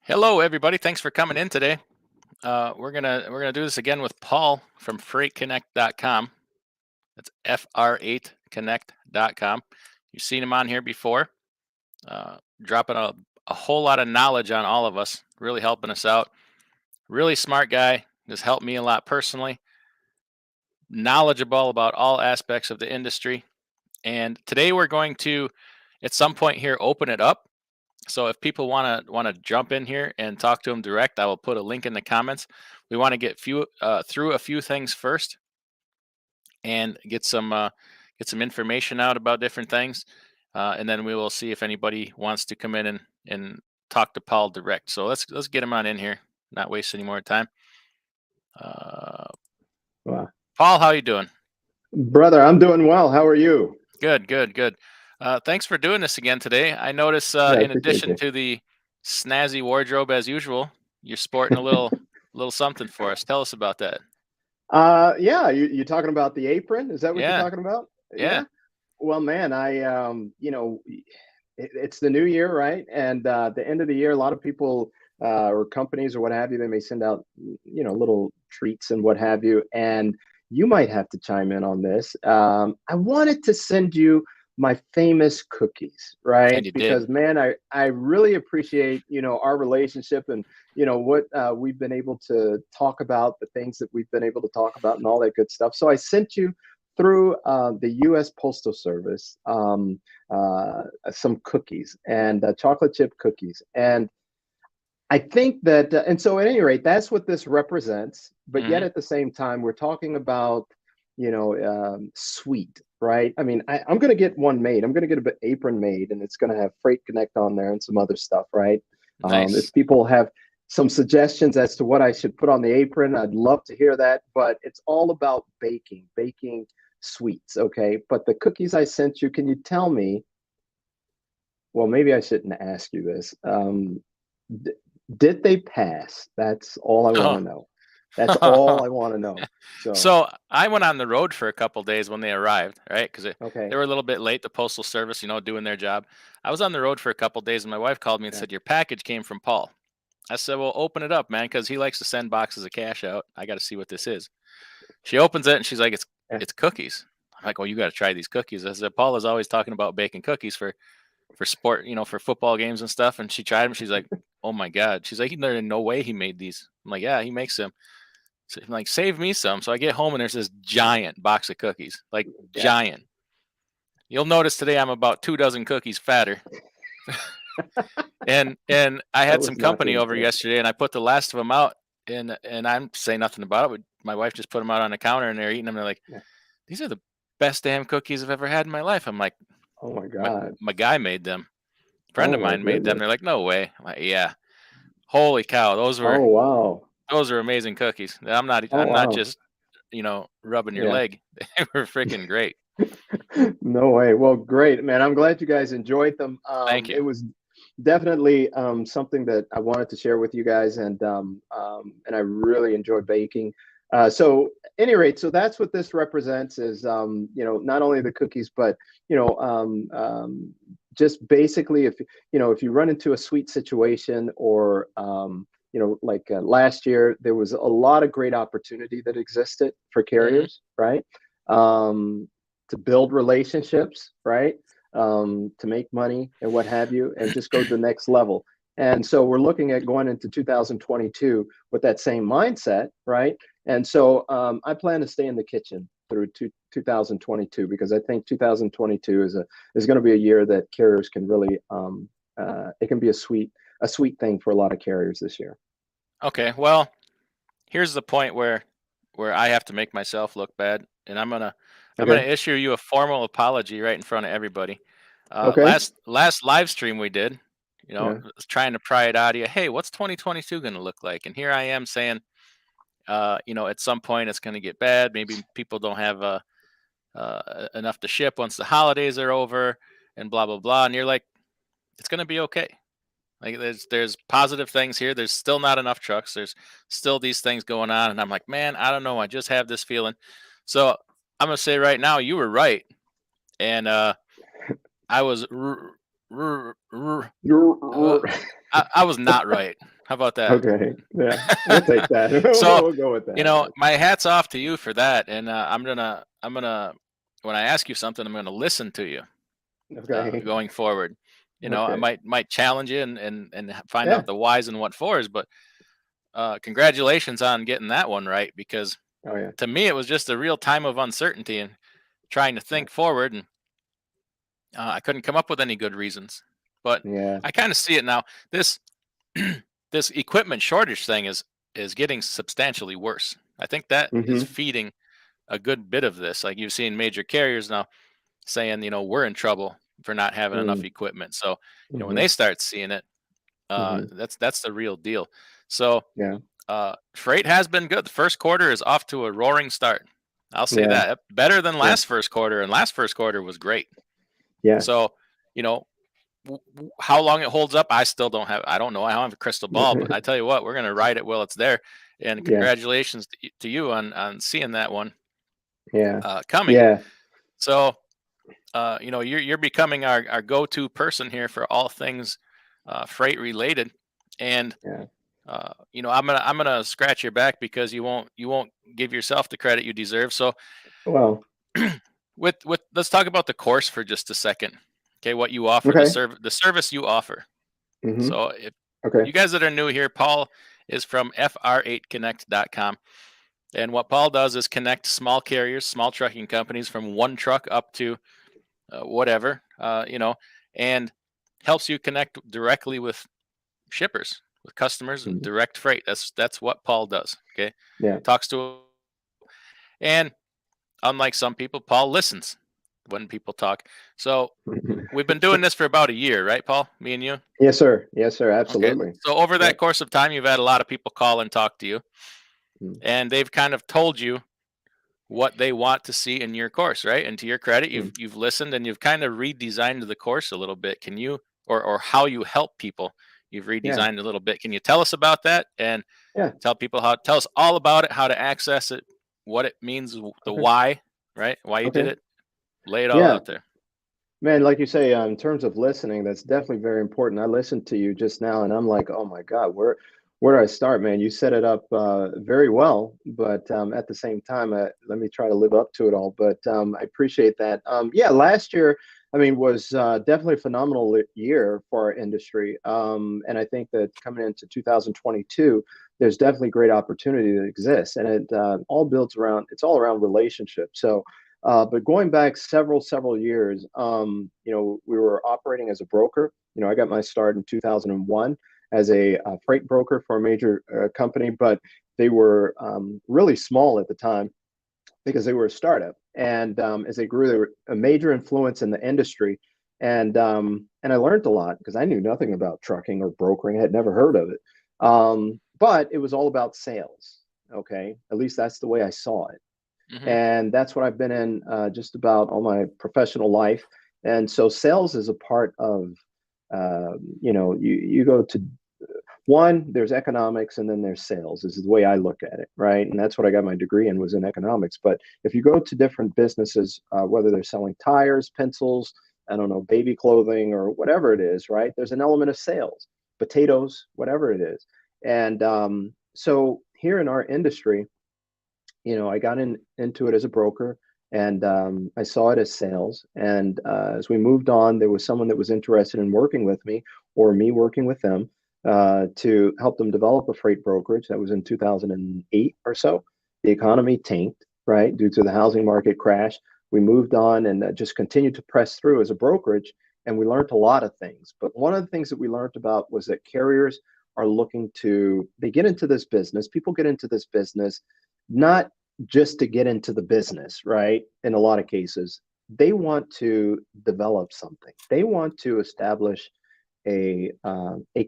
Hello, everybody. Thanks for coming in today. We're gonna do this again with Paul from freightconnect.com. That's fr8connect.com. You've seen him on here before, dropping a whole lot of knowledge on all of us, really helping us out. Really smart guy. Has helped me a lot personally. Knowledgeable about all aspects of the industry. And today we're going to, at some point here, open it up. So if people want to jump in here and talk to him direct, I will put a link in the comments. We want to get through a few things first and get some information out about different things, and then we will see if anybody wants to come in and talk to Paul direct. So let's get him on in here. Not waste any more time. Uh, Wow. Paul, how you doing? Brother, I'm doing well. How are you? Good, good, good. Thanks for doing this again today. I notice, Yeah, I in appreciate addition you. to the snazzy wardrobe as usual, you're sporting a little something for us. Tell us about that. Yeah, you talking about the apron? Is that what you're Yeah, talking about? yeah. Yeah. Well, man, it's the new year, right? And the end of the year, a lot of people or companies or what have you, they may send out, little treats and what have you. And you might have to chime in on this. I wanted to send you my famous cookies, And right? you did. Because man, I really appreciate, our relationship and what we've been able to talk about, the things that we've been able to talk about, and all that good stuff. So I sent you through the U.S. Postal Service some cookies and chocolate chip cookies, and I think that, and so at any rate, that's what this represents. But yet Hmm. at the same time, we're talking about, sweet, right? I mean, I'm going to get one made. I'm going to get an apron made, and it's going to have Freight Connect on there and some other stuff, right? Nice. If people have some suggestions as to what I should put on the apron, I'd love to hear that. But it's all about baking sweets, okay? But the cookies I sent you, can you tell me? Well, maybe I shouldn't ask you this. D- did they pass? That's all I want Oh. to know. That's all I want to know. So, So I went on the road for a couple days when they arrived, right? Because they okay. were a little bit late. The postal service, doing their job. I was on the road for a couple days, and my wife called me and Yeah. said, "Your package came from Paul." I said, "Well, open it up, man, because he likes to send boxes of cash out. I got to see what this is." She opens it and she's like, Yeah. it's cookies." I'm like, "Well, you got to try these cookies." I said, "Paul is always talking about baking cookies for sport, for football games and stuff." And she tried them. She's like, "Oh my god." She's like, "There's no way he made these." I'm like, "Yeah, he makes them." So I'm like, "Save me some." So I get home and there's this giant box of cookies, like Yeah. giant. You'll notice today I'm about 2 dozen cookies fatter. And I That had some was not the company over intent. yesterday, and I put the last of them out, and I'm saying nothing about it. But my wife just put them out on the counter, and they're eating them. They're like, Yeah. "These are the best damn cookies I've ever had in my life." I'm like, Oh my "My God. my guy made them. Friend Oh of my mine made them." goodness. They're like, "No way." I'm like, "Yeah." Holy cow, Oh wow. those were amazing cookies. Oh I'm not wow. just rubbing your Yeah. leg. They were freaking great. No way. Well, great, man. I'm glad you guys enjoyed them. Thank It you. was definitely something that I wanted to share with you guys, and I really enjoyed baking. So, any rate, so that's what this represents is, not only the cookies, but you know, um, um, just basically, if you run into a sweet situation, or like last year, there was a lot of great opportunity that existed for Hmm. carriers, right? Um, to build relationships, right? To make money and what have you, and just go to the next level. And so we're looking at going into 2022 with that same mindset, right? And so I plan to stay in the kitchen through 2022, because I think 2022 is going to be a year that carriers can really it can be a sweet thing for a lot of carriers this year. Okay, well, here's the point where I have to make myself look bad, and I'm gonna Okay. issue you a formal apology right in front of everybody. Okay. Last live stream we did, Yeah. was trying to pry it out of you. Hey, what's 2022 going to look like? And here I am saying, at some point it's going to get bad. Maybe people don't have enough to ship once the holidays are over, and blah blah blah. And you're like, it's going to be okay. Like there's positive things here. There's still not enough trucks. There's still these things going on, and I'm like, man, I don't know. I just have this feeling. So I'm gonna say right now, you were right, and I was r- r- r- You're I was not right. How about that? Okay. Yeah. We'll take that. So, We'll go with that. my hat's off to you for that, and I'm gonna when I ask you something, I'm gonna listen to you Okay. going forward. I Okay. might challenge you and find Yeah. out the whys and what fors, but congratulations on getting that one right because Oh yeah. to me it was just a real time of uncertainty and trying to Yeah. think forward, and I couldn't come up with any good reasons. But Yeah. I kind of see it now. This this equipment shortage thing is getting substantially worse. I think that is Mm-hmm. feeding a good bit of this. Like you've seen major carriers now saying, we're in trouble for not having enough Mm. equipment. So, when Mm-hmm. they start seeing it, Mm-hmm. that's the real deal. So, Yeah. freight has been good. The first quarter is off to a roaring start. I'll say Yeah. that better than Yeah. last first quarter, and last first quarter was great. Yeah. So, you know, how long it holds up, I still don't have. I don't know. I don't have a crystal ball, but I tell you what, we're gonna ride it while it's there. And Yeah. congratulations to you on seeing that one Yeah. coming. Yeah. So, you're becoming our go-to person here for all things freight related, and Yeah. I'm gonna scratch your back because you won't give yourself the credit you deserve. So, Well. with let's talk about the course for just a second. Okay, what you offer, Okay. the service you offer. Mm-hmm. So, if Okay. you guys that are new here, Paul is from fr8connect.com. And what Paul does is connect small carriers, small trucking companies from one truck up to whatever, and helps you connect directly with shippers, with customers, and Mm-hmm. direct freight. That's what Paul does. Okay, Yeah. talks to, and unlike some people, Paul listens when people talk. So we've been doing this for about a year, right, Paul? Me and you. Yes, sir. Yes, sir. Okay. Absolutely. So over that Yep. course of time, you've had a lot of people call and talk to you, Mm. and they've kind of told you what they want to see in your course, right? And to your credit, Mm. you've listened and you've kind of redesigned the course a little bit. Can you or how you help people? You've Yeah. redesigned a little bit. Can you tell us about that and Yeah. tell us all about it, how to access it, what it means, the Okay. why, right? Why you did Okay. it? Lay it all Yeah. out there. Man, like you say, in terms of listening, that's definitely very important. I listened to you just now, and I'm like, oh my God, where do I start, man? You set it up very well, but at the same time, let me try to live up to it all. But I appreciate that. Yeah, last year, I mean, was definitely a phenomenal year for our industry, and I think that coming into 2022, there's definitely great opportunity that exists, and it all builds around. It's all around relationships. So. But going back several years, we were operating as a broker. I got my start in 2001 as a freight broker for a major company, but they were really small at the time because they were a startup. And as they grew, they were a major influence in the industry. And I learned a lot because I knew nothing about trucking or brokering. I had never heard of it. But it was all about sales. Okay, at least that's the way I saw it, Hmm. and that's what I've been in just about all my professional life. And so sales is a part of, you go to one, there's economics, and then there's sales. This is the way I look at it, right? And that's what I got my degree in, was in economics. But if you go to different businesses, whether they're selling tires, pencils, I don't know, baby clothing, or whatever it is, right? There's an element of sales, potatoes, whatever it is. And so here in our industry, I got into it as a broker, and I saw it as sales. And as we moved on, there was someone that was interested in working with me, or me working with them, to help them develop a freight brokerage. That was in 2008 or so. The economy tanked, right, due to the housing market crash. We moved on and just continued to press through as a brokerage, and we learned a lot of things. But one of the things that we learned about was that carriers are looking to, they get into this business, people get into this business not just to get into the business, right? In a lot of cases, they want to develop something. They want to establish a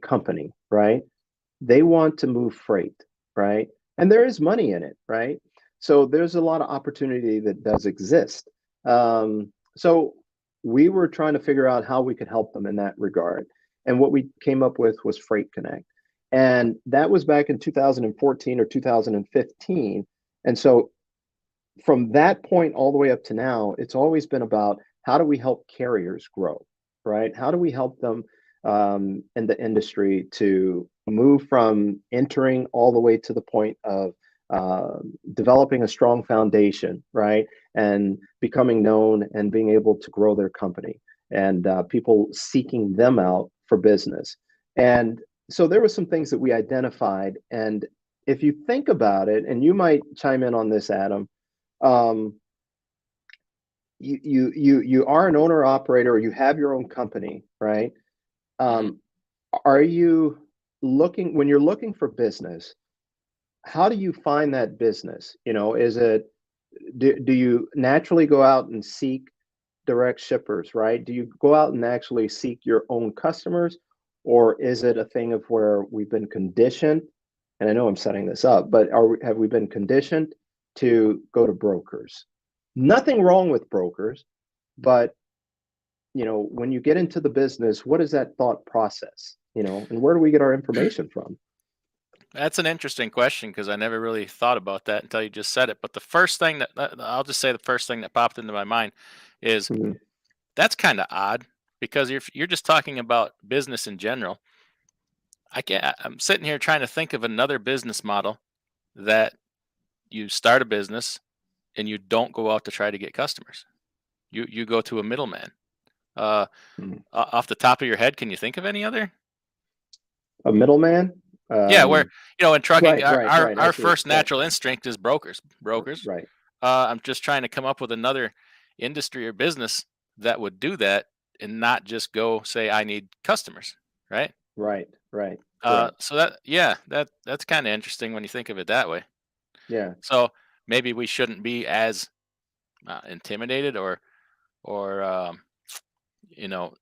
company, right? They want to move freight, right? And there is money in it, right? So there's a lot of opportunity that does exist. So we were trying to figure out how we could help them in that regard. And what we came up with was Freight Connect. And that was back in 2014 or 2015. And so from that point all the way up to now, it's always been about how do we help carriers grow, right? How do we help them in the industry to move from entering all the way to the point of developing a strong foundation, right? And becoming known and being able to grow their company and people seeking them out for business. And so there were some things that we identified. And if you think about it, and you might chime in on this, Adam, um, you are an owner operator, or you have your own company, right? Hmm. Um, are you looking when you're looking for business? How do you find that business? Is it do you naturally go out and seek direct shippers, right? Do you go out and actually seek your own customers, or is it a thing of where we've been conditioned? And I know I'm setting this up, but have we been conditioned to go to brokers? Nothing wrong with brokers, but when you get into the business, what is that thought process? And where do we get our information from? That's an interesting question because I never really thought about that until you just said it. But the first thing I'll just say the first thing that popped into my mind is Mhm. that's kind of odd because you're just talking about business in general. I'm sitting here trying to think of another business model that you start a business and you don't go out to try to get customers. You go to a middleman. Uh, Mhm. Off the top of your head, can you think of any other? A middleman? Yeah, where Um, in trucking, right, our right, our, right. I our see. first Right, natural instinct is brokers. Brokers. right, I'm just trying to come up with another industry or business that would do that and not just go say I need customers, right? right, right. Correct. So that's kind of interesting when you think of it that way. Yeah. So maybe we shouldn't be as intimidated or you know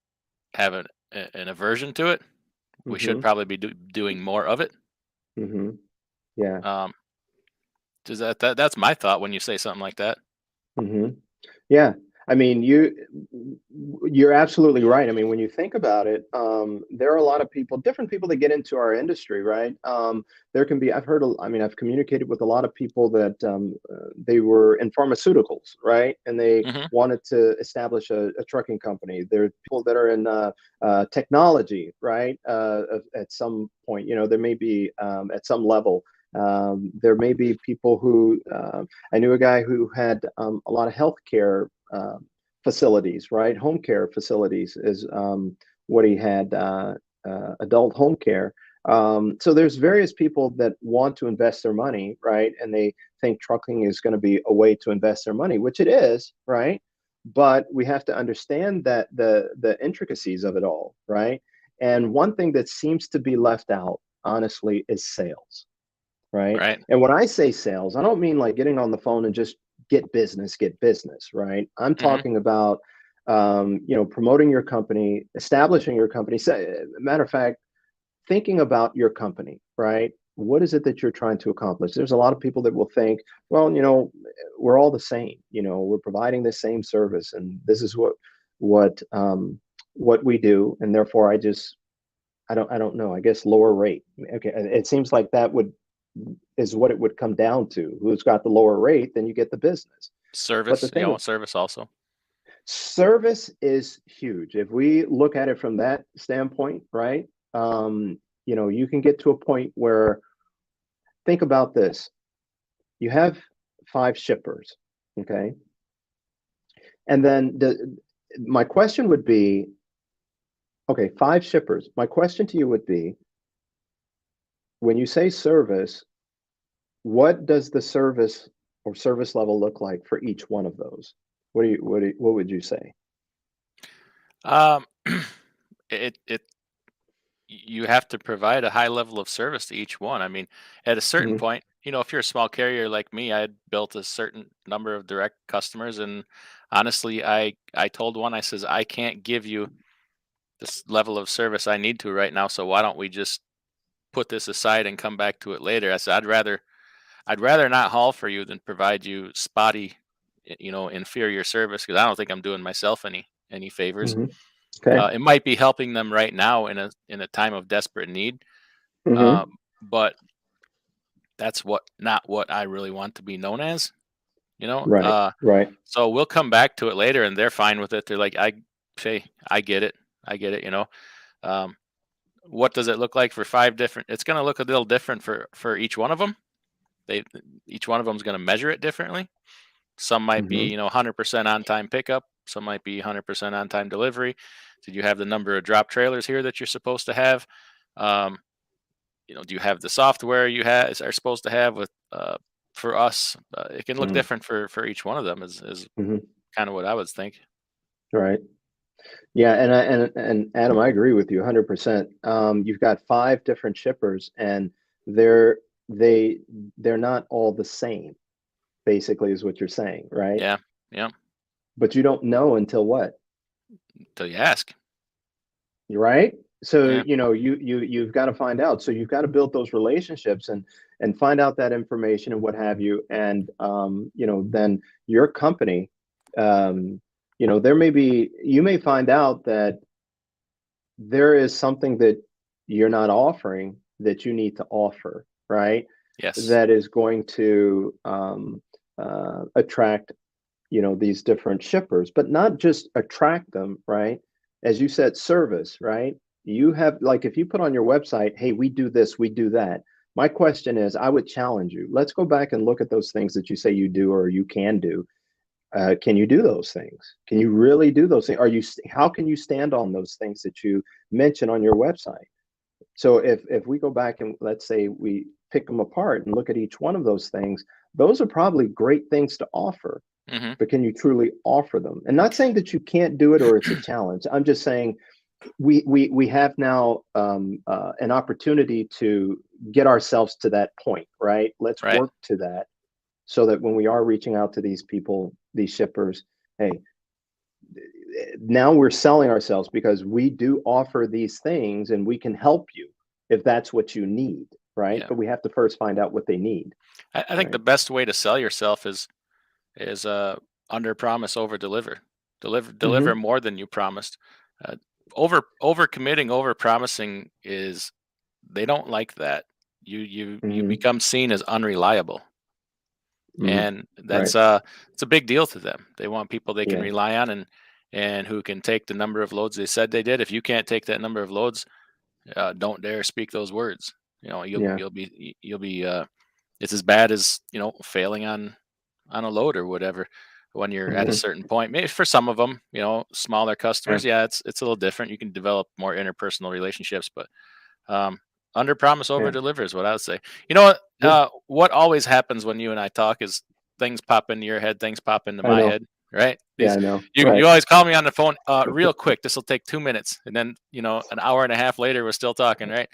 have an aversion to it. We should Mm-hmm. probably be doing more of it. Mm-hmm. Yeah. Um, that's my thought when you say something like that. Mm-hmm. Yeah, I mean, you're absolutely right. I mean, when you think about it, there are a lot of people, different people that get into our industry, right? There can be, I mean, I've communicated with a lot of people that they were in pharmaceuticals, right? And they Hmm. wanted to establish a trucking company. There are people that are in technology, right? At some point, there may be at some level. There may be people who I knew a guy who had a lot of healthcare facilities, right? Home care facilities is what he had, adult home care. So there's various people that want to invest their money, right? And they think trucking is going to be a way to invest their money, which it is, right? But we have to understand that the intricacies of it all, right? And one thing that seems to be left out, honestly, is sales, right? Right. And when I say sales, I don't mean like getting on the phone and just get business, right? I'm Hmm. talking about, promoting your company, establishing your company. Matter of fact, thinking about your company, right? What is it that you're trying to accomplish? There's a lot of people that will think, well, we're all the same. We're providing the same service, and this is what what we do, and therefore I don't know. I guess lower rate. Okay, it seems like that would is what it would come down to. Who's got the lower rate, then you get the business. But the Service. You thing, want service also. service is huge. If we look at it from that standpoint, right? You can get to a point where think about this. You have five shippers, okay? And then my question would be, okay, five shippers. My question to you would be, when you say service, what does the service or service level look like for each one of those? What would you say? Um, it you have to provide a high level of service to each one. I mean, at a certain Hmm. point, if you're a small carrier like me, I had built a certain number of direct customers, and honestly, I told one, I says, I can't give you this level of service I need to right now, so why don't we just put this aside and come back to it later? I said, I'd rather not haul for you than provide you spotty, inferior service because I don't think I'm doing myself any favors. Hmm. Okay. It might be helping them right now in a time of desperate need, Hmm. uh, but that's not what I really want to be known as. You know, Right. uh, Right. so we'll come back to it later, and they're fine with it. They're like, I say, I get it, I get it. What does it look like for 5 different? It's going to look a little different for each one of them. Each one of them is going to measure it differently. Some might be, Hmm. 100% on time pickup. Some might be 100% on time delivery. Did you have the number of drop trailers here that you're supposed to have? Um, do you have the software you are supposed to have with for us? It can look Hmm. different for each one of them. Is Hmm. kind of what I would think. Right. Yeah, and Adam, I agree with you 100%. You've got 5 different shippers, and they're they they're not all the same, basically, is what you're saying, right? Yeah, yeah. But you don't know until what? Till you ask. Right? So, Yeah, you've got to find out. So you've got to build those relationships and find out that information and what have you. And then your company, you may find out that there is something that you're not offering that you need to offer, right? yes, That is going to attract these different shippers, but not just attract them, right? As you said, service, right? You have, like, if you put on your website, hey, we do this, we do that. My question is, I would challenge you, let's go back and look at those things that you say you do or you can do. Can you do those things? Can you really do those things? How can you stand on those things that you mention on your website? So if we go back and let's say we pick them apart and look at each one of those things, those are probably great things to offer, hmm but can you truly offer them? And not saying that you can't do it or it's a challenge. I'm just saying we have now an opportunity to get ourselves to that point, right? Let's right. work to that so that when we are reaching out to these people, these shippers, hey, now we're selling ourselves because we do offer these things and we can help you if that's what you need, right? Yeah, But we have to first find out what they need, I think the right? best way to sell yourself is under promise over deliver. Deliver Mm-hmm. more than you promised. Uh, over committing, over promising is they don't like that. You Mm-hmm. become seen as unreliable, Mm-hmm. and Right. it's a big deal to them. They want people they can Yeah. rely on and who can take the number of loads they said they did. If you can't take that number of loads, don't dare speak those words. Yeah. You'll be it's as bad as failing on a load or whatever when you're at a Mm-hmm. certain point. Maybe for some of them, smaller Yeah. customers, yeah, it's a little different. You can develop more interpersonal relationships, but um, under promise, over Yeah. deliver is what I would say. You know what? Yeah. What always happens when you and I talk is things pop into your head, things pop into I my know. head, right? Yeah, These I know. you Right. always call me on the phone, real quick. This will take 2 minutes, and then an hour and a half later, we're still talking, right?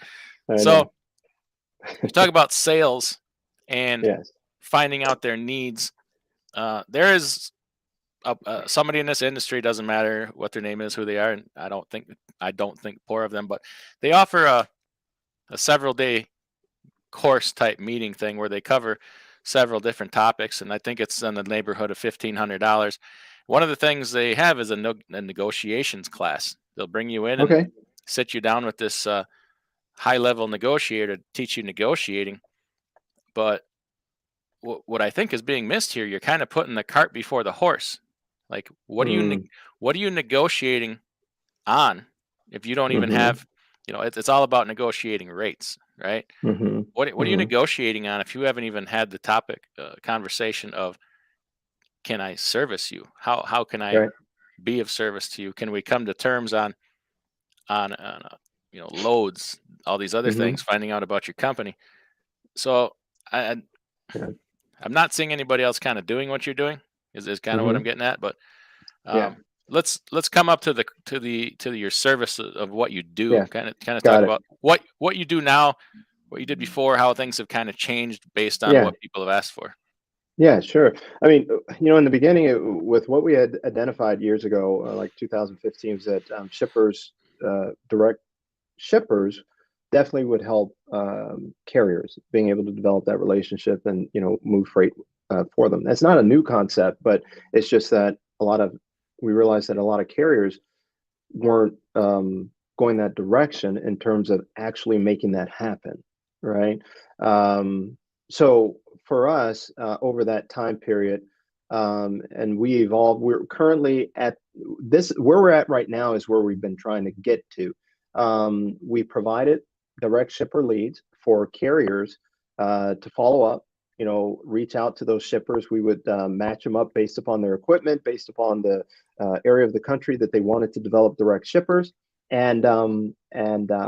I So know. you talk about sales and Yes. finding out their needs. There is somebody in this industry, doesn't matter what their name is, who they are, and I don't think poor of them, but they offer a several day course type meeting thing where they cover several different topics, and I think it's in the neighborhood of $1,500. One of the things they have is a negotiations class. They'll bring you in and Okay. sit you down with this high level negotiator to teach you negotiating. But what I think is being missed here, you're kind of putting the cart before the horse. Like, Mm, what are you negotiating on if you don't even mm-hmm. have, it's all about negotiating rates, right? Mm-hmm. What are you Mm-hmm. negotiating on if you haven't even had the topic conversation of, can I service you? How can I Right. be of service to you? Can we come to terms on loads, all these other Mm-hmm. things, finding out about your company? So I Yeah. I'm not seeing anybody else kind of doing what you're doing. Is kind of what I'm Mm-hmm. getting at. But Yeah. let's come up to your service of what you do. Yeah. Kind of talk Got it. about what you do now, what you did before, how things have kind of changed based on Yeah. what people have asked for. Yeah, sure. I mean, in the beginning, with what we had identified years ago, like 2015, was that direct shippers, definitely would help carriers being able to develop that relationship and move freight for them. That's not a new concept, but it's just that we realized that a lot of carriers weren't going that direction in terms of actually making that happen, right? So for us, over that time period, and we evolved. We're currently at this where we're at right now is where we've been trying to get to. We provided direct shipper leads for carriers to follow up, reach out to those shippers. We would match them up based upon their equipment, based upon the area of the country that they wanted to develop direct shippers. And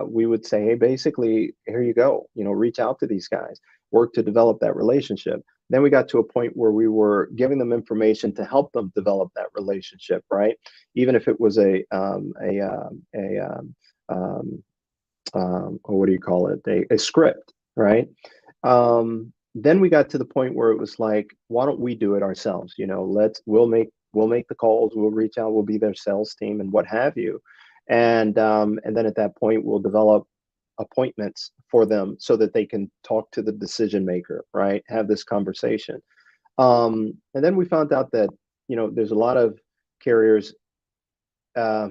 we would say, hey, basically, here you go, reach out to these guys, work to develop that relationship. Then we got to a point where we were giving them information to help them develop that relationship, right? Even if it was or what do you call it? A script, right? Then we got to the point where it was like, why don't we do it ourselves? We'll make the calls, we'll reach out, we'll be their sales team and what have you. And then at that point, we'll develop appointments for them so that they can talk to the decision maker, right? Have this conversation. And then we found out that, there's a lot of carriers, uh,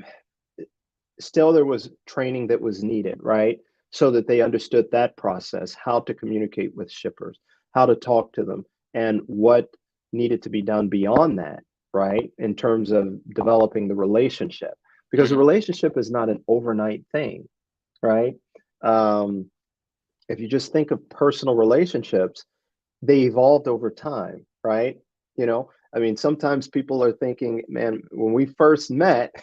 still there was training that was needed, right? So that they understood that process, how to communicate with shippers, how to talk to them, and what needed to be done beyond that, right? In terms of developing the relationship, because the Hmm. relationship is not an overnight thing, right? Um, if you just think of personal relationships, they evolved over time, right? I mean, sometimes people are thinking, man, when we first met,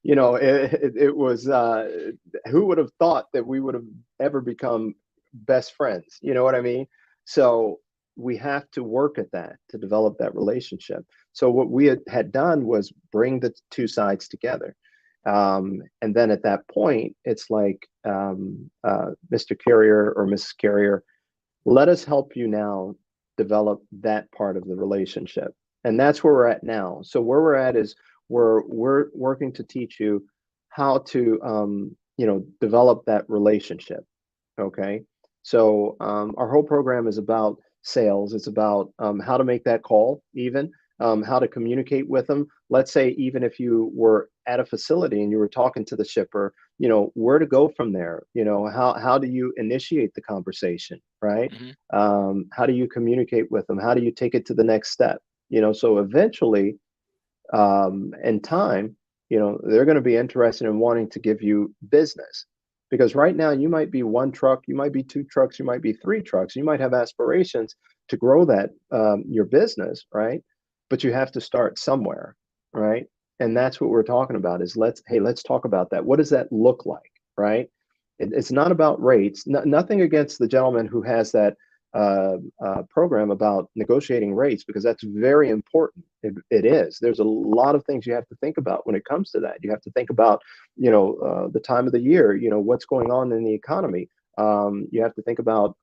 it was, who would have thought that we would have ever become best friends? You know what I mean? So we have to work at that to develop that relationship. So what we had done was bring the two sides together. And then at that point, it's like, Mr. Carrier or Mrs. Carrier, let us help you now develop that part of the relationship. And that's where we're at now. So where we're at is we're working to teach you how to, develop that relationship. Okay. So our whole program is about sales. It's about how to make that call, even how to communicate with them. Let's say, even if you were at a facility and you were talking to the shipper, where to go from there. How do you initiate the conversation, right? Hmm. How do you communicate with them? How do you take it to the next step? So eventually, in time, they're going to be interested in wanting to give you business, because right now you might be one truck, you might be two trucks, you might be three trucks, you might have aspirations to grow that, your business, right? But you have to start somewhere, right? And that's what we're talking about is let's talk about that. What does that look like, right? It's not about rates. Nothing against the gentleman who has that program about negotiating rates, because that's very important. It is. There's a lot of things you have to think about when it comes to that. You have to think about, the time of the year, what's going on in the economy. You have to think about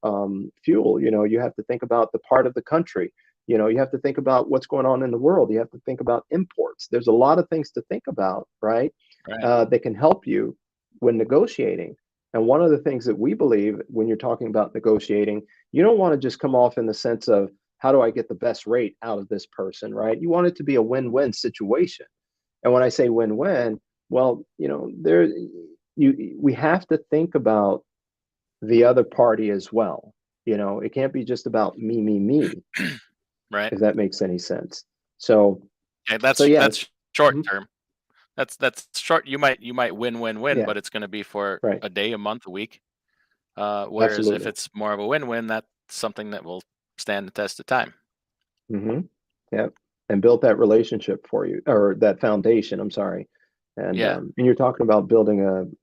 fuel. You have to think about the part of the country. You have to think about what's going on in the world. You have to think about imports. There's a lot of things to think about, right? Right. That can help you when negotiating. And one of the things that we believe when you're talking about negotiating, you don't want to just come off in the sense of, how do I get the best rate out of this person, right? You want it to be a win-win situation. And when I say win-win, well, we have to think about the other party as well. It can't be just about me, me, me, Right. if that makes any sense. So, Okay, so that's yes. short Mhm. term. That's short. You might win, Yeah, but it's going to be for right. a day, a month, a week. Whereas if Absolutely. it's more of a win-win, that's something that will stand the test of time. Hmm. Yeah, and built that relationship for you, or that foundation. I'm sorry, Yeah. and you're talking about building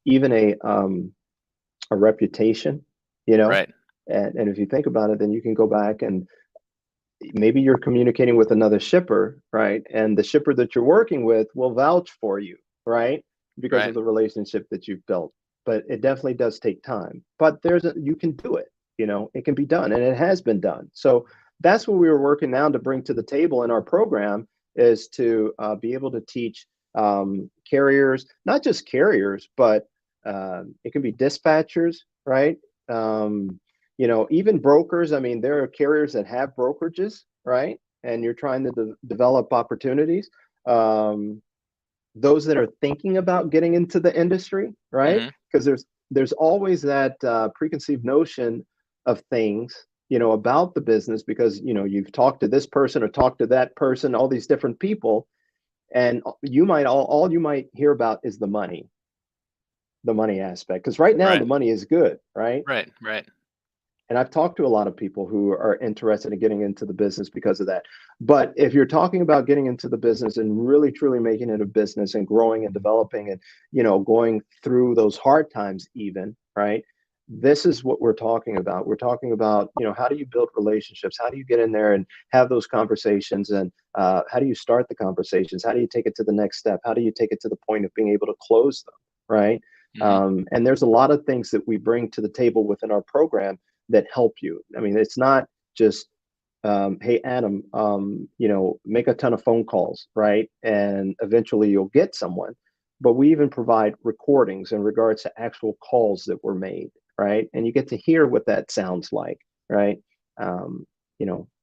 even a reputation, you know, Right. and if you think about it, then you can go back and maybe you're communicating with another shipper, right? And the shipper that you're working with will vouch for you, right? Because of Right. the relationship that you've built. But it definitely does take time. But you can do it, it can be done, and it has been done. So that's what we were working now to bring to the table in our program, is to be able to teach carriers, not just carriers, but it can be dispatchers, right? Um, even brokers. I mean, there are carriers that have brokerages, right? And you're trying to develop opportunities. Um, those that are thinking about getting into the industry, right? Hmm. Because there's always that preconceived notion of things, about the business, because you've talked to this person or talked to that person, all these different people, and you might all you might hear about is the money, the money aspect, because right now Right. the money is good, right? Right. Right. And I've talked to a lot of people who are interested in getting into the business because of that. But if you're talking about getting into the business and really truly making it a business and growing and developing and, going through those hard times even, right? This is what we're talking about. We're talking about, how do you build relationships? How do you get in there and have those conversations? And how do you start the conversations? How do you take it to the next step? How do you take it to the point of being able to close them, right? Hmm. And there's a lot of things that we bring to the table within our program that help you. I mean, it's not just, hey, Adam, make a ton of phone calls, right? And eventually you'll get someone. But we even provide recordings in regards to actual calls that were made, right? And you get to hear what that sounds like, right?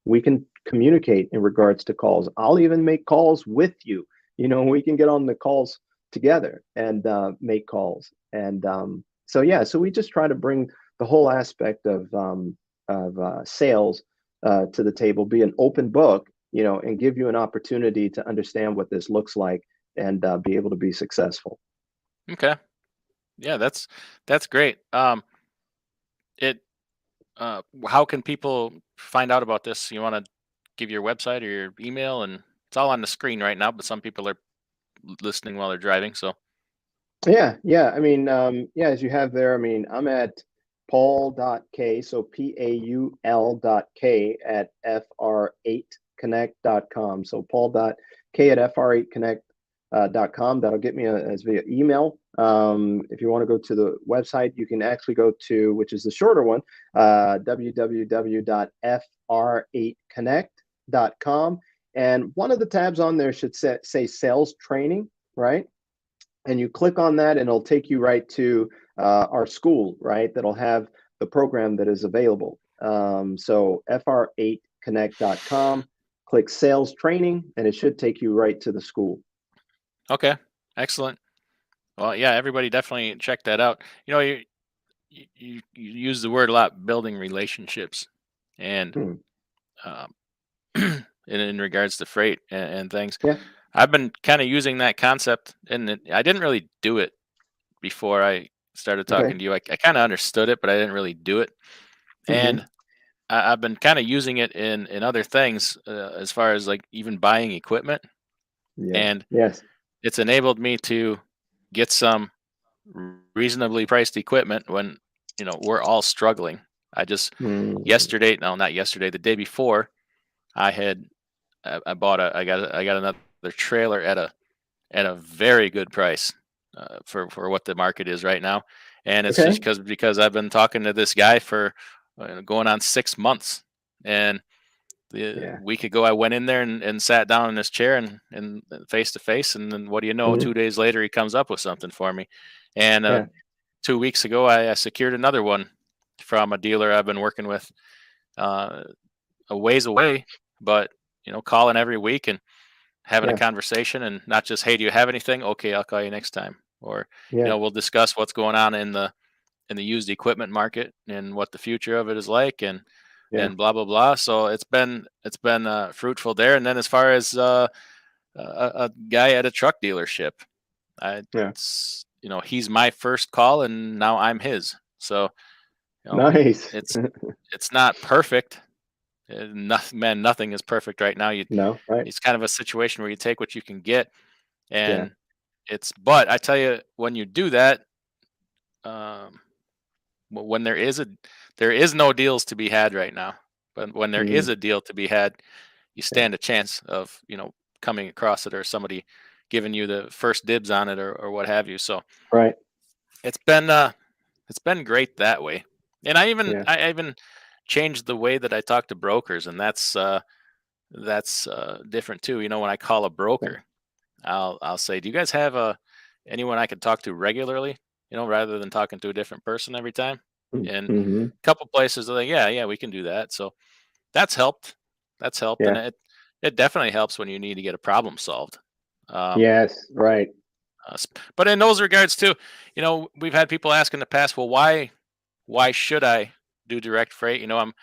We can communicate in regards to calls. I'll even make calls with you. We can get on the calls together and make calls. And so, yeah, so we just try to bring the whole aspect of sales to the table, be an open book, and give you an opportunity to understand what this looks like and be able to be successful. Okay. Yeah, that's great. It how can people find out about this? You want to give your website or your email, and it's all on the screen right now, but some people are listening while they're driving. So Yeah, yeah. I mean, yeah, as you have there, I mean, I'm at paul.k, so paul.k at fr8connect.com. So paul.k at fr8connect.com. That'll get me as via email. If you want to go to the website, you can actually go to, which is the shorter one, www.fr8connect.com. And one of the tabs on there should say sales training, right? And you click on that and it'll take you right to our school, right? That'll have the program that is available. So fr8connect.com, click sales training, and it should take you right to the school. okay, excellent. Well, yeah, everybody definitely check that out. You use the word a lot, building relationships, and Hmm. um, in regards to freight and things. Yeah. I've been kind of using that concept, and I didn't really do it before I started Okay. talking to you. I kind of understood it, but I didn't really do it. Hmm. And I've been kind of using it in other things, as far as like even buying equipment, Yeah. and Yes. it's enabled me to get some reasonably priced equipment when we're all struggling. I just Mm. yesterday, no, not yesterday, the day before, I had I bought I got another trailer at a very good price, for what the market is right now, and it's just Okay. because I've been talking to this guy for going on 6 months, and the Yeah. week ago I went in there and sat down in this chair and face to face, and then what do you know? Hmm. 2 days later, he comes up with something for me, and Yeah. 2 weeks ago I secured another one from a dealer I've been working with, uh, a ways away, but calling every week and having a Yeah. conversation, and not just, hey, do you have anything? Okay, I'll call you next time. Or Yeah. we'll discuss what's going on in the used equipment market and what the future of it is like, Yeah. and blah blah blah. So it's been fruitful there. And then as far as a guy at a truck dealership, I Yeah. it's he's my first call, and now I'm his. So you know Nice. it's it's not perfect. Man, nothing is perfect right now. No. Right. It's kind of a situation where you take what you can get, Yeah. and but I tell you, when you do that, um, when there is no deals to be had right now, but when there is Mm. a deal to be had, you Yeah. stand a chance of coming across it, or somebody giving you the first dibs on it, or what have you. So Right. it's been uh it's been great that way. And Yeah. I even changed the way that I talk to brokers, and that's different too. When I call a Yeah. broker, I'll say, "Do you guys have anyone I could talk to regularly?" Rather than talking to a different person every time. And Mm-hmm. a couple places are like, "Yeah, yeah, we can do that." So that's helped. That's helped, and Yeah. it definitely helps when you need to get a problem solved. Um, Yes. Right. but in those regards too, we've had people ask in the past, "Well, why should I do direct freight?" I'm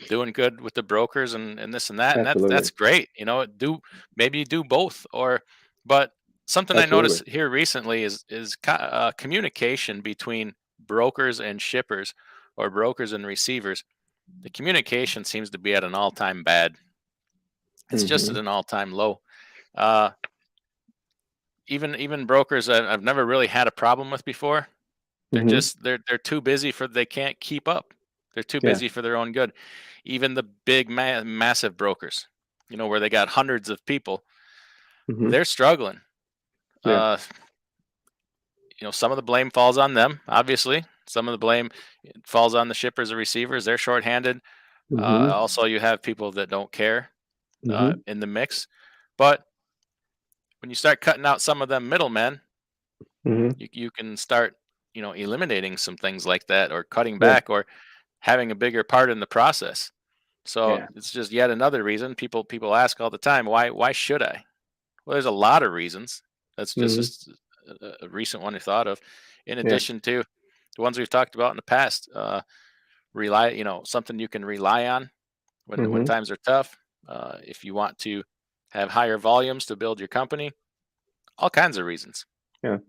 doing good with the brokers and this and that, and that's Absolutely. great. Do maybe you do both, but Something I Absolutely. noticed here recently is communication between brokers and shippers, or brokers and receivers. The communication seems to be at an all-time bad. It's just at Hmm. an all-time low. Uh, even brokers I've never really had a problem with before. Hmm. They're too busy for they can't keep up. They're too Yeah. busy for their own good. Even the big massive brokers, where they got hundreds of people, Hmm. they're struggling. Yeah. Uh, some of the blame falls on them, obviously. Some of the blame falls on the shippers or receivers. They're shorthanded. Hmm. Also, you have people that don't care Hmm. in the mix. But when you start cutting out some of them middlemen, Hmm. you can start, eliminating some things like that, or cutting Yeah. back, or having a bigger part in the process. So Yeah. it's just yet another reason people ask all the time, why should I? Well, there's a lot of reasons. That's Hmm. just a recent one I thought of, in Yeah. addition to the ones we've talked about in the past. Rely, something you can rely on when Hmm. times are tough. If you want to have higher volumes to build your company, all kinds of reasons. Yeah.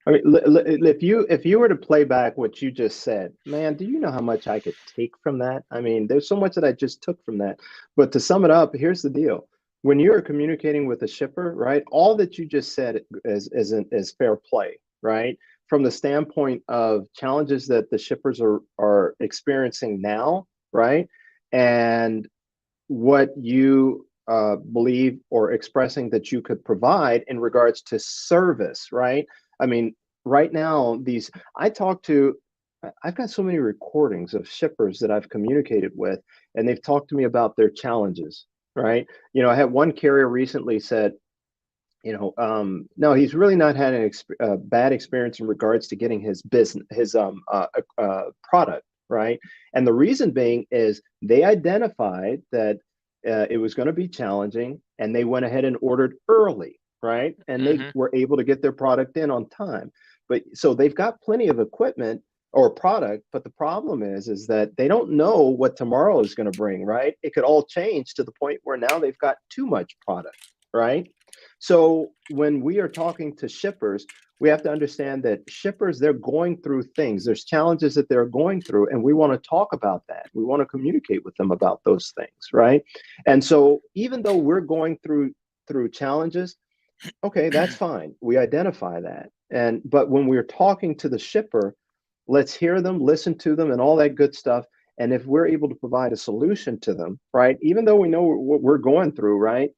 I mean, if you were to play back what you just said, man, do you know how much I could take from that? I mean, there's so much that I just took from that. But to sum it up, here's the deal. When you're communicating with a shipper, right, all that you just said is fair play, right? From the standpoint of challenges that the shippers are experiencing now, right? And what you believe or expressing that you could provide in regards to service, right? I mean, right now, I talk to, I've got so many recordings of shippers that I've communicated with, and they've talked to me about their challenges, right? I had one carrier recently said, no, he's really not had a bad experience in regards to getting his business, his product, right? And the reason being is they identified that it was going to be challenging, and they went ahead and ordered early, right? And they Hmm. were able to get their product in on time. But so they've got plenty of equipment or product, but the problem is that they don't know what tomorrow is going to bring, right? It could all change to the point where now they've got too much product, right? So when we are talking to shippers, we have to understand that shippers, they're going through things. There's challenges that they're going through, and we want to talk about that. We want to communicate with them about those things, right? And so even though we're going through challenges, okay, that's fine. We identify that. But when we're talking to the shipper, let's hear them, listen to them, and all that good stuff. And if we're able to provide a solution to them, right, even though we know what we're going through, right,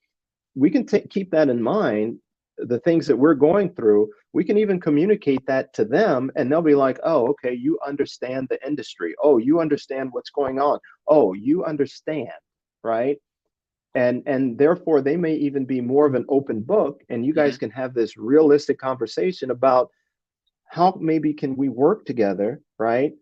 we can keep that in mind, the things that we're going through. We can even communicate that to them, and they'll be like, oh, okay, you understand the industry. Oh, you understand what's going on. Oh, you understand, right? And therefore they may even be more of an open book, and you Hmm. guys can have this realistic conversation about how maybe can we work together, right,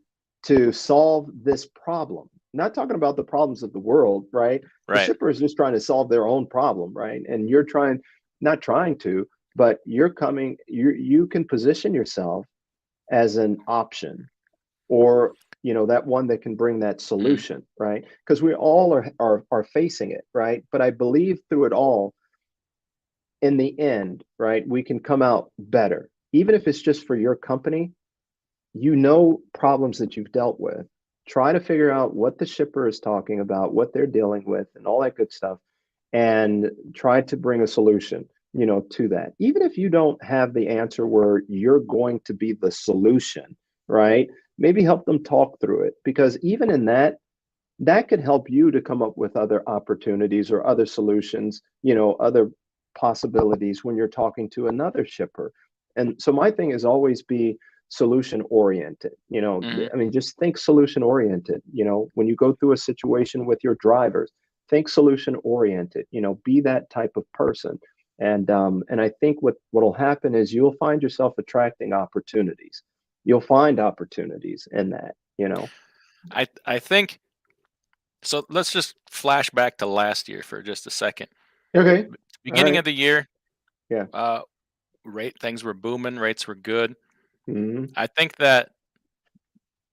to solve this problem. Not talking about the problems of the world, right? The Right. shipper is just trying to solve their own problem, right? And you're trying, not trying to, but you can position yourself as an option, or that one that can bring that Hmm. solution, right? Because we all are facing it, right? But I believe through it all, in the end, right, we can come out better, even if it's just for your company. Problems that you've dealt with. Try to figure out what the shipper is talking about, what they're dealing with, and all that good stuff, and try to bring a solution, to that. Even if you don't have the answer where you're going to be the solution, right? Maybe help them talk through it, because even in that could help you to come up with other opportunities or other solutions, other possibilities when you're talking to another shipper. And so my thing is always be solution oriented. Hmm. I mean, just think solution oriented. When you go through a situation with your drivers, think solution oriented. Be that type of person. And I think what'll happen is you'll find yourself attracting opportunities. You'll find opportunities in that. I think so. Let's just flash back to last year for just a second. Okay. All Beginning right. of the year, Yeah. uh, rate things were booming, rates were good. Hmm. I think that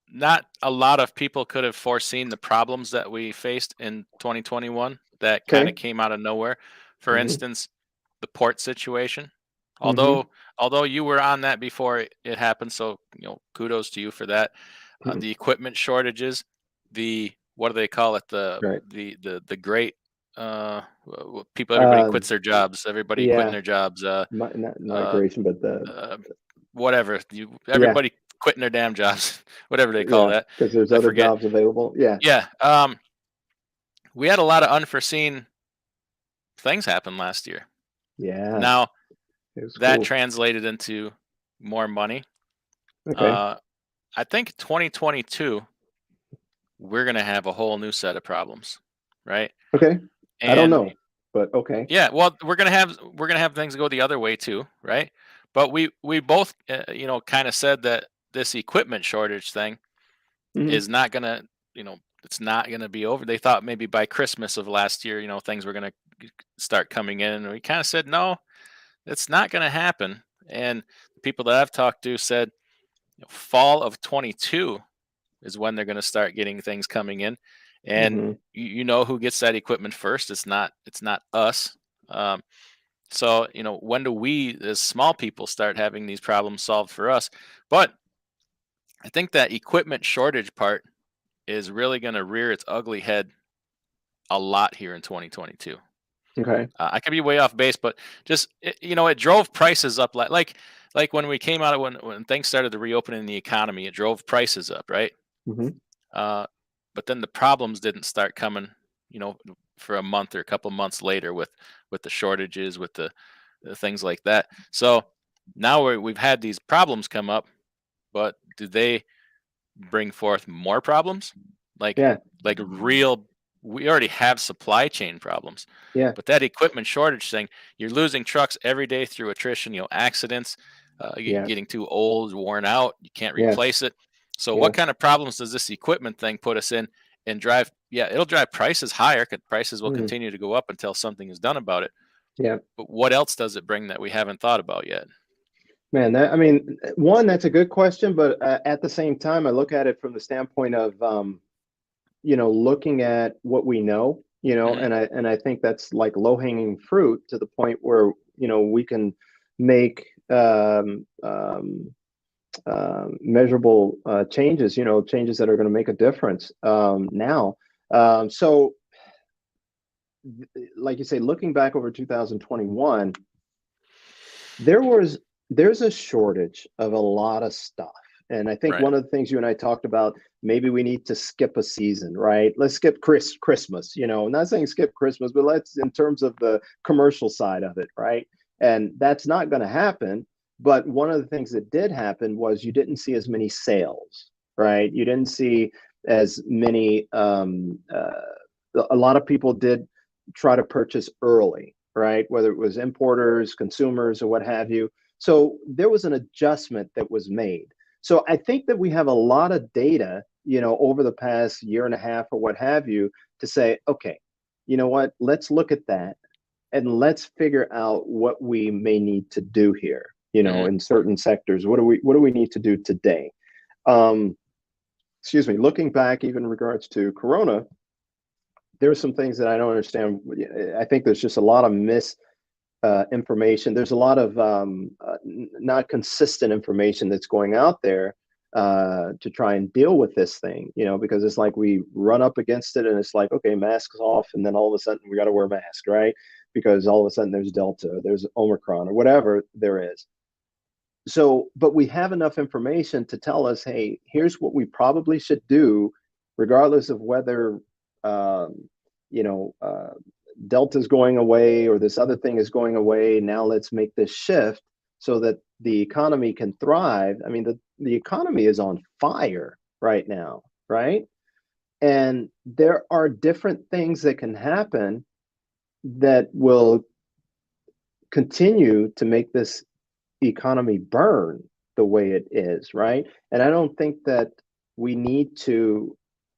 not a lot of people could have foreseen the problems that we faced in 2021 that kind of Okay. came out of nowhere. For Hmm. instance, the port situation. Mm-hmm. Although you were on that before it happened, so kudos to you for that. Hmm. The equipment shortages, the what do they call it? Right. The great everybody quits their jobs. Everybody quitting Yeah. their jobs. Not Uh, migration, but the uh, Whatever yeah, everybody quitting their damn jobs, whatever they call yeah, that. because there's I other forget. jobs available. Yeah. Yeah. We had a lot of unforeseen things happen last year. Yeah. Now It was that cool. translated into more money. Okay. Uh, I think 2022 we're gonna have a whole new set of problems, right? Okay. I don't And know, but okay. yeah, well, we're gonna have things go the other way too, right? But we both kind of said that this equipment shortage thing Hmm. is not gonna it's not gonna be over. They thought maybe by Christmas of last year, things were gonna start coming in, and we kind of said no, it's not gonna happen. And the people that I've talked to said fall of 22 is when they're going to start getting things coming in, and Hmm. you know who gets that equipment first. It's not us. um, so when do we as small people start having these problems solved for us? But I think that equipment shortage part is really going to rear its ugly head a lot here in 2022. Okay. I could be way off base, but just it drove prices up like when we came out of when things started to reopen in the economy, it drove prices up, right? Hmm. Uh, but then the problems didn't start coming, you know, for a month or a couple months later with the shortages, with the things like that. So now we've had these problems come up, but do they bring forth more problems? Like Yeah. real, we already have supply chain problems, Yeah. but that equipment shortage thing, you're losing trucks every day through attrition, accidents, Yeah. getting too old, worn out, you can't Yeah. replace it. So Yeah. what kind of problems does this equipment thing put us in and drive? Yeah, it'll drive prices higher, 'cause prices will Hmm. continue to go up until something is done about it. Yeah. But what else does it bring that we haven't thought about yet? Man, I mean, one, that's a good question, but at the same time, I look at it from the standpoint of, looking at what we know, Hmm. and I think that's like low hanging fruit to the point where, we can make measurable changes, changes that are going to make a difference now. So, like you say, looking back over 2021, there was there's a shortage of a lot of stuff. And I think Right. one of the things you and I talked about, maybe we need to skip a season, right? Let's skip Christmas, not saying skip Christmas, but let's, in terms of the commercial side of it, right? And that's not going to happen. But one of the things that did happen was you didn't see as many sales, right? You didn't see as many, a lot of people did try to purchase early, right? Whether it was importers, consumers, or what have you. So there was an adjustment that was made. So I think that we have a lot of data, over the past year and a half or what have you, to say, okay, you know what? Let's look at that and let's figure out what we may need to do here, Hmm. in certain sectors. What do we need to do today? Um, Excuse me. Looking back, even in regards to Corona, there's some things that I don't understand. I think there's just a lot of information. There's a lot of not consistent information that's going out there to try and deal with this thing, because it's like we run up against it and it's like, okay, masks off. And then all of a sudden we got to wear a mask, right? Because all of a sudden there's Delta, there's Omicron, or whatever there is. So, but we have enough information to tell us, hey, here's what we probably should do, regardless of whether, um, you know, uh, Delta's going away or this other thing is going away. Now let's make this shift so that the economy can thrive. I mean, the economy is on fire right now, right? And there are different things that can happen that will continue to make this economy burn the way it is, right? And I don't think that we need to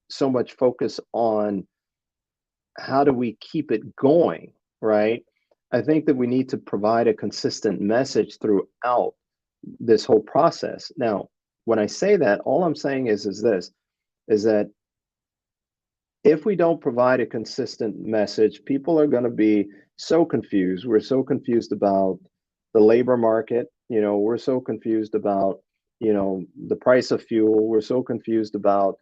so much focus on how do we keep it going, right? I think that we need to provide a consistent message throughout this whole process. Now, when I say that, all I'm saying is this, is that if we don't provide a consistent message, people are going to be so confused. We're so confused about the labor market. We're so confused about, the price of fuel. We're so confused about,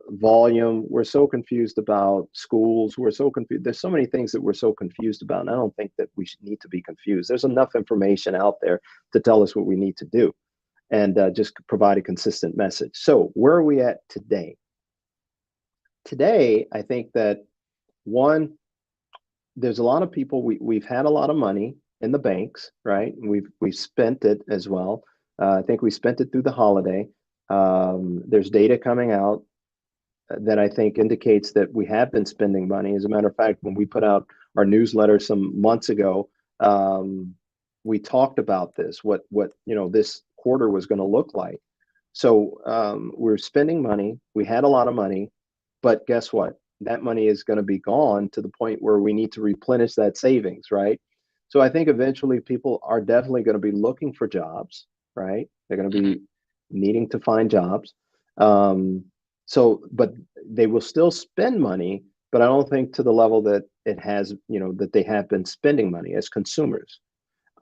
volume. We're so confused about schools. We're so confused. There's so many things that we're so confused about. And I don't think that we should need to be confused. There's enough information out there to tell us what we need to do, and just provide a consistent message. So where are we at today? Today, I think that one, there's a lot of people, we've had a lot of money in the banks, right? And we've spent it as well. I think we spent it through the holiday. There's data coming out that I think indicates that we have been spending money. As a matter of fact, when we put out our newsletter some months ago, we talked about this, what this quarter was going to look like. So we're spending money. We had a lot of money, but guess what? That money is going to be gone to the point where we need to replenish that savings, right? So I think eventually people are definitely going to be looking for jobs, right? They're going to Hmm. be needing to find jobs. But they will still spend money, but I don't think to the level that it has, that they have been spending money as consumers.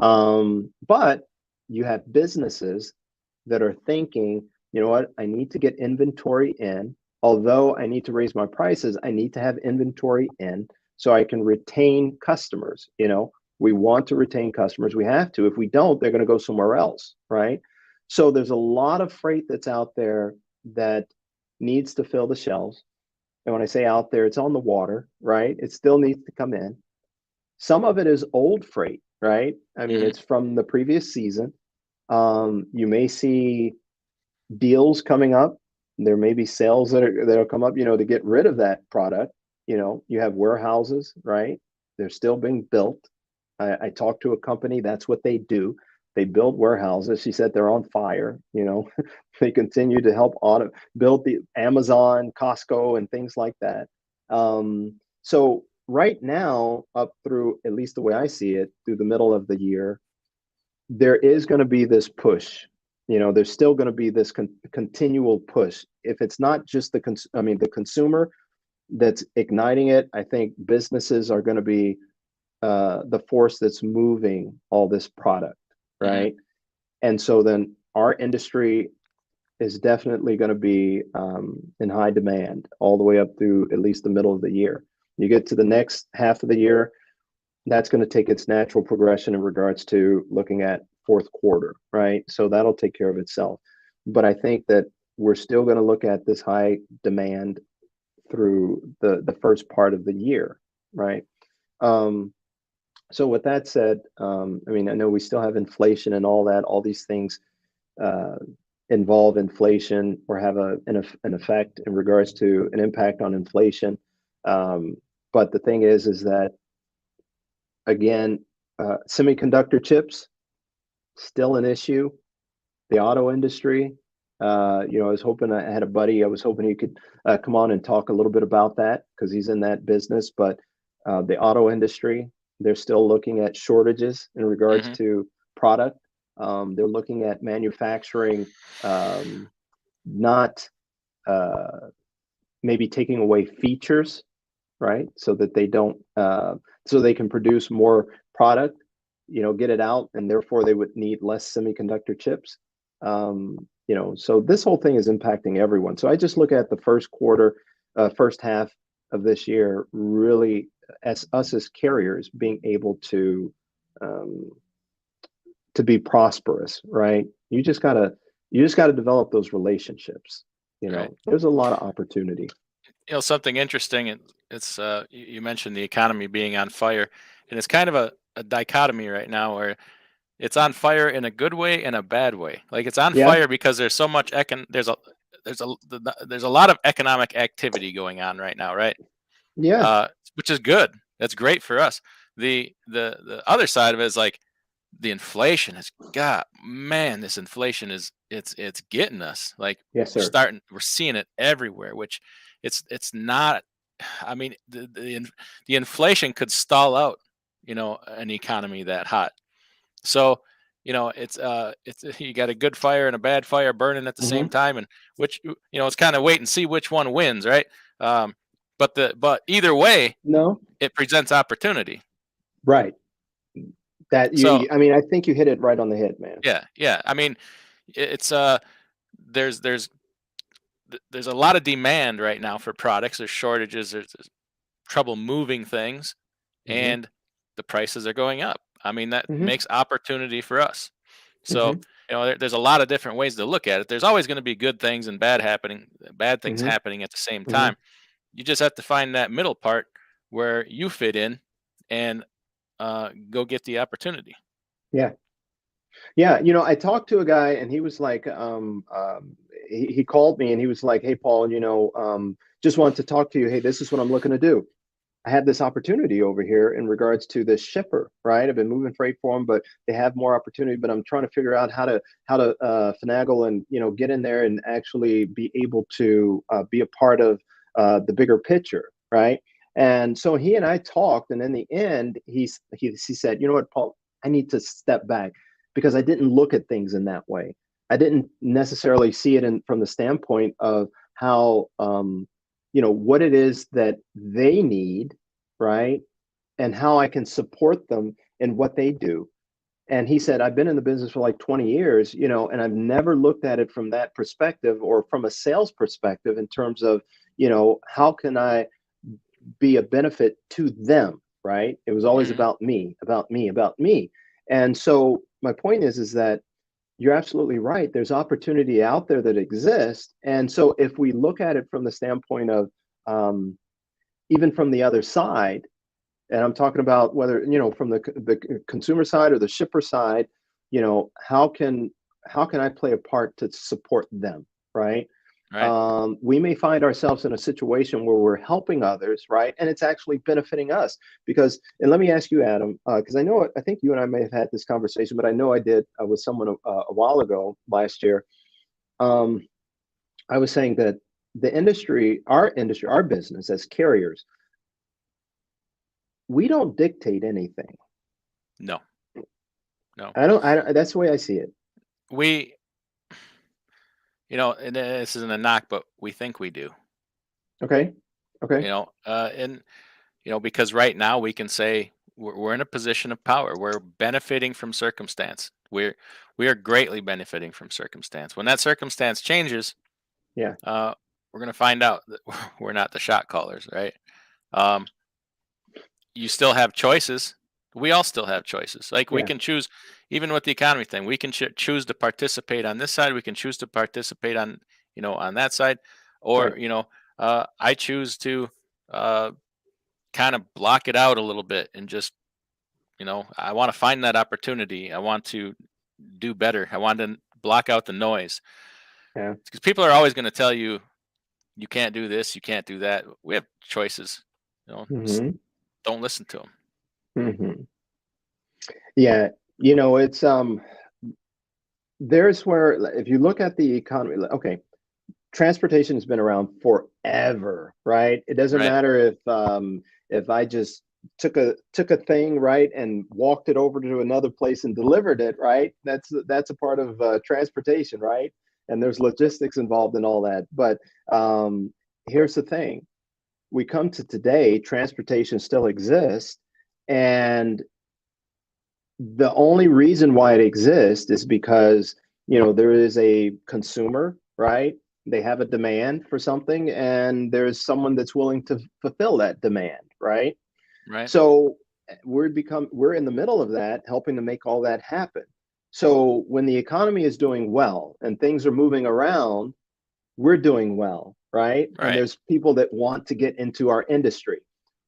But you have businesses that are thinking, you know what, I need to get inventory in. Although I need to raise my prices, I need to have inventory in so I can retain customers. We want to retain customers. We have to. If we don't, they're going to go somewhere else, right? So there's a lot of freight that's out there that needs to fill the shelves. And when I say out there, it's on the water, right? It still needs to come in. Some of it is old freight, right? I mean, Hmm. it's from the previous season. You may see deals coming up. There may be sales that'll come up, to get rid of that product. You have warehouses, right? They're still being built. I talked to a company, that's what they do. They build warehouses. She said they're on fire. They continue to help build the Amazon, Costco, and things like that. So right now, up through, at least the way I see it, through the middle of the year, there is going to be this push. There's still going to be this continual push. If it's not just the consumer that's igniting it, I think businesses are going to be the force that's moving all this product, Hmm. right? And so then our industry is definitely going to be in high demand all the way up through at least the middle of the year. You get to the next half of the year, that's going to take its natural progression in regards to looking at fourth quarter, right? So that'll take care of itself. But I think that we're still going to look at this high demand through the first part of the year, right? Um, so with that said, I mean, I know we still have inflation and all that. All these things uh, involve inflation or have an effect in regards to an impact on inflation. But the thing is that again, semiconductor chips still an issue. The auto industry. I was hoping I had a buddy. I was hoping he could come on and talk a little bit about that because he's in that business. But the auto industry, they're still looking at shortages in regards Hmm. to product. They're looking at manufacturing, not maybe taking away features, right? So that they don't, so they can produce more product, get it out, and therefore they would need less semiconductor chips. So this whole thing is impacting everyone. So I just look at the first quarter, first half of this year, really as us as carriers being able um, to be prosperous, right? You just gotta develop those relationships. Right. There's a lot of opportunity. Something interesting. It's you mentioned the economy being on fire, and it's kind of a dichotomy right now where it's on fire in a good way and a bad way. Like it's on Yeah, fire because there's so much there's a lot of economic activity going on right now, right? yeah, Which is good. That's great for us. The other side of it is like the inflation has got, man, this inflation is it's getting us. Like yes, sir. we're seeing it everywhere, which it's not. I mean, the inflation could stall out, an economy that hot. So, it's you got a good fire and a bad fire burning at the same Hmm. time, and which it's kind of wait and see which one wins, right? Um, but either way, No, it presents opportunity. right. That So I mean, I think you hit it right on the head, man. yeah. I mean, it's there's there's there's a lot of demand right now for products. There's shortages. There's trouble moving things, Hmm. and the prices are going up. I mean, that Hmm. makes opportunity for us. So, Hmm. there's a lot of different ways to look at it. There's always going to be good things and bad things Hmm. happening at the same Hmm. time. You just have to find that middle part where you fit in and go get the opportunity. Yeah. Yeah, I talked to a guy and he was like, he called me and he was like, "Hey, Paul, just wanted to talk to you. Hey, this is what I'm looking to do. I have this opportunity over here in regards to this shipper, right? I've been moving freight for them, but they have more opportunity. But I'm trying to figure out how to finagle and get in there and actually be able to be a part of the bigger picture, right?" And so he and I talked, and in the end, he said, "You know what, Paul? I need to step back because I didn't look at things in that way. I didn't necessarily see it from the standpoint of how what it is that they need, right? And how I can support them in what they do." And he said, "I've been in the business for like 20 years, and I've never looked at it from that perspective or from a sales perspective in terms of, how can I be a benefit to them, right? It was always Hmm. about me, about me, about me." And so my point is that you're absolutely right. There's opportunity out there that exists. And so if we look at it from the standpoint of um, even from the other side, and I'm talking about whether from the consumer side or the shipper side, how can I play a part to support them, right? Right. We may find ourselves in a situation where we're helping others, right, and it's actually benefiting us. Because, and let me ask you, Adam, because I think you and I may have had this conversation, but I know I did with someone a while ago last year. Um, I was saying that industry, our business as carriers, we don't dictate anything. No, no. That's the way I see it. We, and this isn't a knock, but we think we do. Okay. Okay. And because right now we can say we're in a position of power. We're benefiting from circumstance. We are greatly benefiting from circumstance. When that circumstance changes, Yeah. uh, we're going to find out that we're not the shot callers, right? Um, you still have choices. We all still have choices. Like we Yeah. can choose, even with the economy thing, we can choose to participate on this side. We can choose to participate on that side, or Right. I choose to uh, kind of block it out a little bit and just I want to find that opportunity. I want to do better. I want to block out the noise Yeah. because people are always going to tell you you can't do this, you can't do that. We have choices. Just Hmm. don't listen to them. Hmm. Yeah. It's there's where if you look at the economy, okay, transportation has been around forever, right? It doesn't Right. matter if I just took a thing, right, and walked it over to another place and delivered it, right? That's a part of transportation, right? And there's logistics involved in all that. But here's the thing: we come to today, transportation still exists, and the only reason why it exists is because there is a consumer, right? They have a demand for something, and there's someone that's willing to fulfill that demand, right? Right. So we're in the middle of that, helping to make all that happen. So when the economy is doing well and things are moving around, we're doing well, right? And Right. there's people that want to get into our industry.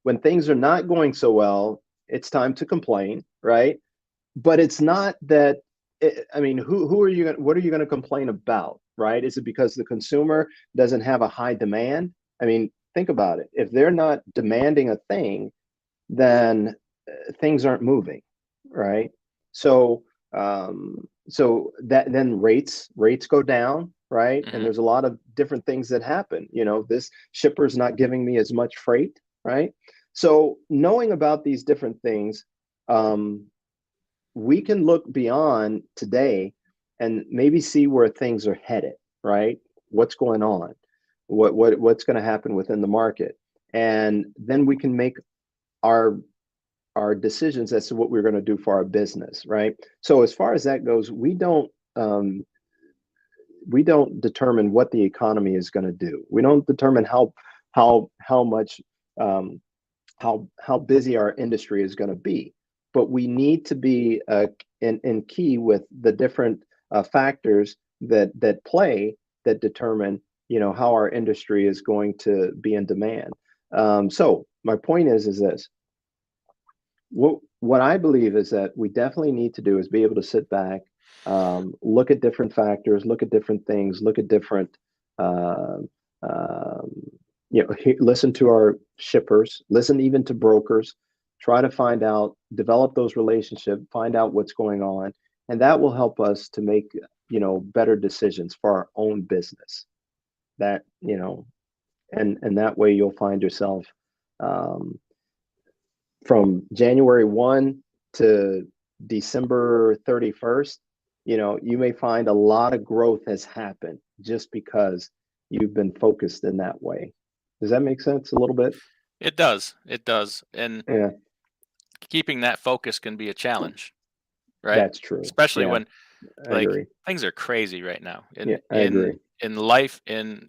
When things are not going so well, it's time to complain, right? But it's not that. I mean, who are you? What are you going to complain about, right? Is it because the consumer doesn't have a high demand? I mean, think about it. If they're not demanding a thing, then things aren't moving, right? So, so that then rates go down, right? And Hmm. there's a lot of different things that happen. This shipper's not giving me as much freight, right? So knowing about these different things, um, we can look beyond today and maybe see where things are headed, right? What's going on? What's going to happen within the market? And then we can make our our decisions as to what we're going to do for our business, right? So as far as that goes, we don't determine what the economy is going to do. We don't determine how much how busy our industry is going to be. But we need to be in key with the different factors that play that determine how our industry is going to be in demand. So my point is this: what I believe is that we definitely need to do is be able to sit back, look at different factors, look at different things, look at different, uh, um, listen to our shippers, listen even to brokers, try to find out, develop those relationships, find out what's going on, and that will help us to make better decisions for our own business. That and that way you'll find yourself. Um, from January 1 to December 31st, you may find a lot of growth has happened just because you've been focused in that way. Does that make sense a little bit? It does. It does. And Yeah, keeping that focus can be a challenge, right? that's true. Especially Yeah, when I like agree. things are crazy right now Yeah, in I agree. life, in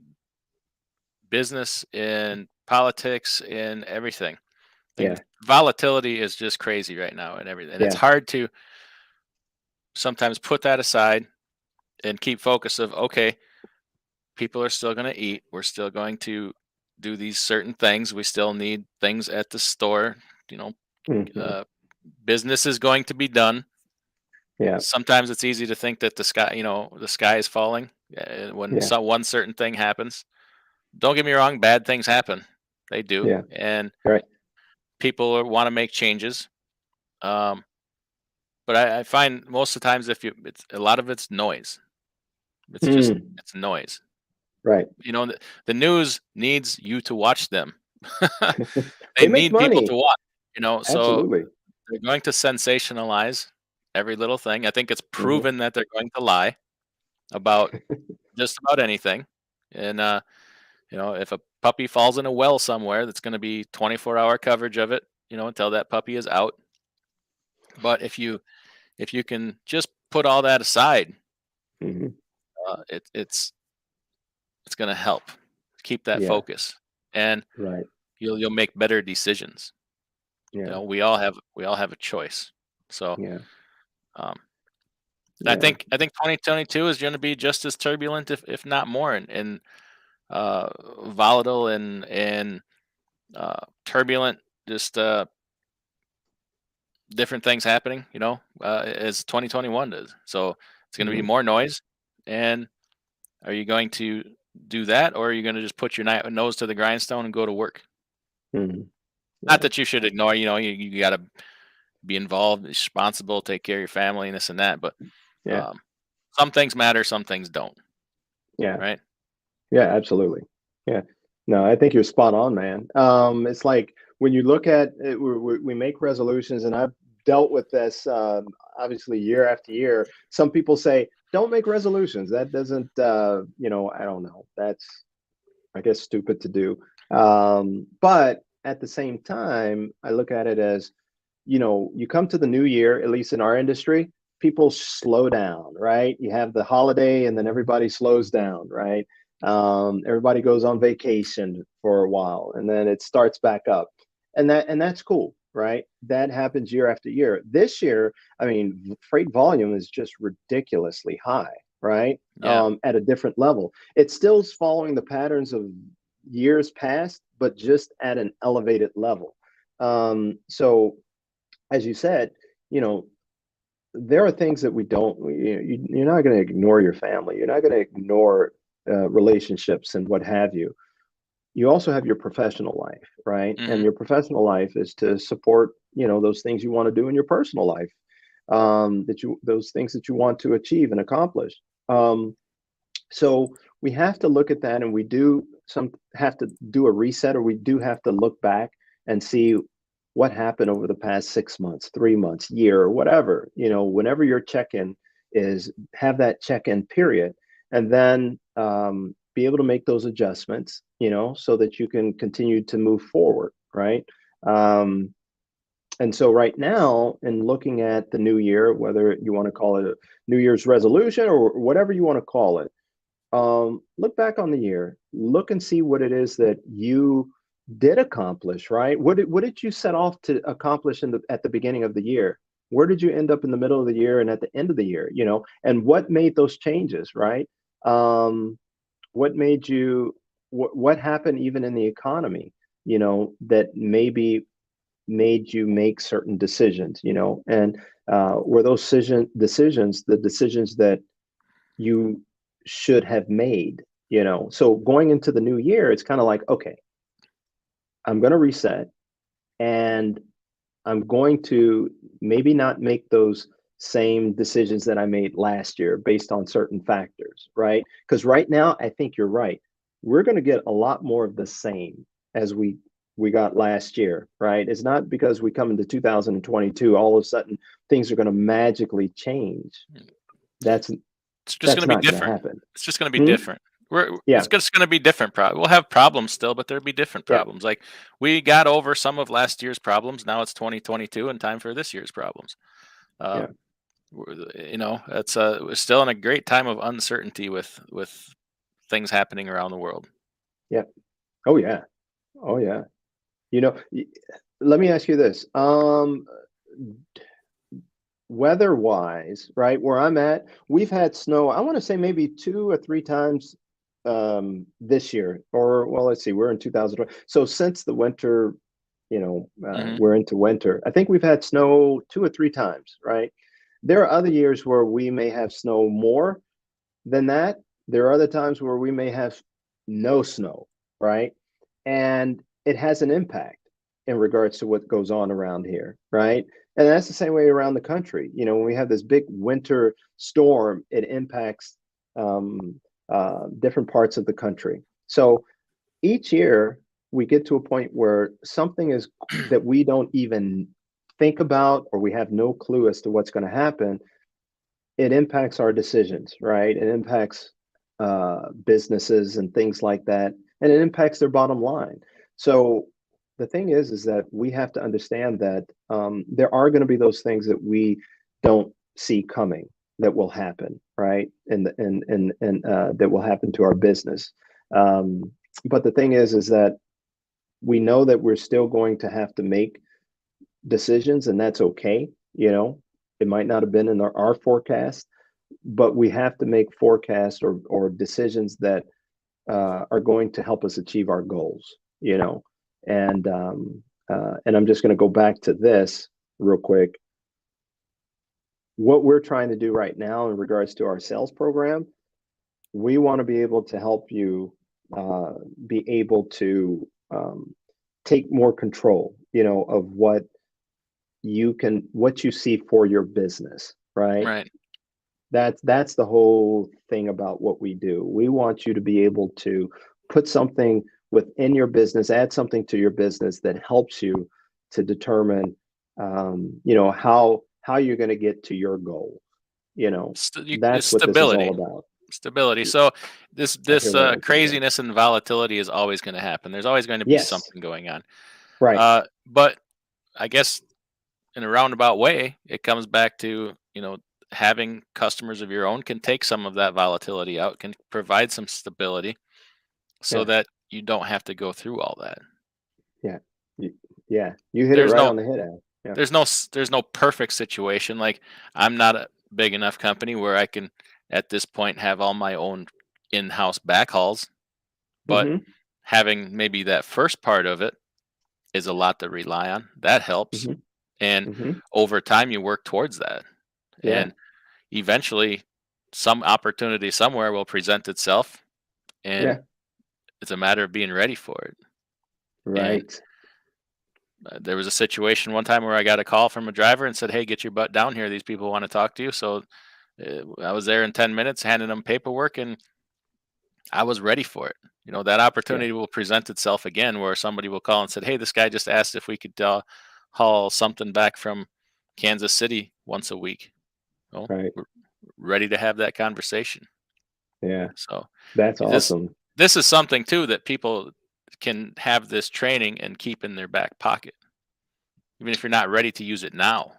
business, in politics, in everything. Things Yeah, volatility is just crazy right now and everything. And it's yeah. hard to sometimes put that aside and keep focus of, okay, people are still going to eat. We're still going to do these certain things. We still need things at the store. You know, Hmm. uh, business is going to be done. Yeah, Sometimes it's easy to think that the sky is falling when yeah, one certain thing happens. Don't get me wrong, bad things happen. They do, yeah. and Right. people want to make changes. Um, but I find most of the times, if you, it's a lot of it's noise. It's just Mm, it's noise. right. The news needs you to watch them. They They make need people to money. watch. So Absolutely. they're going to sensationalize every little thing. I think it's Hmm. proven that they're going to lie about just about anything. And if a puppy falls in a well somewhere, that's going to be 24-hour coverage of it. Until that puppy is out. But if you can just put all that aside, Hmm. it's going to help keep that Yeah. focus, and Right. you'll make better decisions. Yeah. We all have a choice. So Yeah. um, I Yeah. think I think 2022 is going to be just as turbulent, if not more, and uh, volatile and turbulent. Just different things happening, as 2021 does. So it's going to be Hmm. more noise. And are you going to do that, or are you going to just put your nose to the grindstone and go to work? Hmm. Not Yeah. that you should ignore. You got to be involved, responsible, take care of your family, and this and that. But Yeah. um, some things matter, some things don't. Yeah. Right? Yeah, absolutely. Yeah. No, I think you're spot on, man. It's like when you look at it, we make resolutions, and I've dealt with this obviously year after year. Some people say, don't make resolutions. That doesn't, I don't know. That's, I guess, stupid to do. But at the same time, I look at it as, you come to the new year, at least in our industry, people slow down, right? You have the holiday and then everybody slows down, right? Everybody goes on vacation for a while and then it starts back up. And that's cool, right? That happens year after year. This year, I mean, freight volume is just ridiculously high, right? Yeah. At a different level. It's still following the patterns of years past, but just at an elevated level. So as you said, you know, there are things that we don't, you're not going to ignore your family. You're not going to ignore relationships and what have you. You also have your professional life, right? And Hmm. your professional life is to support, those things you want to do in your personal life, those things that you want to achieve and accomplish. Um, so we have to look at that, and we do some have to do a reset, or we do have to look back and see what happened over the past 6 months, 3 months, year, or whatever. Whenever your check-in is, have that check-in period, and then be able to make those adjustments, so that you can continue to move forward, right? Um, And so right now, in looking at the new year, whether you want to call it a New Year's resolution or whatever you want to call it, look back on the year, look and see what it is that you did accomplish, right? What did you set off to accomplish at the beginning of the year? Where did you end up in the middle of the year and at the end of the year, and what made those changes, right? What made you what happened even in the economy, that maybe made you make certain decisions, and were those decisions the decisions that you should have made, so going into the new year, it's kind of like, okay, I'm going to reset, and I'm going to maybe not make those same decisions that I made last year based on certain factors, right? Because right now, I think you're right. We're going to get a lot more of the same as we got last year, right? It's not because we come into 2022, all of a sudden things are going to magically change. That's It's just going that's to be not going to different. happen. It's just going to be Hmm? different. Yeah, It's just going to be different. We'll have problems still, but there'll be different yeah, problems. Like we got over some of last year's problems. Now it's 2022 and time for this year's problems. yeah, Um, we're still in a great time of uncertainty with things happening around the world. yeah. Oh yeah, oh yeah. You know, let me ask you this. Weather wise, right, where I'm at, we've had snow, I want to say maybe 2 or 3 times this year. Or, well, let's see, we're in 2020. So since the winter, Hmm. we're into winter, I think we've had snow 2 or 3 times, right? There are other years where we may have snow more than that. There are other times where we may have no snow, right? And it has an impact in regards to what goes on around here, right? And that's the same way around the country. When we have this big winter storm, it impacts different parts of the country. So each year we get to a point where something is that we don't even think about, or we have no clue as to what's going to happen. It impacts our decisions, right? It impacts businesses and things like that, and it impacts their bottom line. So the thing is that we have to understand that there are going to be those things that we don't see coming that will happen, right? And that will happen to our business. Um, but the thing is that we know that we're still going to have to make decisions, and that's okay. It might not have been in our forecast, but we have to make forecasts or decisions that are going to help us achieve our goals. And I'm just going to go back to this real quick. What we're trying to do right now in regards to our sales program, we want to be able to help you uh, be able to take more control, of what you see for your business, right? Right. That's the whole thing about what we do. We want you to be able to put something within your business, add something to your business that helps you to determine, how you're going to get to your goal. It's That's what this is all stability. about. Stability. So this I hear this what I'm saying. craziness and volatility is always going to happen. There's always going to be Yes, something going on. right. But I guess in a roundabout way, it comes back to having customers of your own can take some of that volatility out, can provide some stability, so Yeah, that you don't have to go through all that. yeah, y- yeah. You hit it There's right no on the head, Al. Yeah. there's no perfect situation. Like I'm not a big enough company where I can at this point have all my own in-house backhauls, but Mm-hmm. having maybe that first part of it is a lot to rely on. That helps. Mm-hmm. And Mm-hmm. over time you work towards that. Yeah. And eventually some opportunity somewhere will present itself, and Yeah. it's a matter of being ready for it. And Right. there was a situation one time where I got a call from a driver and said, "Hey, get your butt down here. These people want to talk to you." So I was there in 10 minutes, handing them paperwork, and I was ready for it. That Yeah. opportunity will present itself again where somebody will call and said, "Hey, this guy just asked if we could haul something back from Kansas City once a week." Well, Right. we're ready to have that conversation. Yeah. So That's this awesome. this is something too that people can have this training and keep in their back pocket. even if you're not ready to use it now.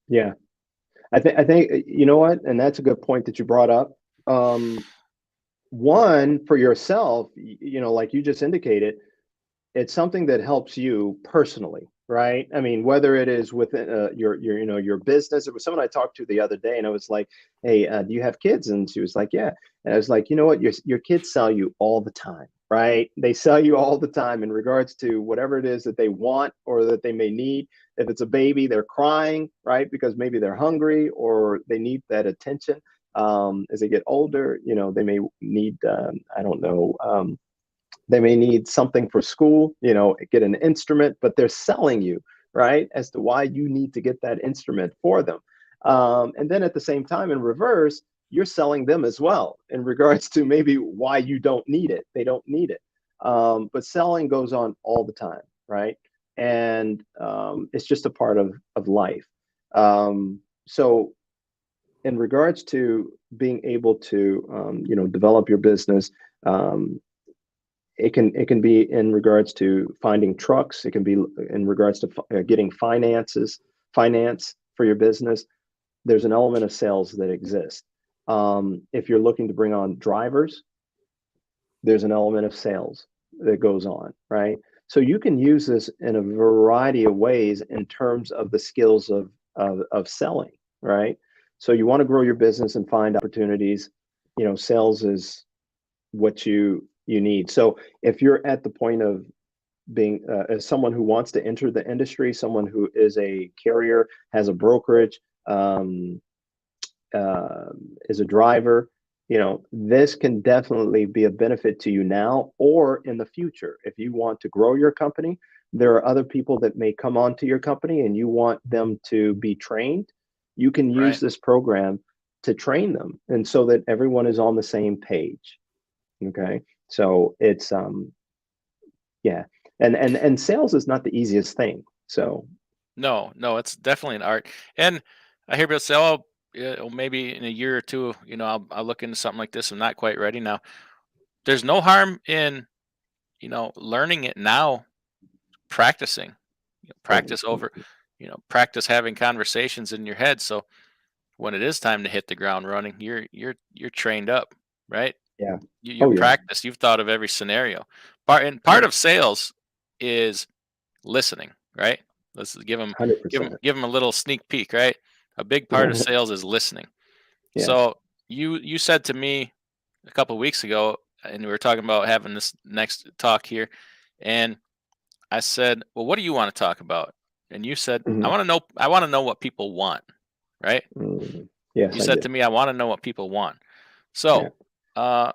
Yeah. I think you know what, and that's a good point that you brought up. Um, One for yourself, like you just indicated, it's something that helps you personally, right? I mean, whether it is within your business. It was someone I talked to the other day, and I was like, "Hey, do you have kids?" And she was like, "Yeah." And I was like, "You know what? Your kids sell you all the time, right? They sell you all the time in regards to whatever it is that they want or that they may need. If it's a baby, they're crying, right? Because maybe they're hungry or they need that attention. As they get older, they may need, I don't know, they may need something for school, get an instrument, but they're selling you, right, as to why you need to get that instrument for them. And then at the same time, in reverse, you're selling them as well in regards to maybe why you don't need it. They don't need it. But selling goes on all the time, right? And it's just a part of life. So, in regards to being able to, develop your business, um, it can be in regards to finding trucks. It can be in regards to getting finance for your business. There's an element of sales that exists. If you're looking to bring on drivers, there's an element of sales that goes on, right? So you can use this in a variety of ways in terms of the skills of selling, right? So you want to grow your business and find opportunities. Sales is what you need. So if you're at the point of being as someone who wants to enter the industry, someone who is a carrier, has a brokerage, um, uh, is a driver, this can definitely be a benefit to you now or in the future. If you want to grow your company, there are other people that may come onto your company and you want them to be trained. You can use Right. this program to train them, and so that everyone is on the same page. Okay. So it's yeah. And sales is not the easiest thing. So No, no, it's definitely an art. And I hear people say, "Oh, yeah, well, maybe in a year or two, I'll look into something like this. I'm not quite ready now." There's no harm in, learning it now, practicing. oh, Practice over, practice having conversations in your head. So when it is time to hit the ground running, you're trained up, right? yeah. You're Oh yeah. practiced. You've thought of every scenario. Part Yeah. of sales is listening, right? Let's $100%. give them a little sneak peek, right? A big part of sales is listening. Yeah. So you said to me a couple weeks ago, and we were talking about having this next talk here, and I said, "Well, what do you want to talk about?" And you said, Hmm. I want to know what people want." Right? You Yes, I said did. to me, "I want to know what people want." Yeah. So, uh,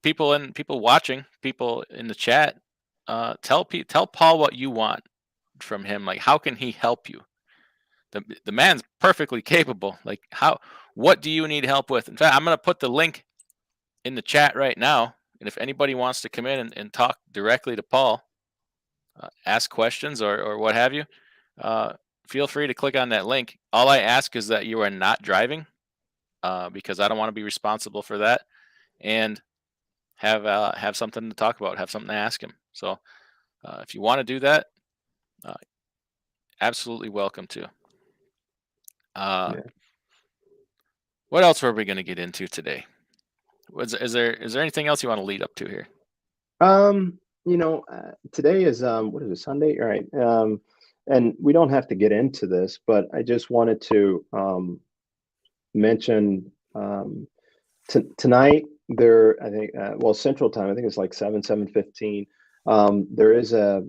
people watching, people in the chat, tell Paul what you want from him. Like, how can he help you? The man's perfectly capable. Like, what do you need help with? In fact, I'm gonna put the link in the chat right now, and if anybody wants to come in and talk directly to Paul, ask questions or what have you, uh, feel free to click on that link. All I ask is that you are not driving, because I don't want to be responsible for that, and have something to talk about, have something to ask him. So if you want to do that, uh, absolutely welcome to. Uh, Yeah. what else were we going to get into today? Is there anything else you want to lead up to here? Today is what is it, Sunday? All right. And we don't have to get into this, but I just wanted to mention tonight there, I think, well, Central Time, I think it's like 7:15. There is a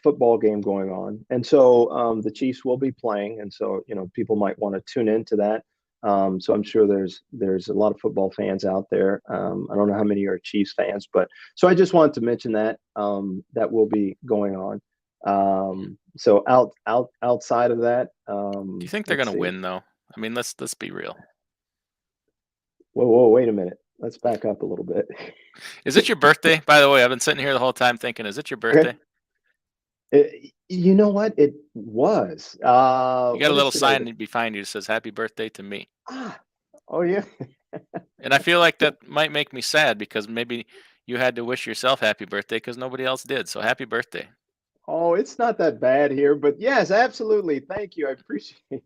football game going on, and so the Chiefs will be playing, and so people might want to tune into that. So I'm sure there's a lot of football fans out there. I don't know how many are Chiefs fans, but so I just wanted to mention that that will be going on. So outside of that, Do you think they're going let's to see. win though? I mean, let's be real. Whoa, wait a minute. Let's back up a little bit. Is it your birthday? By the way, I've been sitting here the whole time thinking, is it your birthday? Okay. You know what? It was. You got a What is little today? sign behind you that says "Happy Birthday" to me, Ah, oh yeah. and I feel like that might make me sad because maybe you had to wish yourself happy birthday because nobody else did. So happy birthday. Oh, it's not that bad here, but yes, absolutely. Thank you. I appreciate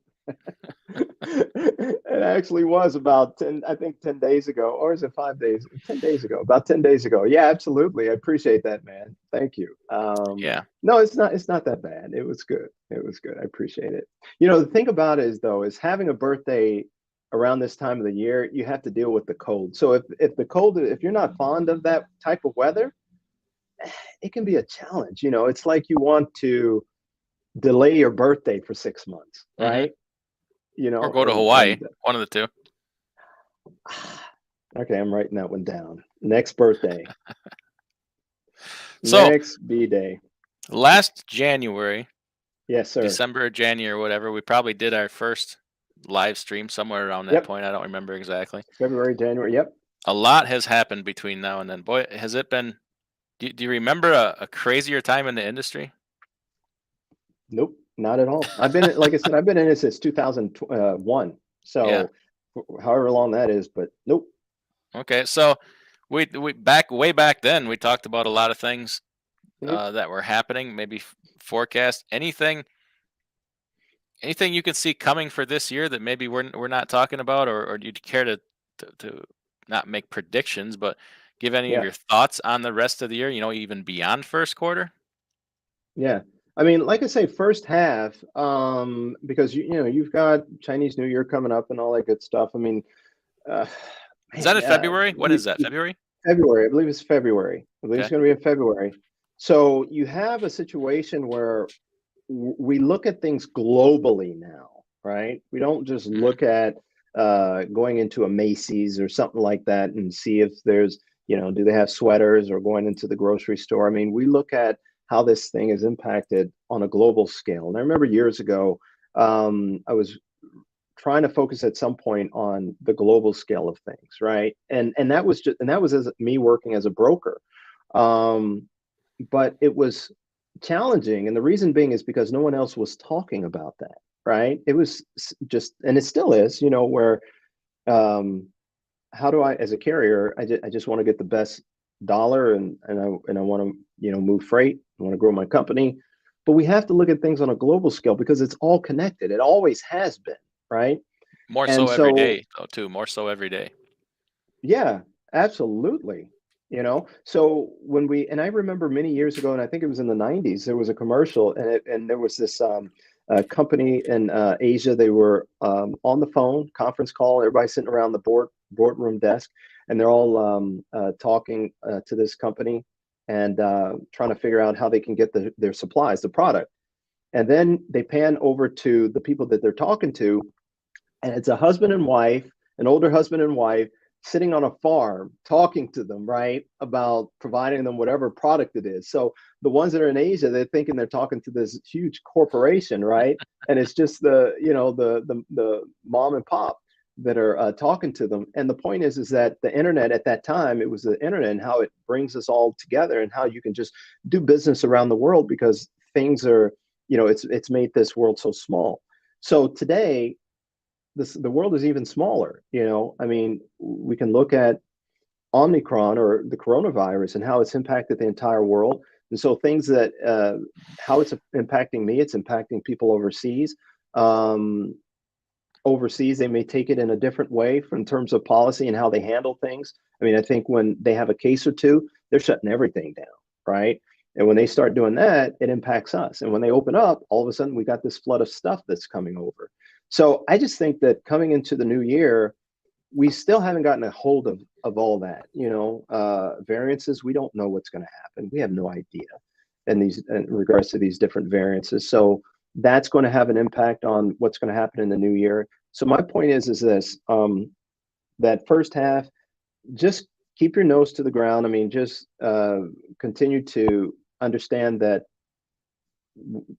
it actually was about 10, I think 10 days ago, or is it 5 days? 10 days ago, about 10 days ago. Yeah, absolutely. I appreciate that, man. Thank you. Yeah. No, it's not that bad. It was good. It was good. I appreciate it. The thing about it is though, is having a birthday around this time of the year, you have to deal with the cold. So if the cold, if you're not fond of that type of weather, it can be a challenge. It's like you want to delay your birthday for 6 months, Hmm. right? Or go to And Hawaii. One of the two. okay, I'm writing that one down. Next birthday, So next B day. last January, Yes, sir. December or January or whatever, we probably did our first live stream somewhere around that Yep. point. I don't remember exactly. February, January. Yep. A lot has happened between now and then. Boy, has it been. Do you remember a crazier time in the industry? Nope, not at all. Like I said, I've been in it since 2001. Yeah. So however long that is, but nope. Okay. So we back way back then we talked about a lot of things Mhm. that were happening. Maybe forecast anything you can see coming for this year that maybe we're not talking about, or do you care to not make predictions, but give any of Yeah. your thoughts on the rest of the year? Even beyond first quarter. Yeah. I mean, like I say, first half, because you've got Chinese New Year coming up and all that good stuff. I mean, uh, Is that man, in February? When is that? February? February, I believe it's February. I believe it's Okay. going to be in February. So you have a situation where we look at things globally now, right? We don't just Hmm. look at going into a Macy's or something like that and see if there's, do they have sweaters, or going into the grocery store. I mean, we look at how this thing is impacted on a global scale. And I remember years ago, I was trying to focus at some point on the global scale of things, right? And that was as me working as a broker. Um, but it was challenging, and the reason being is because no one else was talking about that, right? It was just, and it still is, where um, how do I, as a carrier, I just want to get the best dollar, and I want to move freight. I want to grow my company, but we have to look at things on a global scale because it's all connected. It always has been, right? More And so every so day, though, too. More so every day. yeah, absolutely. So when we, and I remember many years ago, and I think it was in the 90s, there was a commercial, and there was this company in Asia. They were on the phone, conference call, everybody sitting around the boardroom desk, and they're all talking to this company and trying to figure out how they can get their supplies, the product. And then they pan over to the people that they're talking to, and it's a husband and wife, an older husband and wife, sitting on a farm talking to them, right, about providing them whatever product it is. So the ones that are in Asia, they're thinking they're talking to this huge corporation, right? And it's just the mom and pop that are talking to them. And the point is that the internet at that time, it was the internet and how it brings us all together, and how you can just do business around the world because things are, it's made this world so small. So today, the world is even smaller. I mean, we can look at Omicron, or the coronavirus, and how it's impacted the entire world. And so things that how it's impacting me, it's impacting people overseas. Um, Overseas, they may take it in a different way in terms of policy and how they handle things. I mean, I think when they have a case or two, they're shutting everything down, right? And when they start doing that, it impacts us. And when they open up, all of a sudden we got this flood of stuff that's coming over. So I just think that coming into the new year, we still haven't gotten a hold of all that. Variances, we don't know what's going to happen. We have no idea in regards to these different variances. So that's going to have an impact on what's going to happen in the new year. So my point is this: that first half, just keep your nose to the ground. I mean, just continue to understand that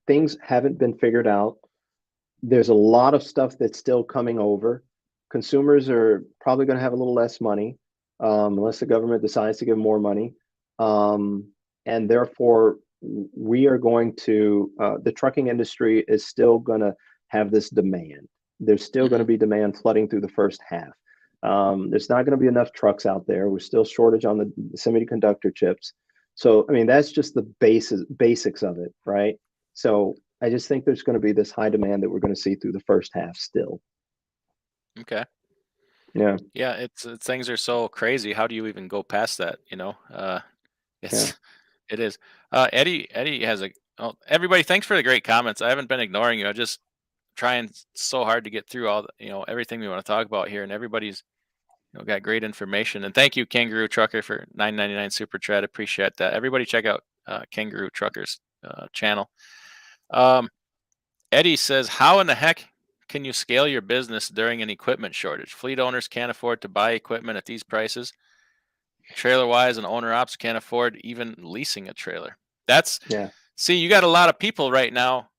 things haven't been figured out. There's a lot of stuff that's still coming over. Consumers are probably going to have a little less money, unless the government decides to give more money. And therefore, we are going to, the trucking industry is still going to have this demand. There's still going to Hmm. be demand flooding through the first half. There's not going to be enough trucks out there. We're still shortage on the semiconductor chips. So, I mean, that's just the basics of it, right? So I just think there's going to be this high demand that we're going to see through the first half still. Okay. Yeah, Yeah, things are so crazy. How do you even go past that? yeah, It's it is. Eddie has a. Oh, everybody, thanks for the great comments. I haven't been ignoring you. I just trying so hard to get through all everything we want to talk about here, and everybody's got great information. And thank you, Kangaroo Trucker, for 9.99 super chat. Appreciate that. Everybody, check out Kangaroo Trucker's channel. Um, Eddie says, "How in the heck can you scale your business during an equipment shortage? Fleet owners can't afford to buy equipment at these prices. Trailer wise, and owner ops can't afford even leasing a trailer." That's yeah, See, you got a lot of people right now,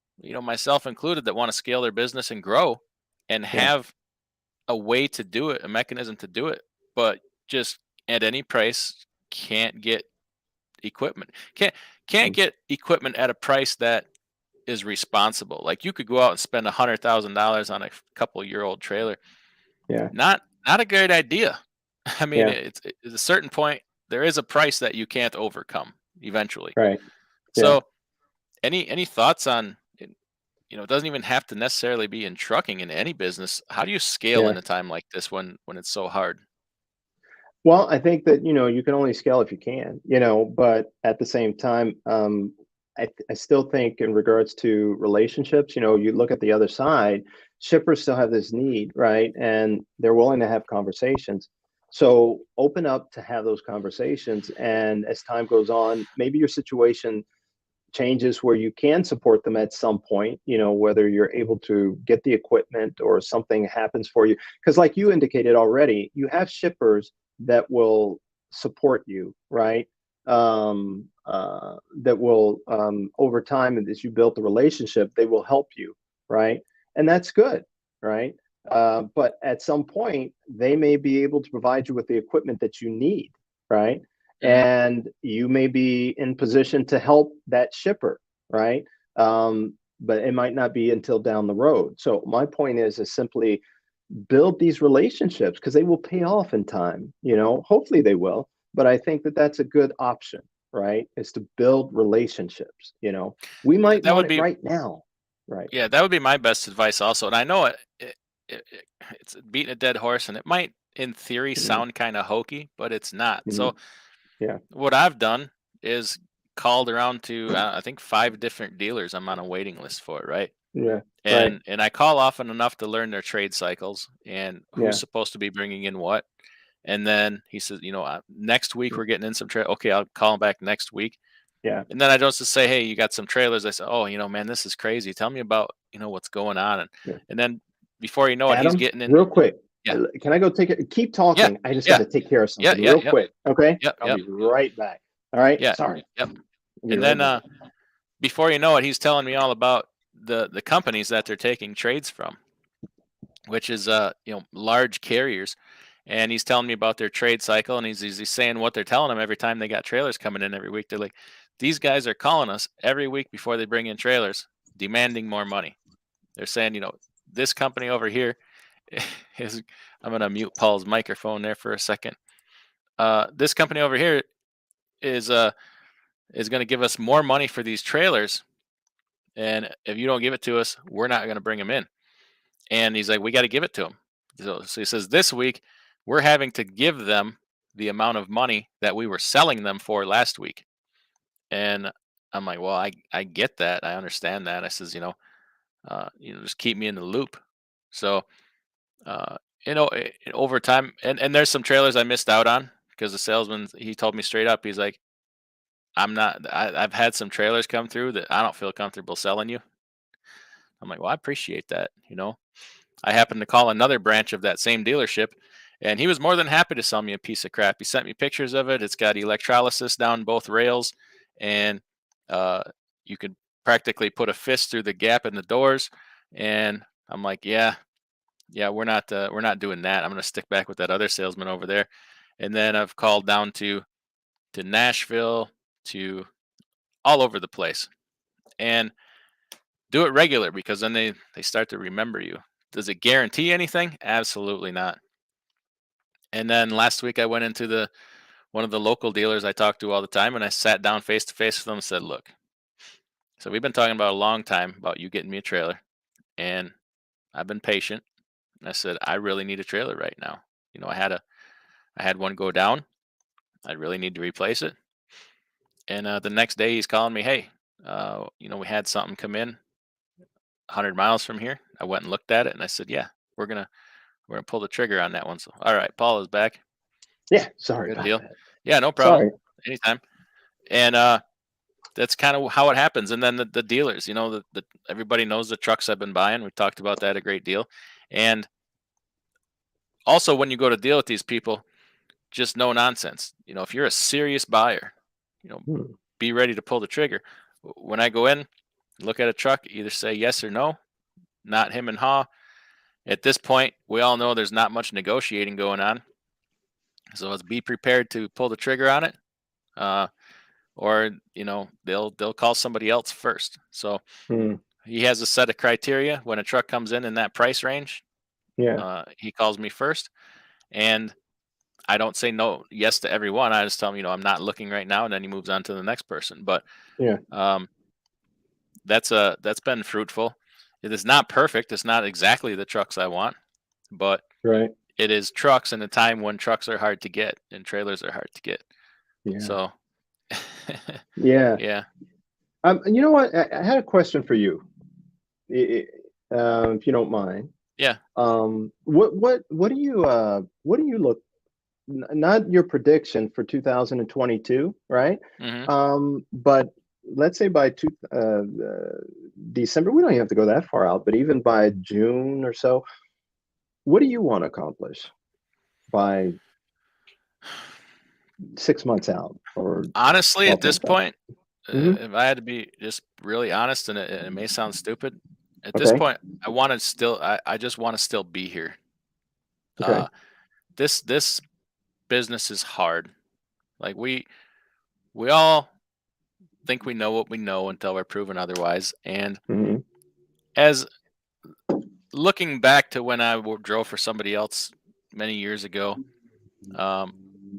myself included, that want to scale their business and grow and yeah, have a way to do it, a mechanism to do it, but just at any price can't get equipment. Can't mm, get equipment at a price that is responsible. Like, you could go out and spend $100,000 on a couple-year old trailer. yeah, Not a great idea. I mean, yeah, at a certain point, there is a price that you can't overcome eventually. right, yeah, So, any thoughts on it doesn't even have to necessarily be in trucking, in any business. How do you scale yeah. in a time like this when it's so hard? Well, I think that, you can only scale if you can, but at the same time, I still think in regards to relationships, you look at the other side, shippers still have this need, right? And they're willing to have conversations. So open up to have those conversations. And as time goes on, maybe your situation changes where you can support them at some point, whether you're able to get the equipment or something happens for you. Because, like you indicated already, you have shippers that will support you, right? That will, over time, and as you build the relationship, they will help you, right? And that's good, right? But at some point, they may be able to provide you with the equipment that you need, right? Hmm. And you may be in position to help that shipper, right? But it might not be until down the road. So my point is simply build these relationships because they will pay off in time. Hopefully they will. But I think that that's a good option, right? Is to build relationships. We might That want would it be right now, right? Yeah, that would be my best advice also. And I know it's beating a dead horse, and it might in theory Mhm, sound kind of hokey, but it's not. mhm, So yeah, what I've done is called around to, I think, 5 different dealers I'm on a waiting list for, right? yeah, right, And I call often enough to learn their trade cycles and who's yeah, supposed to be bringing in what. And then he says, next week mm, we're getting in some trade. Okay, I'll call him back next week. yeah, And then I don't just say, "Hey, you got some trailers." I say, "Oh, man, this is crazy. Tell me about, what's going on." And yeah. and then before you know it, he's Adam, getting in. real quick, Yeah, can I go take it? Keep yeah, talking. I just got yeah, to take care of yeah, something yeah, real yep, quick. Okay. yep, I'll yep, be right back. All right. yeah, Sorry. yep. I'll be And right then back. before you know it, he's telling me all about the companies that they're taking trades from, which is large carriers. And he's telling me about their trade cycle, and he's saying what they're telling him every time they got trailers coming in every week. They're like, "These guys are calling us every week before they bring in trailers, demanding more money." They're saying, this company over here is. I'm gonna mute Paul's microphone there for a second. This company over here is uh is gonna give us more money for these trailers, and if you don't give it to us, we're not gonna bring them in. And he's like, we got to give it to them. So he says, this week we're having to give them the amount of money that we were selling them for last week. And I'm like, well, I get that. I understand that. I says, just keep me in the loop. So, uh, over time, and there's some trailers I missed out on because the salesman, he told me straight up, he's like, I've had some trailers come through that I don't feel comfortable selling you. I'm like, well, I appreciate that. I happened to call another branch of that same dealership, and he was more than happy to sell me a piece of crap. He sent me pictures of it. It's got electrolysis down both rails, and uh, you could practically put a fist through the gap in the doors. And I'm like, yeah, yeah, we're not doing that. I'm gonna stick back with that other salesman over there. And then I've called down to Nashville, to all over the place, and do it regular, because then they start to remember you. Does it guarantee anything? Absolutely not. And then last week I went into one of the local dealers I talk to all the time, and I sat down face to face with them and said, "Look, so we've been talking about a long time about you getting me a trailer, and I've been patient." And I said, "I really need a trailer right now. You know, I had one go down. I really need to replace it." And the next day he's calling me, "Hey, you know, we had something come in 100 miles from here." I went and looked at it, and I said, "Yeah, we're gonna pull the trigger on that one." So, all right, Paul is back. Yeah, sorry Good about deal. that. Yeah, no problem. Sorry. Anytime. And that's kind of how it happens. And then the dealers, you know, the everybody knows the trucks I've been buying. We talked about that a great deal. And also, when you go to deal with these people, just no nonsense. You know, if you're a serious buyer, you know, Hmm. be ready to pull the trigger. When I go in, look at a truck, either say yes or no, not him and haw. At this point, we all know there's not much negotiating going on. So let's be prepared to pull the trigger on it. Uh, or you know they'll call somebody else first. So Hmm. he has a set of criteria. When a truck comes in that price range, Yeah. he calls me first, and I don't say no yes to everyone. I just tell him, you know, I'm not looking right now, and then he moves on to the next person. But Yeah. um, that's been fruitful. It is not perfect. It's not exactly the trucks I want, but Right. it is trucks in a time when trucks are hard to get and trailers are hard to get. Yeah. So Yeah. yeah, You know what? I had a question for you, if you don't mind. yeah. What do you look, not your prediction for 2022, right? Hmm. But let's say by December, we don't even have to go that far out, but even by June or so, what do you want to accomplish by 6 months out or Honestly, at 12 this months out? point, Hmm. if I had to be just really honest, and it may sound stupid, at this Okay. point, I just want to still be here. Okay. Uh, this business is hard. Like we all think we know what we know until we're proven otherwise. And Hmm. as looking back to when drove for somebody else many years ago, um,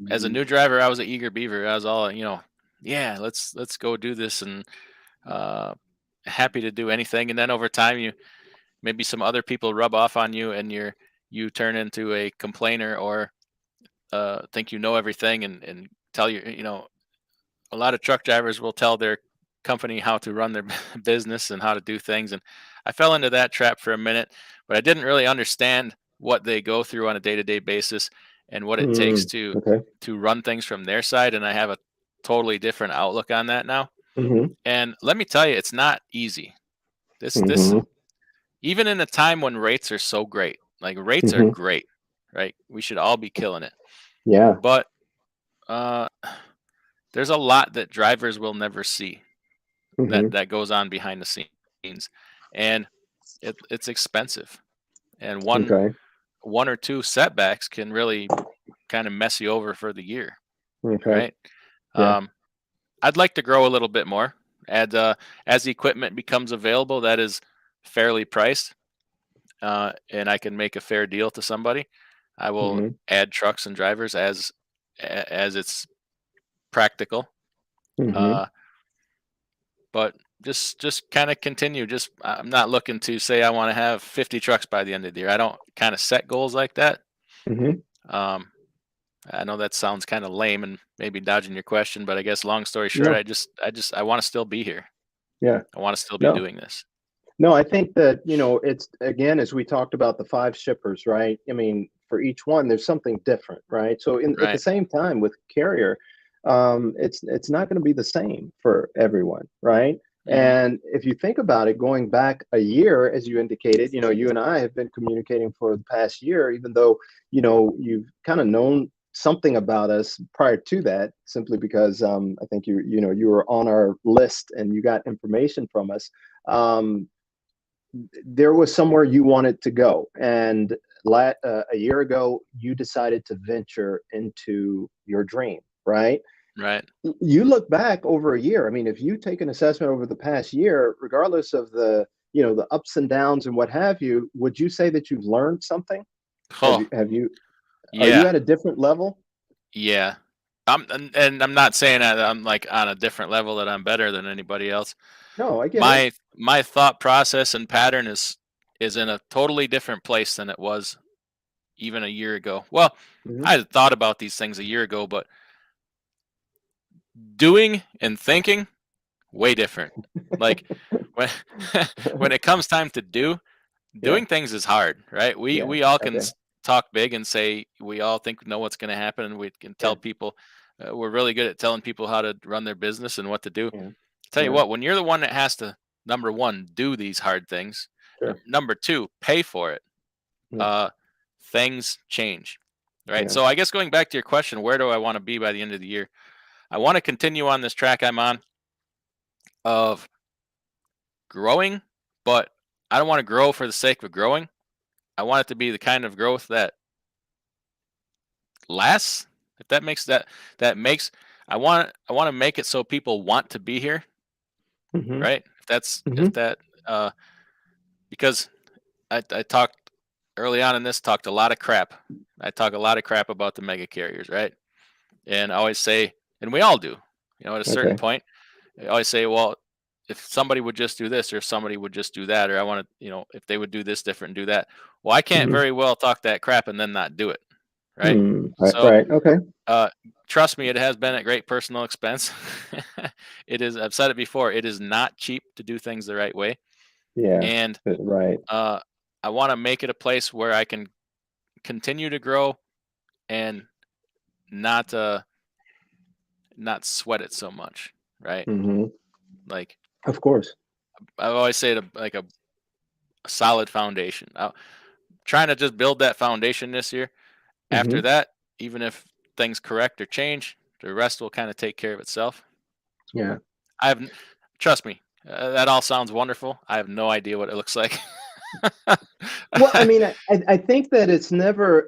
as a new driver, I was an eager beaver. I was all, you know, yeah, let's go do this, and uh, happy to do anything. And then over time, you maybe some other people rub off on you, and you turn into a complainer, or think you know everything, and tell you know, a lot of truck drivers will tell their company how to run their business and how to do things. And I fell into that trap for a minute, but I didn't really understand what they go through on a day-to-day basis and what it takes Okay. to run things from their side. And I have a totally different outlook on that now. Hmm. And let me tell you, it's not easy. This Hmm. even in a time when rates are so great, like rates are Hmm. great, right? We should all be killing it. Yeah. But uh, there's a lot that drivers will never see Hmm. that goes on behind the scenes, and it's expensive. And Okay. one or two setbacks can really kind of mess you over for the year, Okay. right? Yeah. Um, I'd like to grow a little bit more. As the equipment becomes available that is fairly priced, and I can make a fair deal to somebody, I will Hmm. add trucks and drivers as it's practical. Hmm. Uh, but just kind of continue. Just I'm not looking to say I want to have 50 trucks by the end of the year. I don't kind of set goals like that. Hmm. Um, I know that sounds kind of lame and maybe dodging your question, but I guess long story short, No. I want to still be here. Yeah. I want to still be No. doing this. No, I think that, it's again, as we talked about the five shippers, right? I mean, for each one, there's something different, right? So at the Right. same time with carrier, it's not going to be the same for everyone, right? Hmm. And if you think about it, going back a year, as you indicated, you and I have been communicating for the past year, even though, you've kind of known something about us prior to that, simply because I think you were on our list and you got information from us. Um, there was somewhere you wanted to go, and a year ago you decided to venture into your dream, right? Right. You look back over a year. I mean, if you take an assessment over the past year, regardless of the ups and downs and what have you, would you say that you've learned something? have Oh, you have you Are you yeah. at a different level? Yeah. And I'm not saying that I'm like on a different level that I'm better than anybody else. No, I get it. My thought process and pattern is in a totally different place than it was even a year ago. Well, Hmm. I had thought about these things a year ago, but doing and thinking way different. Like when when it comes time to Yeah. doing things is hard, right? We Yeah. we all can Okay. talk big and say we all think know what's going to happen, and we can tell Yeah. people we're really good at telling people how to run their business and what to do. Yeah. Tell you Yeah. what, when you're the one that has to number one do these hard things, Sure. number two pay for it, Yeah. uh, things change, right? Yeah. So I guess going back to your question, where do I want to be by the end of the year? I want to continue on this track I'm on of growing, but I don't want to grow for the sake of growing. I want it to be the kind of growth that lasts. If that makes that makes I want to make it so people want to be here, Hmm. right? If Hmm. that because I talked early on in this talked a lot of crap. I talk a lot of crap about the mega carriers, right? And I always say, and we all do, at a certain Okay. point, I always say, well, if somebody would just do this, or if somebody would just do that, or I want to, if they would do this different and do that. Well, I can't Hmm. very well talk that crap and then not do it, right? Hmm. Right. So, Right. Okay. uh, trust me, it has been at great personal expense. It is. I've said it before. It is not cheap to do things the right way, Yeah. and Right. uh, I want to make it a place where I can continue to grow and not not sweat it so much, right? Hmm. Like Of course. I always say, to like a solid foundation. I'm trying to just build that foundation this year. After Hmm. that, even if things correct or change, the rest will kind of take care of itself. Yeah. I have, trust me, that all sounds wonderful. I have no idea what it looks like. Well, I mean, I think that it's never,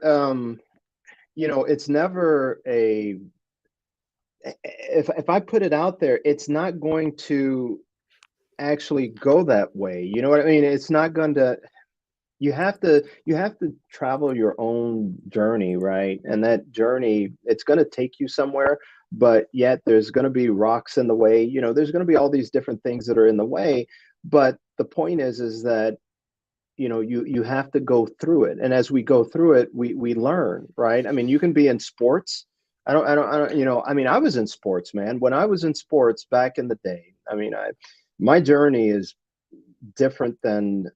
it's never a, if I put it out there, it's not going to actually go that way. You know what I mean? It's not going to, you have to travel your own journey, right? And that journey, it's going to take you somewhere, but yet there's going to be rocks in the way. There's going to be all these different things that are in the way. But the point is that you have to go through it, and as we go through it, we learn, right? I mean, you can be in sports. I mean, I was in sports, man. When I was in sports back in the day, I mean, my journey is different than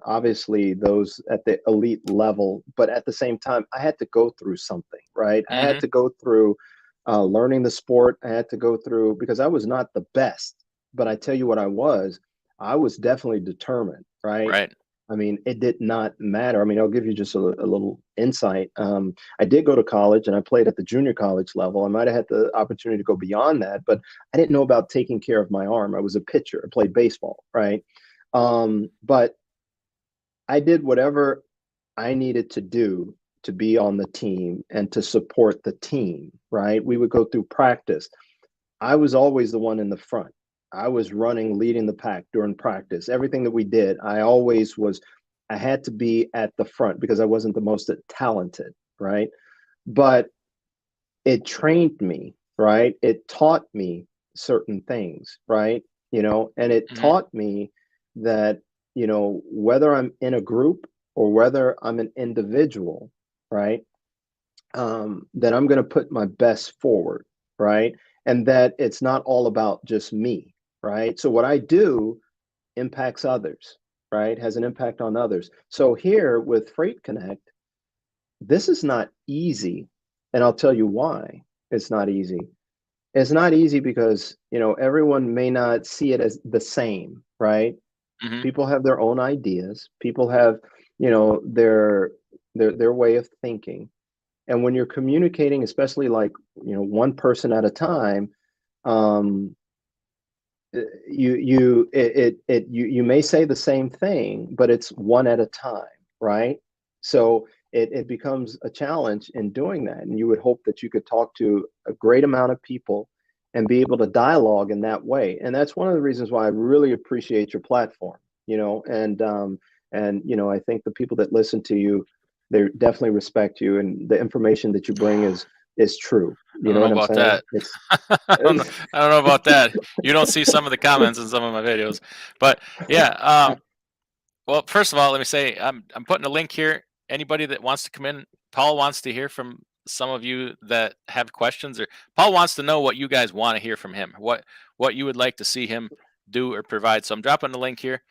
obviously those at the elite level, but at the same time I had to go through something, right? I had Hmm. to go through learning the sport. I had to go through, because I was not the best, but I tell you what, I was definitely determined, right? Right. I mean, it did not matter. I mean, I'll give you just a little insight. I did go to college and I played at the junior college level. I might have had the opportunity to go beyond that, but I didn't know about taking care of my arm. I was a pitcher. I played baseball, right? But I did whatever I needed to do to be on the team and to support the team, right? We would go through practice. I was always the one in the front. I was running, leading the pack during practice. Everything that we did, I had to be at the front because I wasn't the most talented, right? But it trained me, right? It taught me certain things, right? And it Hmm. taught me that, whether I'm in a group or whether I'm an individual, right? That I'm going to put my best forward, right? And that it's not all about just me, right? So what I do impacts others, right? Has an impact on others. So here with Freight Connect, this is not easy. And I'll tell you why it's not easy. It's not easy because, everyone may not see it as the same, right? Hmm. People have their own ideas. People have, their way of thinking. And when you're communicating, especially like, one person at a time, um, you may say the same thing, but it's one at a time, right? So it becomes a challenge in doing that, and you would hope that you could talk to a great amount of people and be able to dialogue in that way. And that's one of the reasons why I really appreciate your platform, and I think the people that listen to you, they definitely respect you, and the information that you bring is is true. I You don't know know what I'm about saying? that. I don't know. I don't know about that. You don't see some of the comments in some of my videos, but yeah. Well, first of all, let me say I'm putting a link here. Anybody that wants to come in, Paul wants to hear from some of you that have questions, or Paul wants to know what you guys want to hear from him. What you would like to see him do or provide. So I'm dropping the link here,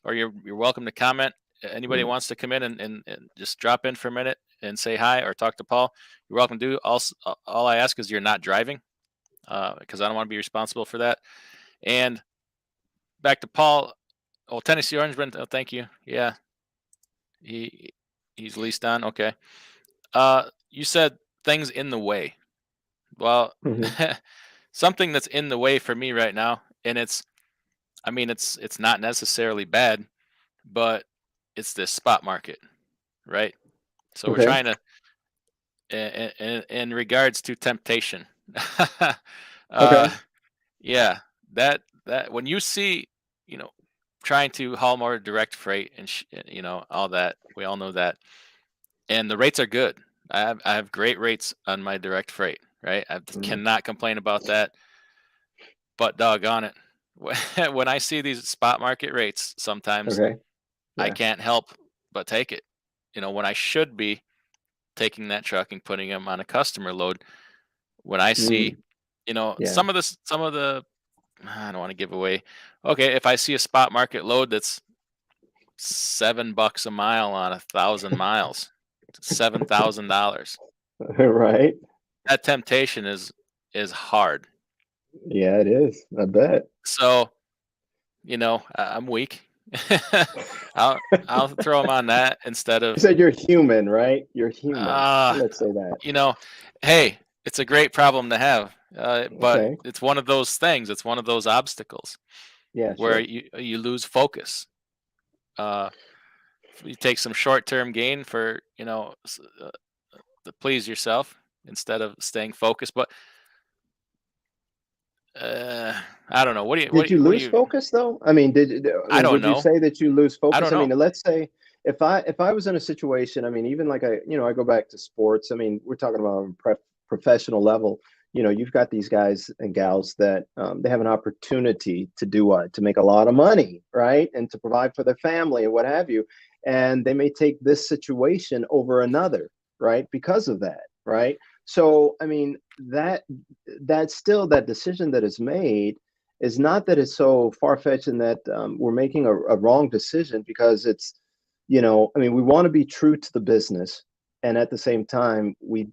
or you're welcome to comment. Anybody Mm, wants to come in and just drop in for a minute and say hi or talk to Paul, you're welcome to do. Also, all I ask is you're not driving, because I don't want to be responsible for that. And back to Paul. Oh, Tennessee Orangeman. Oh, thank you. Yeah, he he's leased on. Okay. You said things in the way. Well, mhm. something that's in the way for me right now, and I mean, it's not necessarily bad, but it's this spot market, right? So we're Okay. trying to, in regards to temptation. uh, Okay. yeah, that when you see, you know, trying to haul more direct freight and all that, we all know that, and the rates are good. I have great rates on my direct freight, right? I Mhm. cannot complain about that. But doggone it, when I see these spot market rates, sometimes Okay. I Yeah. can't help but take it. When I should be taking that truck and putting them on a customer load. When I see, Mm, yeah. some of the I don't want to give away. Okay, if I see a spot market load that's $7 a mile on 1,000 miles, $7,000. Right. That temptation is hard. Yeah, it is. I bet. So I'm weak. I'll I'll throw them on that instead You of said you're human, right? You're human. uh Let's say that. you know, hey, it's a great problem to have. But Okay. it's one of those things. It's one of those obstacles Yeah, where sure. you lose focus. Uh, you take some short term gain for to please yourself instead of staying focused. But I don't know. What do you what Did do you you what do lose you? focus though? I mean, I I mean, don't would you know. say that you lose I focus? don't I mean, know. let's say if I was in a situation, I mean, even like I go back to sports. I mean, we're talking about on professional level. You've got these guys and gals that they have an opportunity to do what? To make a lot of money, right? And to provide for their family and what have you. And they may take this situation over another, right? Because of that, right? So, I mean, that's still that decision that is made is not that it's so far-fetched and that we're making a wrong decision because I mean, we want to be true to the business, and at the same time, we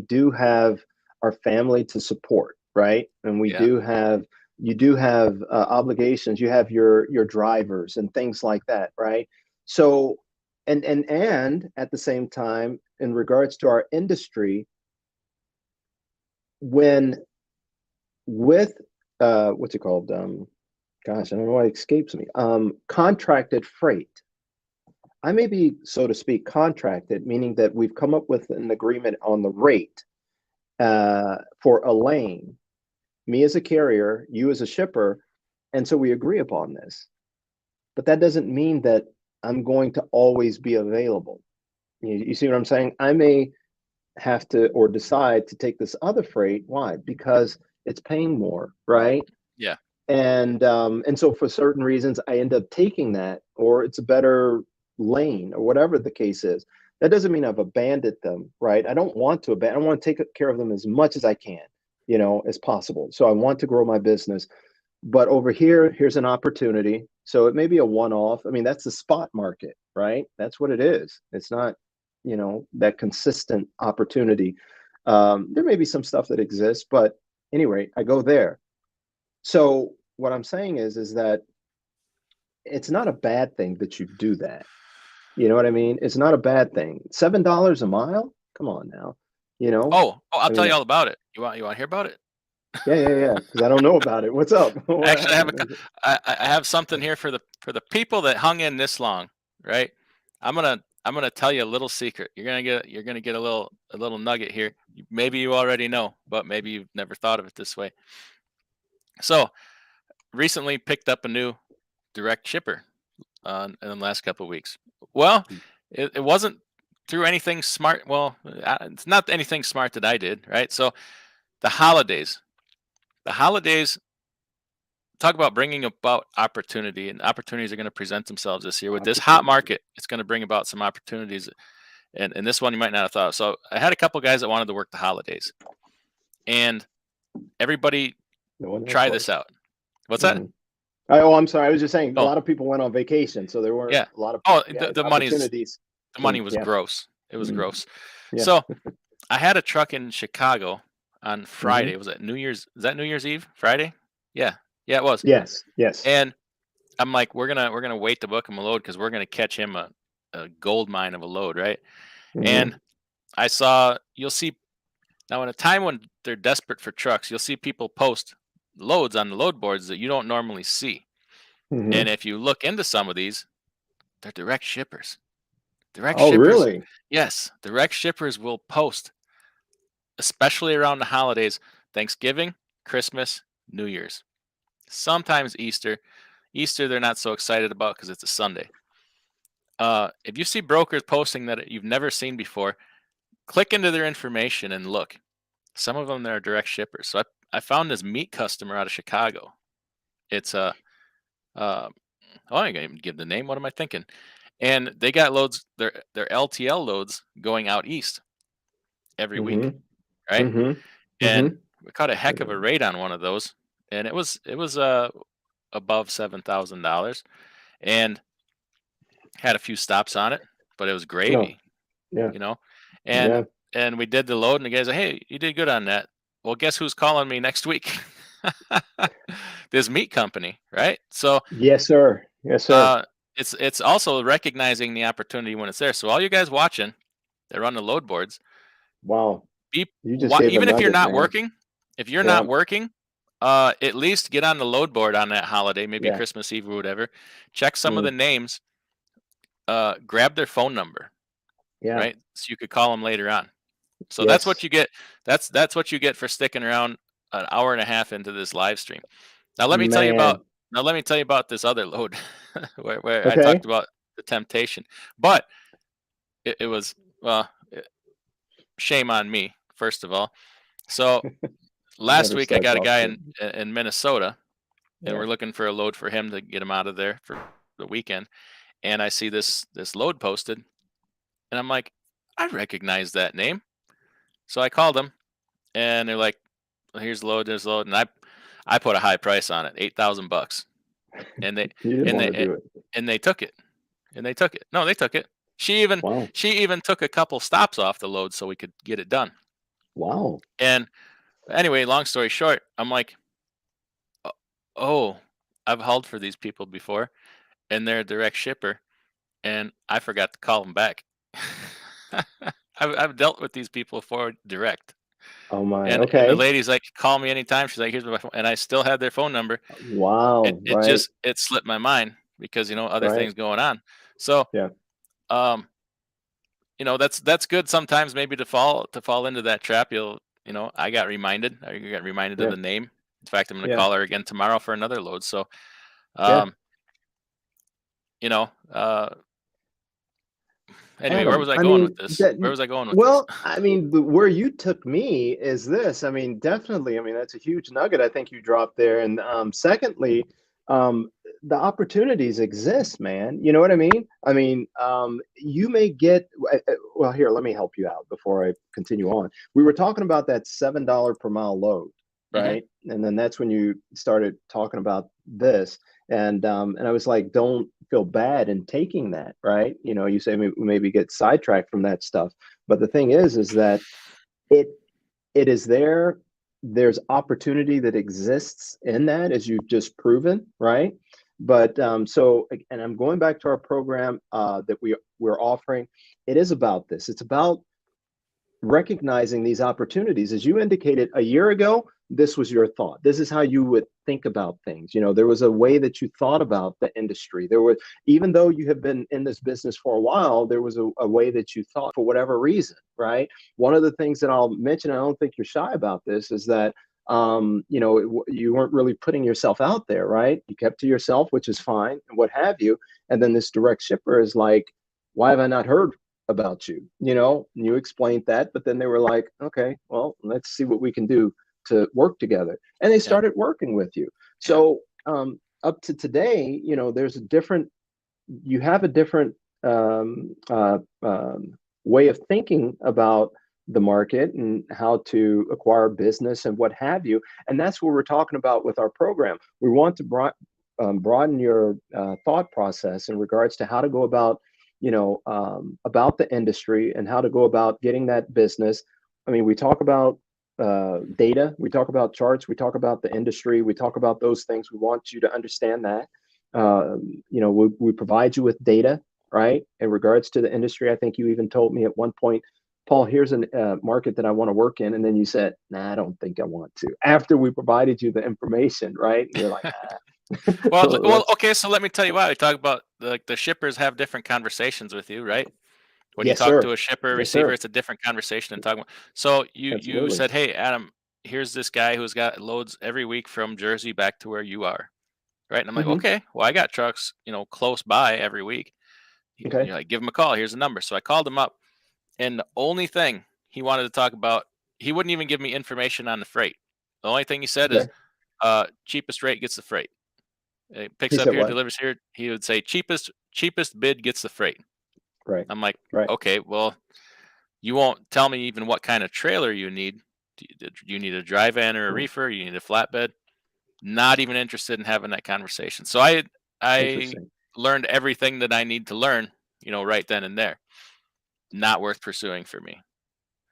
do have our family to support, right? And we Yeah. do have you do have obligations. You have your drivers and things like that, right? So, and at the same time, in regards to our industry, when with what's it called? Gosh, I don't know why it escapes me. Contracted freight. I may be, so to speak, contracted, meaning that we've come up with an agreement on the rate for a lane. Me as a carrier, you as a shipper, and so we agree upon this. But that doesn't mean that I'm going to always be available. You see what I'm saying? I may have to or decide to take this other freight. Why? Because it's paying more, right? Yeah. And so for certain reasons I end up taking that, or it's a better lane, or whatever the case is. That doesn't mean I've abandoned them, right? I don't want to abandon. I want to take care of them as much as I can, as possible. So I want to grow my business, but over here, here's an opportunity. So it may be a one-off. I mean, that's the spot market, right? That's what it is. It's not, that consistent opportunity. There may be some stuff that exists, but anyway, I go there. So what I'm saying is that it's not a bad thing that you do that. You know what I mean? It's not a bad thing. $7 a mile? Come on now. You know? Oh, I'll I tell mean, you all about it. You want to hear about it? yeah, yeah, yeah. Because I don't know about it. What's up? What Actually, happened? I have something here for the people that hung in this long, right? I'm gonna tell you a little secret. You're gonna get a little nugget here. Maybe you already know, but maybe you've never thought of it this way. So recently picked up a new direct shipper in the last couple of weeks. Well, it wasn't through anything smart. Well, it's not anything smart that I did, right? So the holidays, the holidays talk about bringing about opportunity, and opportunities are going to present themselves this year with this hot Opportunity. market. It's going to bring about some opportunities, and this one you might not have thought of. So I had a couple guys that wanted to work the holidays, and everybody No one else try this was. out. What's that? Hmm. Oh, I'm sorry. I was just saying a Oh, lot of people went on vacation, so there weren't yeah. a lot of Oh, yeah the opportunities. money was Yeah. gross. It was Hmm. gross. Yeah. So I had a truck in Chicago on Hmm. Friday. Was it New Year's? Is that New Year's Eve? Friday? Yeah, yeah, it was. Yes. Yes. And I'm like, we're gonna wait to book him a load because we're gonna catch him a gold mine of a load, right? Hmm. And you'll see now in a time when they're desperate for trucks, you'll see people post loads on the load boards that you don't normally see. And Hmm. if you look into some of these, they're direct shippers. Direct Oh, shippers, really? yes, direct shippers will post, especially around the holidays, Thanksgiving, Christmas, New Year's, sometimes Easter. Easter, they're not so excited about because it's a Sunday. If you see brokers posting that you've never seen before, click into their information and look. Some of them are direct shippers. So I found this meat customer out of Chicago. It's a oh, I can't even give the name. What am I thinking? And they got loads, their LTL loads going out east every week, Hmm. right? Hmm. And Hmm. we caught a heck of a rate on one of those, and it was above $7,000, and had a few stops on it, but it was No. gravy, Yeah. you know. And Yeah. and we did the load, and the guys like, "Hey, you did good on that." Well, guess who's calling me next week? This meat company, right? So Yes, sir. Yes, sir. uh, it's also recognizing the opportunity when it's there. So all you guys watching that run the load boards, Wow. be You just gave a even if you're nugget, not man. working, if you're Yeah. not working, at least get on the load board on that holiday, maybe Yeah. Christmas Eve or whatever. Check some of the Mm. names. Grab their phone number, Yeah. right? So you could call them later on. So that's what Yes. you get. That's what you get for sticking around an hour and a half into this live stream. Now let me tell you about Man. now let me tell you about this other load where I Okay. talked about the temptation. But it was well, shame on me first of all. So last Never week I start got a guy positive. in Minnesota, and Yeah. we're looking for a load for him to get him out of there for the weekend. And I see this load posted, and I'm like, I recognize that name. So I called them, and they're like, well, here's the load, there's the load, and I put a high price on it, $8,000, and they You didn't and want to they do it. and they took it, and they took it. No, they took it. Wow. She even took a couple stops off the load so we could get it done. Wow. And anyway, long story short, I'm like, oh, I've hauled for these people before, and they're a direct shipper, and I forgot to call them back. I've dealt with these people for direct. Oh my. And the Okay. lady's like, "Call me anytime." She's like, "Here's my phone," and I still had their phone number. It Wow. it Right. just it slipped my mind because, other Right. things going on. So, Yeah. um, that's good sometimes maybe to fall into that trap. I got reminded. I got reminded of Yeah. the name. In fact, I'm gonna Yeah. call her again tomorrow for another load. So, Yeah. um, you know, uh, anyway, where Adam, was I I going with mean, this? that, Where was I going with this? well, I mean, where you took me is this. I mean, definitely. I mean, that's a huge nugget I think you dropped there. And secondly, um, the opportunities exist, man. You know what I mean? I mean, you may get, well, here, let me help you out before I continue on. We were talking about that $7 per mile load, Hmm. right? And then that's when you started talking about this. And I was like, don't feel bad in taking that, right? You know, you say maybe get sidetracked from that stuff, but the thing is that it it is there. There's opportunity that exists in that, as you've just proven, right? But so, and I'm going back to our program that we're offering. It is about this. It's about recognizing these opportunities. As you indicated a year ago, this was your thought. This is how you would think about things. You know, there was a way that you thought about the industry. There was, even though you have been in this business for a while, there was a way that you thought for whatever reason, right? One of the things that I'll mention, I don't think you're shy about this, is that you weren't really putting yourself out there, right? You kept to yourself, which is fine, and what have you. And then this direct shipper is like, why have I not heard about you, you know, and you explained that, but then they were like, okay, well, let's see what we can do to work together. And they Yep. started working with you. Yep. So up to today, you know, there's a different, you have a different um, uh, um, way of thinking about the market and how to acquire business and what have you. And that's what we're talking about with our program. We want to broaden your thought process in regards to how to go about, you know, about the industry and how to go about getting that business. I mean, we talk about data, we talk about charts, we talk about the industry, we talk about those things. We want you to understand that. You know, we provide you with data, right? In regards to the industry, I think you even told me at one point, Paul, here's a market that I want to work in. And then you said, nah, I don't think I want to. After we provided you the information, right? And you're like, ah, Well, let's, okay. So let me tell you why we talk about the shippers have different conversations with you, right? When you yes, talk sir. to a shipper, Yes, receiver, sir. it's a different conversation than talking about. So you Absolutely. said, "Hey, Adam, here's this guy who's got loads every week from Jersey back to where you are." Right? And I'm like, Hmm. "Okay, well, I got trucks, close by every week." Okay. You're like, "Give him a call. Here's a number." So I called him up, and the only thing he wanted to talk about, he wouldn't even give me information on the freight. The only thing he said is, Okay. cheapest rate gets the freight. It He picks up said here, what? delivers here. He would say cheapest bid gets the freight. Right. I'm like, Right. okay, well, you won't tell me even what kind of trailer you need. Do you need a dry van or a Hmm. reefer? You need a flatbed? Not even interested in having that conversation. So I Interesting. learned everything that I need to learn, right then and there. Not worth pursuing for me,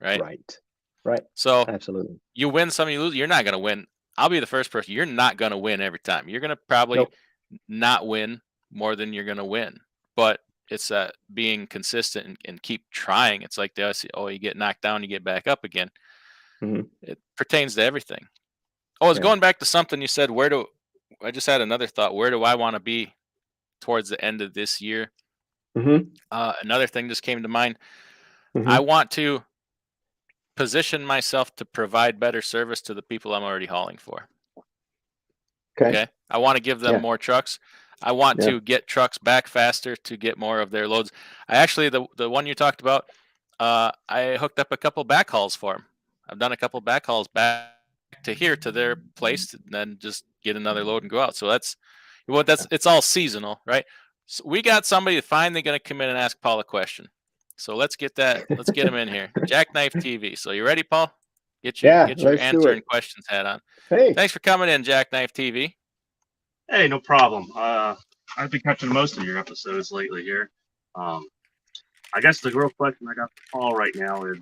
right? Right. Right. So Absolutely. you win some, you lose. You're not going to win. I'll be the first person. You're not going to win every time. You're going to probably Nope. not win more than you're going to win. But it's being consistent and keep trying. It's like you get knocked down, you get back up again. Hmm. It pertains to everything. Oh, I was Yeah. going back to something you said. I just had another thought. Where do I want to be towards the end of this year? Hmm. Another thing just came to mind. I Hmm. want to position myself to provide better service to the people I'm already hauling for. Okay. Okay. I want to give them Yeah. more trucks. I want Yeah. to get trucks back faster to get more of their loads. I actually, the one you talked about, I hooked up a couple backhauls for them. I've done a couple backhauls back to here to their place, and then just get another load and go out. So it's all seasonal, right? So we got somebody finally going to come in and ask Paul a question. So let's get that. Let's get him in here. Jackknife TV. So you ready, Paul? Yeah. Get your Let's do answering it. questions hat on. Hey. Thanks for coming in, Jackknife TV. Hey, no problem. I've been catching most of your episodes lately here. Um, I guess the real question I got for Paul right now is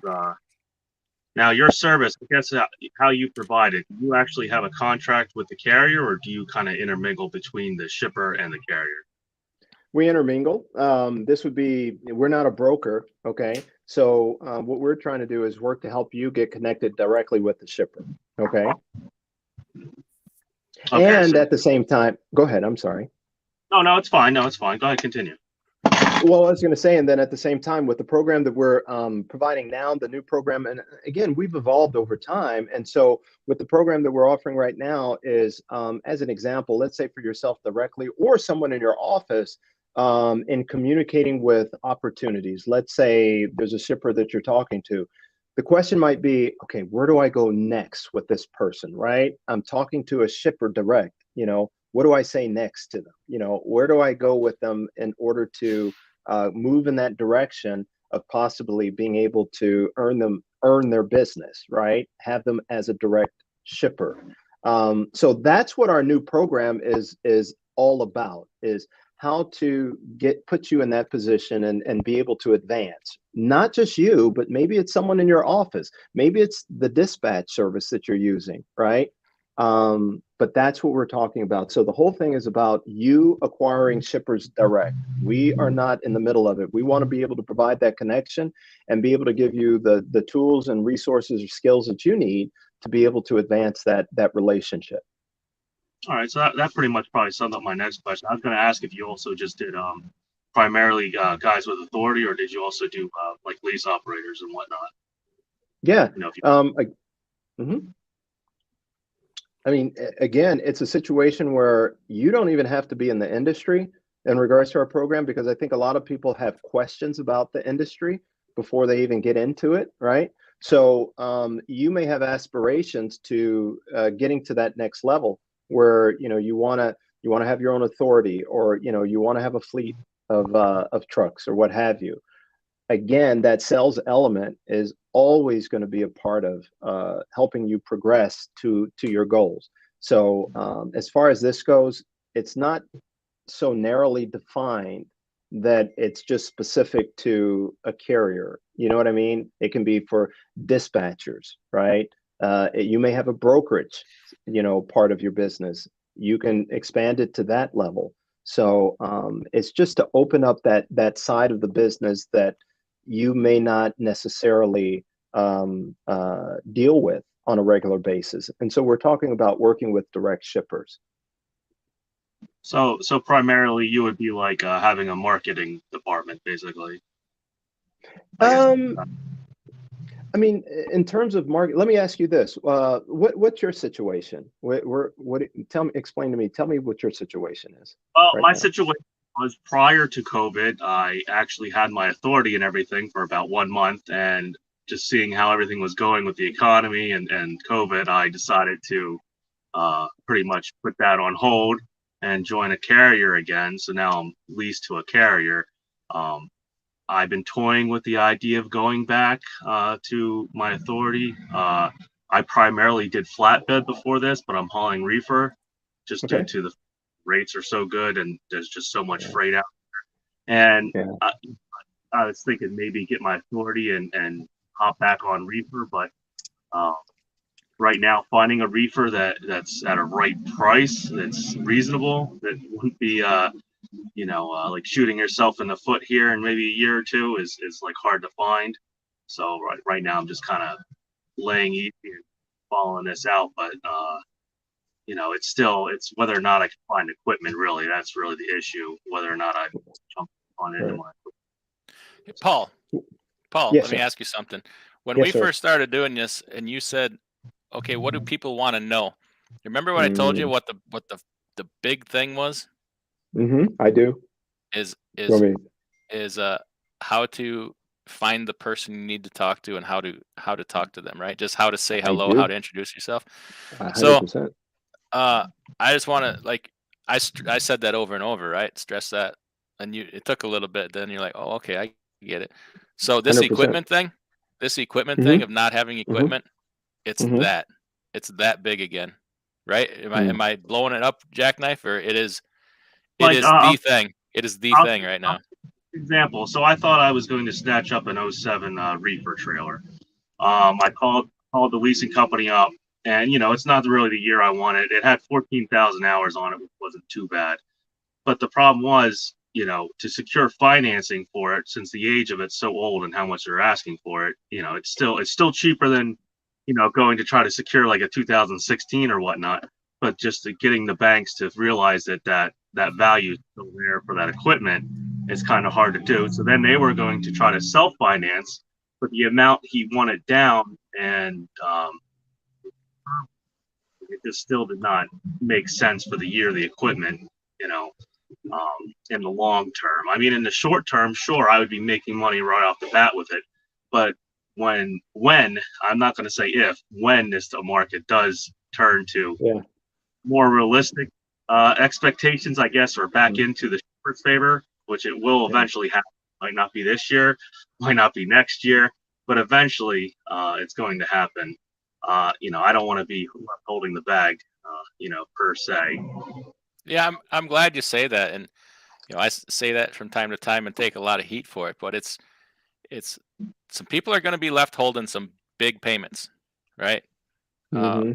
now your service. I guess how you provide it. Do you actually have a contract with the carrier, or do you kind of intermingle between the shipper and the carrier? We intermingle. This would be, we're not a broker. Okay. So what we're trying to do is work to help you get connected directly with the shipper. Okay. Okay, And so at the same time, go ahead. I'm sorry. no, it's fine. No, it's fine. Go ahead, continue. Well, I was going to say, and then at the same time, with the program that we're providing now, the new program, and again, we've evolved over time. And so, with the program that we're offering right now, is as an example, let's say for yourself directly or someone in your office, in communicating with opportunities. Let's say there's a shipper that you're talking to. The question might be, okay, where do I go next with this person, right? I'm talking to a shipper direct, what do I say next to them? Where do I go with them in order to move in that direction of possibly being able to earn their business, right? Have them as a direct shipper. So that's what our new program is all about, is how to put you in that position and be able to advance. Not just you, but maybe it's someone in your office. Maybe it's the dispatch service that you're using, right? But that's what we're talking about. So the whole thing is about you acquiring shippers direct. We are not in the middle of it. We want to be able to provide that connection and be able to give you the tools and resources or skills that you need to be able to advance that relationship. All right, so that pretty much probably summed up my next question. I was going to ask if you also just did primarily guys with authority, or did you also do like lease operators and whatnot? Yeah. You know, if you, Mhm. I mean, again, it's a situation where you don't even have to be in the industry. in regards to our program, because I think a lot of people have questions about the industry before they even get into it, right? So you may have aspirations to getting to that next level where you want to have your own authority, or you want to have a fleet of trucks or what have you. Again, that sales element is always going to be a part of helping you progress to your goals. So as far as this goes, it's not so narrowly defined that it's just specific to a carrier. You know what I mean? It can be for dispatchers, right? You may have a brokerage, part of your business. You can expand it to that level. So it's just to open up that side of the business that you may not necessarily deal with on a regular basis. And so we're talking about working with direct shippers. So primarily you would be like having a marketing department, basically. I mean, in terms of market, let me ask you this: what's your situation? Explain to me. Tell me what your situation is. Well, Right my now. situation was prior to COVID. I actually had my authority and everything for about 1 month, and just seeing how everything was going with the economy and COVID, I decided to pretty much put that on hold and join a carrier again. So now I'm leased to a carrier. I've been toying with the idea of going back to my authority. I primarily did flatbed before this, but I'm hauling reefer just due Okay. to the rates are so good and there's just so much Yeah. freight out. And Yeah. I was thinking maybe get my authority and hop back on reefer, but right now finding a reefer that's at a right price, that's reasonable, that wouldn't be like shooting yourself in the foot here in maybe a year or two is like hard to find. So right now I'm just kind of laying easy and following this out, but it's whether or not I can find equipment. Really, that's really the issue. Whether or not I jump on into Right. my. Paul, Yes, let me sir. ask you something. When Yes, we sir. first started doing this, and you said, "Okay, what do people want to know?" Remember what I told you? Mm. What the big thing was? I do. Is You is want me? is how to find the person you need to talk to, and how to talk to them, right? Just how to say I hello, how do. to introduce yourself. So 100%. I just want to like I said that over and over, right? Stress that, and it took a little bit. Then you're like, oh, okay, I get it. So 100%. this equipment thing Mm-hmm. of not having Mm-hmm. equipment, it's Mm-hmm. it's that big again, right? Am I Mm. am I blowing it up, jackknife, or it Like is the thing. It is the I'll, thing right I'll now. example. So I thought I was going to snatch up an '07 reefer trailer. I called the leasing company up, and it's not really the year I wanted. It had 14,000 hours on it, which wasn't too bad. But the problem was, to secure financing for it, since the age of it's so old and how much they're asking for it, it's still cheaper than, going to try to secure like a 2016 or whatnot. But just getting the banks to realize that value is still there for that equipment is kind of hard to do. So then they were going to try to self finance, but the amount he wanted down, and it just still did not make sense for the year of the equipment, you know, in the long term. I mean, in the short term, sure, I would be making money right off the bat with it, but when I'm not going to say if, when this market does turn to Yeah. more realistic expectations, I guess, or back into the shipper's favor, which it will Yeah. eventually happen. Might not be this year, might not be next year, but eventually it's going to happen. I don't want to be holding the bag, per se. Yeah, I'm glad you say that, and say that from time to time and take a lot of heat for it, but it's some people are going to be left holding some big payments, right? Uh, Mm-hmm.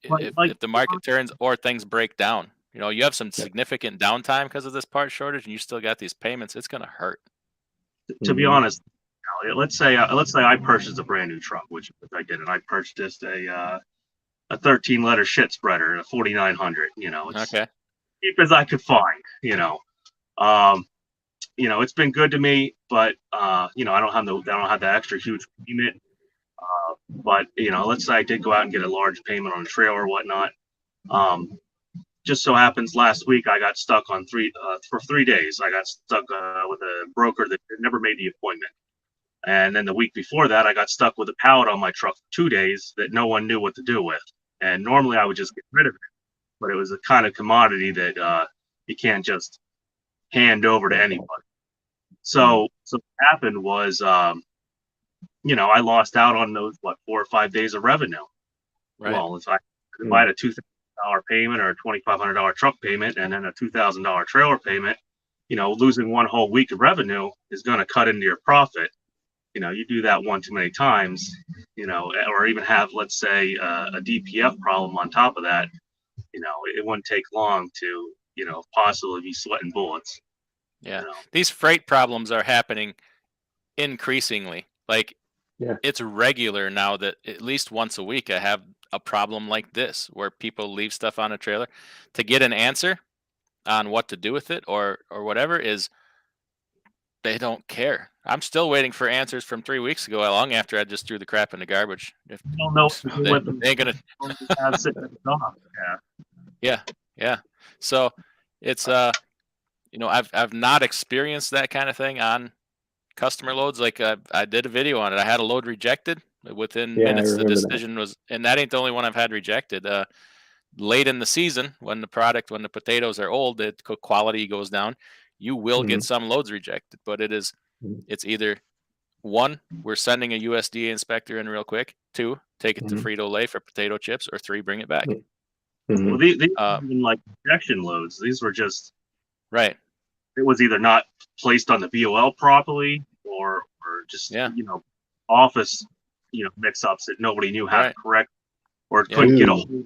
if the market turns or things break down, you have some Yeah. significant downtime because of this part shortage, and you still got these payments. It's going to hurt. To be Mm-hmm. honest, let's say I purchased a brand new truck, which I did, and I purchased a 13 letter shit spreader, a 4900. It's Okay. cheap as I could find. Um, it's been good to me, but I don't have that extra huge payment. But let's say I did go out and get a large payment on a trailer or whatnot. Um, just so happens last week I got stuck on for 3 days. I got stuck with a broker that never made the appointment. And then the week before that, I got stuck with a pallet on my truck for 2 days that no one knew what to do with. And normally I would just get rid of it, but it was a kind of commodity that you can't just hand over to anybody. So what happened was, you know, I lost out on those 4 or 5 days of revenue. Right. Well, if I had a $2,000 payment or a $2,500 truck payment and then a $2,000 trailer payment, you know, losing one whole week of revenue is going to cut into your profit. You know, you do that one too many times, you know, or even have, let's say, a DPF problem on top of that, you know, it wouldn't take long to, you know, possibly be sweating bullets. Yeah. You know? These freight problems are happening increasingly. Like, it's regular now that at least once a week I have a problem like this where people leave stuff on a trailer. To get an answer on what to do with it or whatever is, they don't care. I'm still waiting for answers from 3 weeks ago, long after I just threw the crap in the garbage. If You don't know what to do they, with them. they ain't gonna. Have sitting at the dock. Yeah. Yeah. So it's you know, I've not experienced that kind of thing on customer loads. Like I did a video on it. I had a load rejected within Yeah, I minutes. The remember that. decision was, and that ain't the only one I've had rejected. Late in the season, when the potatoes are old, the quality goes down. You will get some loads rejected, but it's either one, we're sending a USDA inspector in real quick. Two, take it to Frito-Lay for potato chips, or three, bring it back. Well, these weren't even like rejection loads. These were just Right. It was either not placed on the BOL properly, or just you know, office, you know, mix-ups that nobody knew how to correct, or couldn't get a whole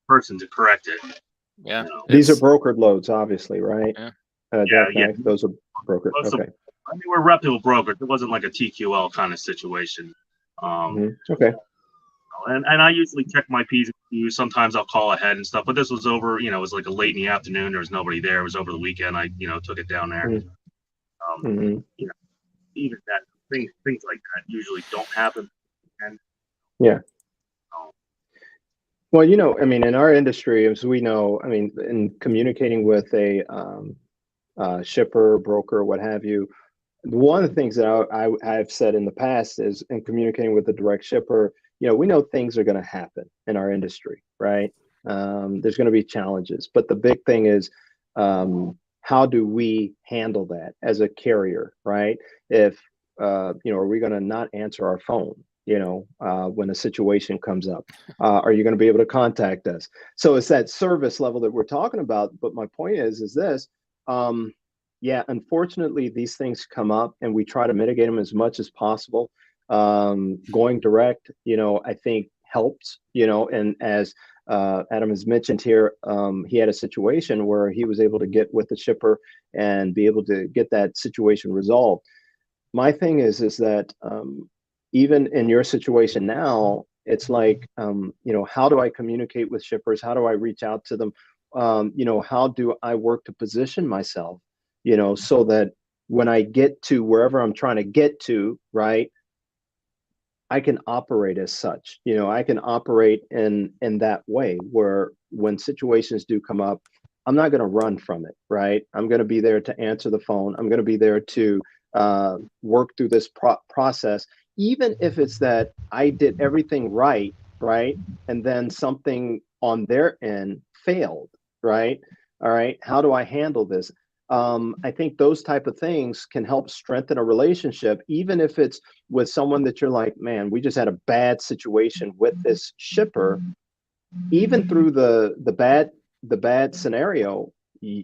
person to correct it. Yeah. You know? These are brokered loads, obviously, right? Yeah. Those are brokered. Okay. I mean, we're reputable brokers. It wasn't like a TQL kind of situation. Okay. And I usually check my P's and Q's. Sometimes I'll call ahead and stuff. But this was over, you know, it was like a late in the afternoon. There was nobody there. It was over the weekend. I, you know, took it down there. You know, even that things like that usually don't happen. And well, you know, I mean, in our industry, as we know, I mean, in communicating with a shipper, broker, what have you, one of the things that I've said in the past is, in communicating with a direct shipper, you know, we know things are going to happen in our industry, right? There's going to be challenges, but the big thing is, how do we handle that as a carrier, right? If, you know, are we going to not answer our phone, you know, when a situation comes up? Are you going to be able to contact us? So it's that service level that we're talking about. But my point is this, yeah, unfortunately, these things come up and we try to mitigate them as much as possible. Going direct, you know, I think helps, you know, and as Adam has mentioned here, he had a situation where he was able to get with the shipper and be able to get that situation resolved. My thing is that even in your situation now, it's like, you know, how do I communicate with shippers? How do I reach out to them? You know, how do I work to position myself, you know, so that when I get to wherever I'm trying to get to, right, I can operate as such, you know, I can operate in that way where when situations do come up, I'm not going to run from it, right? I'm going to be there to answer the phone. I'm going to be there to work through this process, even if it's that I did everything right, right? And then something on their end failed, right? All right, how do I handle this? I think those type of things can help strengthen a relationship, even if it's with someone that you're like, man, we just had a bad situation with this shipper. Even through the bad scenario,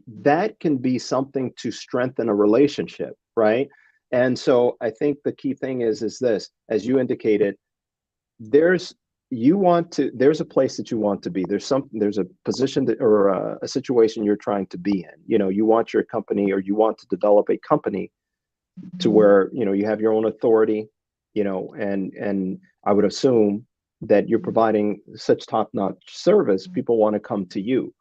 that can be something to strengthen a relationship, right? And so I think the key thing is this, as you indicated, there's a place that you want to be. There's a position that, or a situation you're trying to be in. You know, you want your company, or you want to develop a company to where, you know, you have your own authority, you know, and I would assume that you're providing such top-notch service, people want to come to you.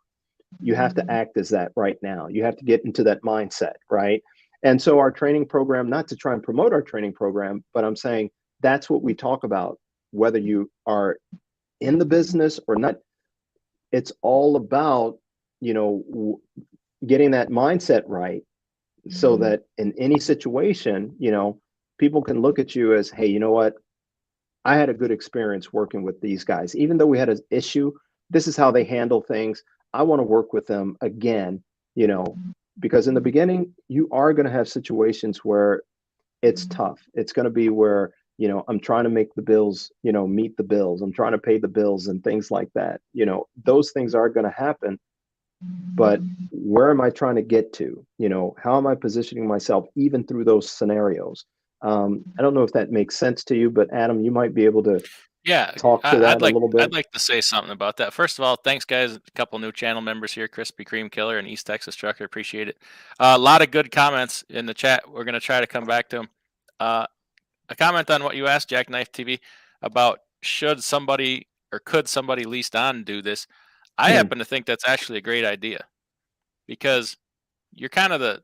You have to act as that right now. You have to get into that mindset, right? And so our training program, not to try and promote our training program, but I'm saying that's what we talk about, whether you are in the business or not. It's all about getting that mindset right so that in any situation, people can look at you as, hey, you know what? I had a good experience working with these guys. Even though we had an issue, this is how they handle things. I want to work with them again, you know, because in the beginning, you are going to have situations where it's tough. It's going to be where, I'm trying to make the bills, meet the bills. I'm trying to pay the bills and things like that. Those things are going to happen. But where am I trying to get to? How am I positioning myself even through those scenarios? I don't know if that makes sense to you, but Adam, you might be able to Yeah, talk to that I'd a like little bit. I'd like to say something about that. First of all, thanks guys. A couple new channel members here, Crispy Cream Killer and East Texas Trucker. Appreciate it. A lot of good comments in the chat. We're gonna try to come back to them. A comment on what you asked, Jackknife TV, about should somebody or could somebody leased on do this. I Hmm. happen to think that's actually a great idea because you're kind of the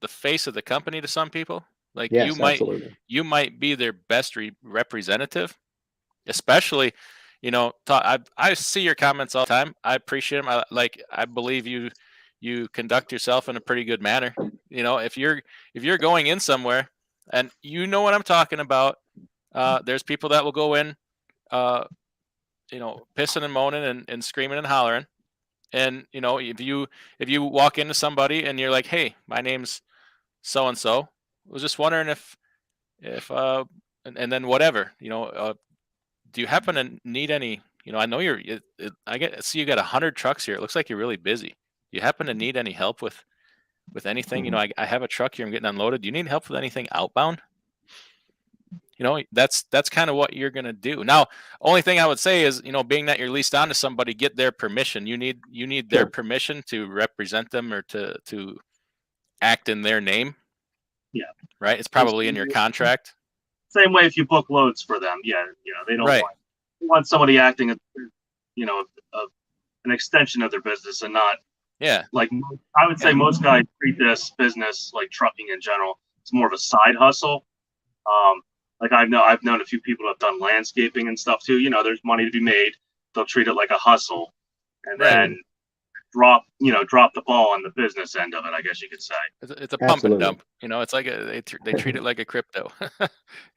face of the company to some people. Like Yes, absolutely. you might be their best representative, especially I see your comments all the time. I appreciate them. I believe you conduct yourself in a pretty good manner. If you're going in somewhere and you know what I'm talking about, there's people that will go in, uh, pissing and moaning and screaming and hollering. And if you walk into somebody and you're like, hey, my name's so and so, was just wondering if and then whatever, do you happen to need any? I know I see you got 100 trucks here. It looks like you're really busy. Do you happen to need any help with anything? Mhm. I have a truck here. I'm getting unloaded. Do you need help with anything outbound? That's kind of what you're gonna do. Now, only thing I would say is, being that you're leased on to somebody, get their permission. You need their Sure. permission to represent them or to act in their name, Yeah. right? It's Just probably in your contract. same way if you book loads for them. Yeah, they don't Right. want somebody acting as, an extension of their business and not Yeah. like, I would say Yeah. most guys treat this business, like trucking in general, it's more of a side hustle. Like I've known a few people who have done landscaping and stuff too. There's money to be made. They'll treat it like a hustle, and Right. then drop the ball on the business end of it, I guess you could say. It's a pump and Absolutely. dump. It's like they treat it like a crypto.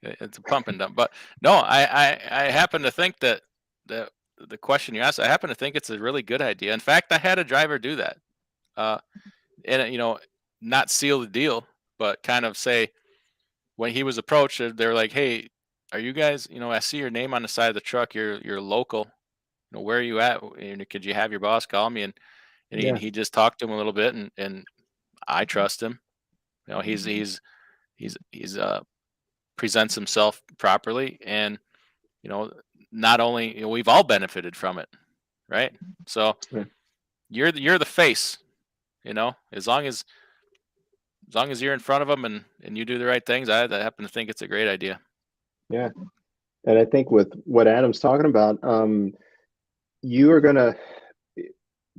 It's a pump and dump. But no, I happen to think that the question you asked, I happen to think it's a really good idea. In fact, I had a driver do that, uh, and not seal the deal, but kind of say when he was approached, they're like, "Hey, are you guys? I see your name on the side of the truck. You're local. Where are you at? Could you have your boss call me?" And Yeah. he just talked to him a little bit, and I trust him. He's presents himself properly, and you know not only we've all benefited from it, right? So Yeah. you're the face, as long as you're in front of them and you do the right things. I happen to think it's a great idea. Yeah. And I think with what Adam's talking about, you are gonna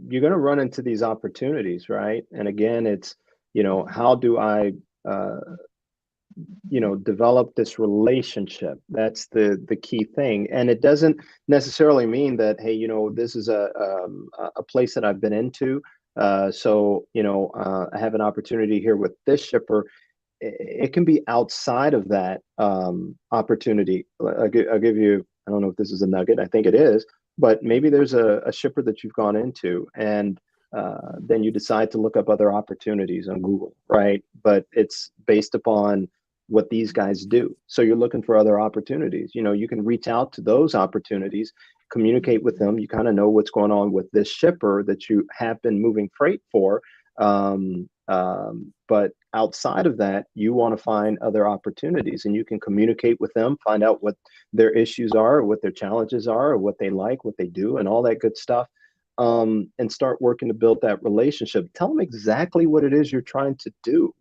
you're gonna run into these opportunities, right? And again, it's, how do I uh develop this relationship? That's the key thing. And it doesn't necessarily mean that, hey, this is a place that I've been into, so I have an opportunity here with this shipper. It can be outside of that opportunity. I'll give you, I don't know if this is a nugget, I think it is, but maybe there's a shipper that you've gone into, and then you decide to look up other opportunities on Google, right? But it's based upon what these guys do. So you're looking for other opportunities. You can reach out to those opportunities, communicate with them. You kind of know what's going on with this shipper that you have been moving freight for. But outside of that, you want to find other opportunities, and you can communicate with them, find out what their issues are, or what their challenges are, or what they like, what they do, and all that good stuff. And start working to build that relationship. Tell them exactly what it is you're trying to do.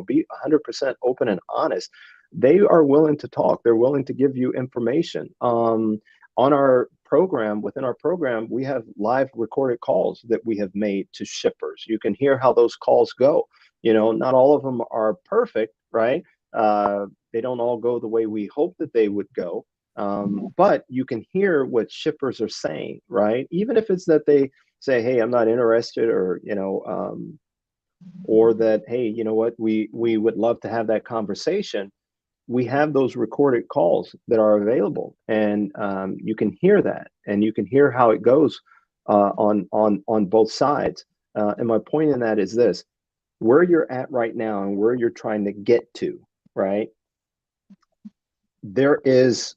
Be 100% open and honest. They are willing to talk. They're willing to give you information. On our program, within our program, we have live recorded calls that we have made to shippers. You can hear how those calls go. Not all of them are perfect, right? They don't all go the way we hope that they would go. But you can hear what shippers are saying, right? Even if it's that they say, hey, I'm not interested, or or that, hey, you know what, we would love to have that conversation, we have those recorded calls that are available, and you can hear that, and you can hear how it goes on both sides. And my point in that is this: where you're at right now and where you're trying to get to, right? There is,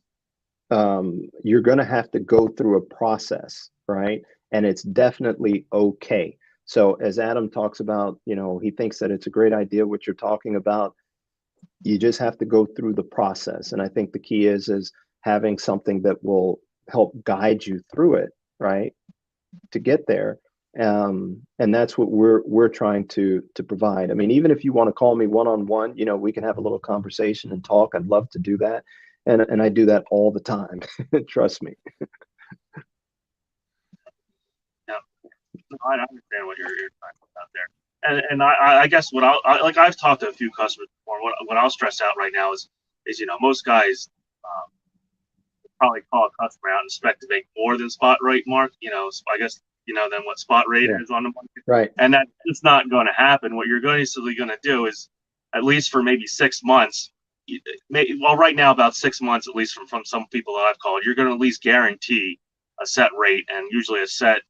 you're going to have to go through a process, right? And it's definitely okay. So as Adam talks about, he thinks that it's a great idea what you're talking about. You just have to go through the process. And I think the key is having something that will help guide you through it, right? To get there. And that's what we're trying to provide. I mean, even if you want to call me one-on-one, we can have a little conversation and talk. I'd love to do that. And I do that all the time. Trust me. Yeah, I understand what you're trying to put out there. And I guess what I've talked to a few customers before. What I'll stress out right now is most guys probably call a customer out and expect to make more than spot rate, Mark. I guess than what spot rate is on the market. Right. And that's just not going to happen. What you're basically going to do is, at least for maybe 6 months, right now about 6 months, at least from some people that I've called, you're going to at least guarantee a set rate, and usually a set,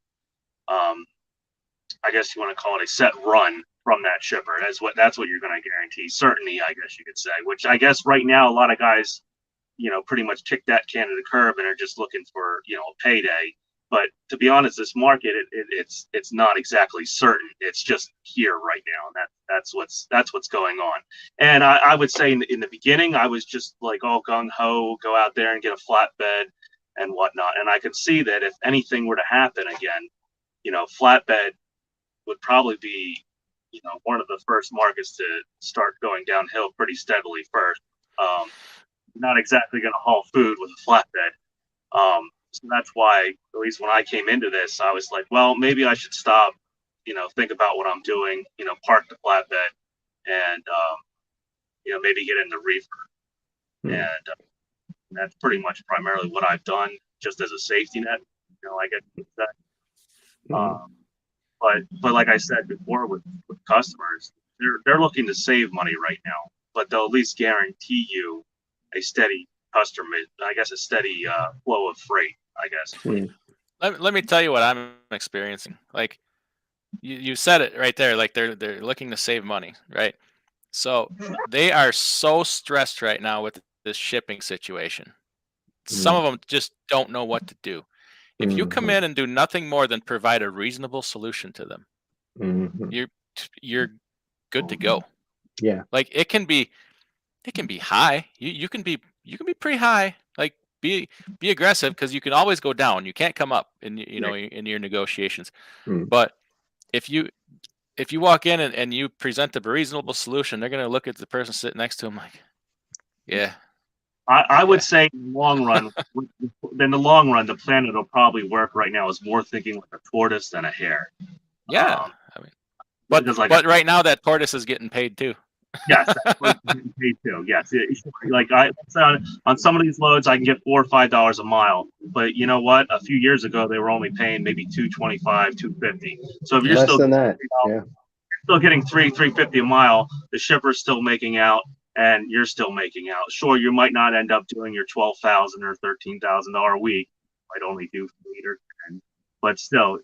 I guess you want to call it a set run from that shipper. That's what you're going to guarantee. Certainly, I guess you could say, which I guess right now a lot of guys, pretty much kick that can to the curb and are just looking for, a payday. But to be honest, this market, it's not exactly certain. It's just here right now, and that's what's going on. And I would say in the beginning, I was just like all gung ho, go out there and get a flatbed and whatnot. And I could see that if anything were to happen again, flatbed would probably be, one of the first markets to start going downhill pretty steadily first. Not exactly going to haul food with a flatbed. So that's why, at least when I came into this, I was like, well, maybe I should stop, think about what I'm doing, park the flatbed, and, maybe get into reefer. And that's pretty much primarily what I've done, just as a safety net, I get that. But like I said before, with customers, they're looking to save money right now, but they'll at least guarantee you a steady customer, I guess, a steady flow of freight, I guess. Let me tell you what I'm experiencing. Like you said it right there. Like they're looking to save money, right? So they are so stressed right now with this shipping situation. Some of them just don't know what to do. If you come in and do nothing more than provide a reasonable solution to them, you're good to go. Yeah. Like it can be high. You can be pretty high. Like be aggressive, because you can always go down. You can't come up in in your negotiations. But if you walk in and you present a reasonable solution, they're gonna look at the person sitting next to them like, yeah. I would say in the long run, the plan that'll probably work right now is more thinking like a tortoise than a hare. Yeah. I mean, but right now that tortoise is getting paid too. Yes, that's what it's getting paid too. Yes, like on some of these loads, I can get $4 or $5 a mile. But you know what? A few years ago, they were only paying maybe $2.25, $2.50. So if you're less still than that, still getting $3.50 a mile, the shipper's still making out, and you're still making out. Sure, you might not end up doing your $12,000 or $13,000 a week. You might only do 8 or 10, but still,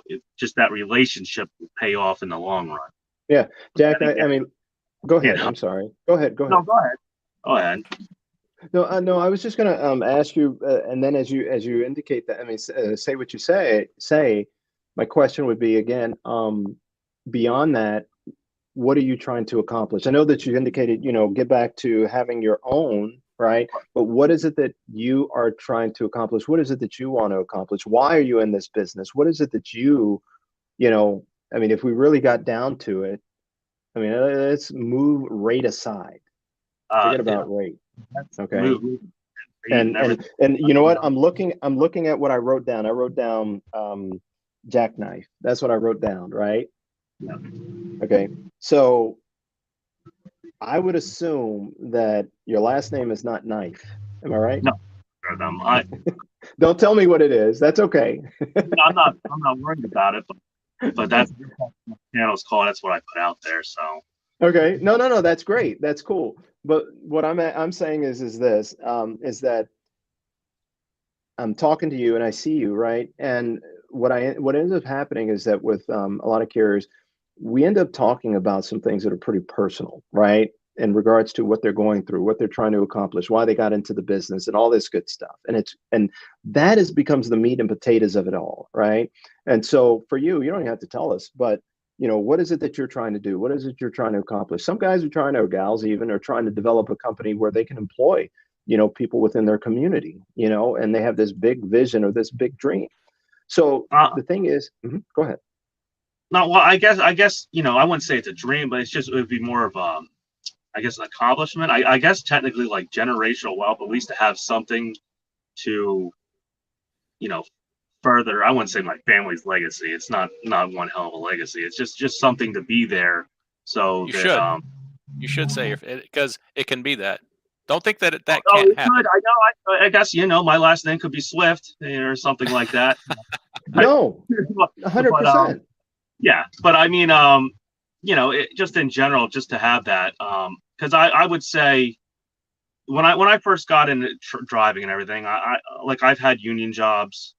it's just that relationship will pay off in the long run. Yeah, Jack. I mean, go ahead. I'm sorry. Go ahead. No, go ahead. Go ahead. No. I was just gonna ask you, and then as you indicate that, I mean, say what you say. My question would be again, beyond that, what are you trying to accomplish? I know that you indicated, get back to having your own, right? But what is it that you are trying to accomplish? What is it that you want to accomplish? Why are you in this business? What is it that I mean, if we really got down to it, I mean, let's move rate aside. Forget about rate. Okay. And you know what? I'm looking at what I wrote down. I wrote down jackknife. That's what I wrote down, right? Yeah. Okay. So I would assume that your last name is not Knife. Am I right? No. Don't tell me what it is. That's okay. I'm not worried about it, but that's what channel's called. That's what I put out there. So Okay. No. That's great. That's cool. But what I'm saying is this, is that I'm talking to you and I see you, right? And what ends up happening is that with a lot of carriers, we end up talking about some things that are pretty personal, right? In regards to what they're going through, what they're trying to accomplish, why they got into the business, and all this good stuff. And that is becomes the meat and potatoes of it all, right? And so for you, you don't even have to tell us, but what is it that you're trying to do? What is it you're trying to accomplish? Some guys are trying to, or gals even, are trying to develop a company where they can employ people within their community, and they have this big vision or this big dream. So the thing is, go ahead. no, well, I guess I wouldn't say it's a dream, but it would be more of I guess an accomplishment. I guess technically like generational wealth, at least to have something to further. I wouldn't say my family's legacy. It's not one hell of a legacy. It's just something to be there. So you should say, because it can be that. Don't think that that oh, can't happen. I know. I guess my last name could be Swift or something like that. No, 100%. Yeah, but I mean, just in general, just to have that, because I would say when I first got into driving and everything, I've had union jobs,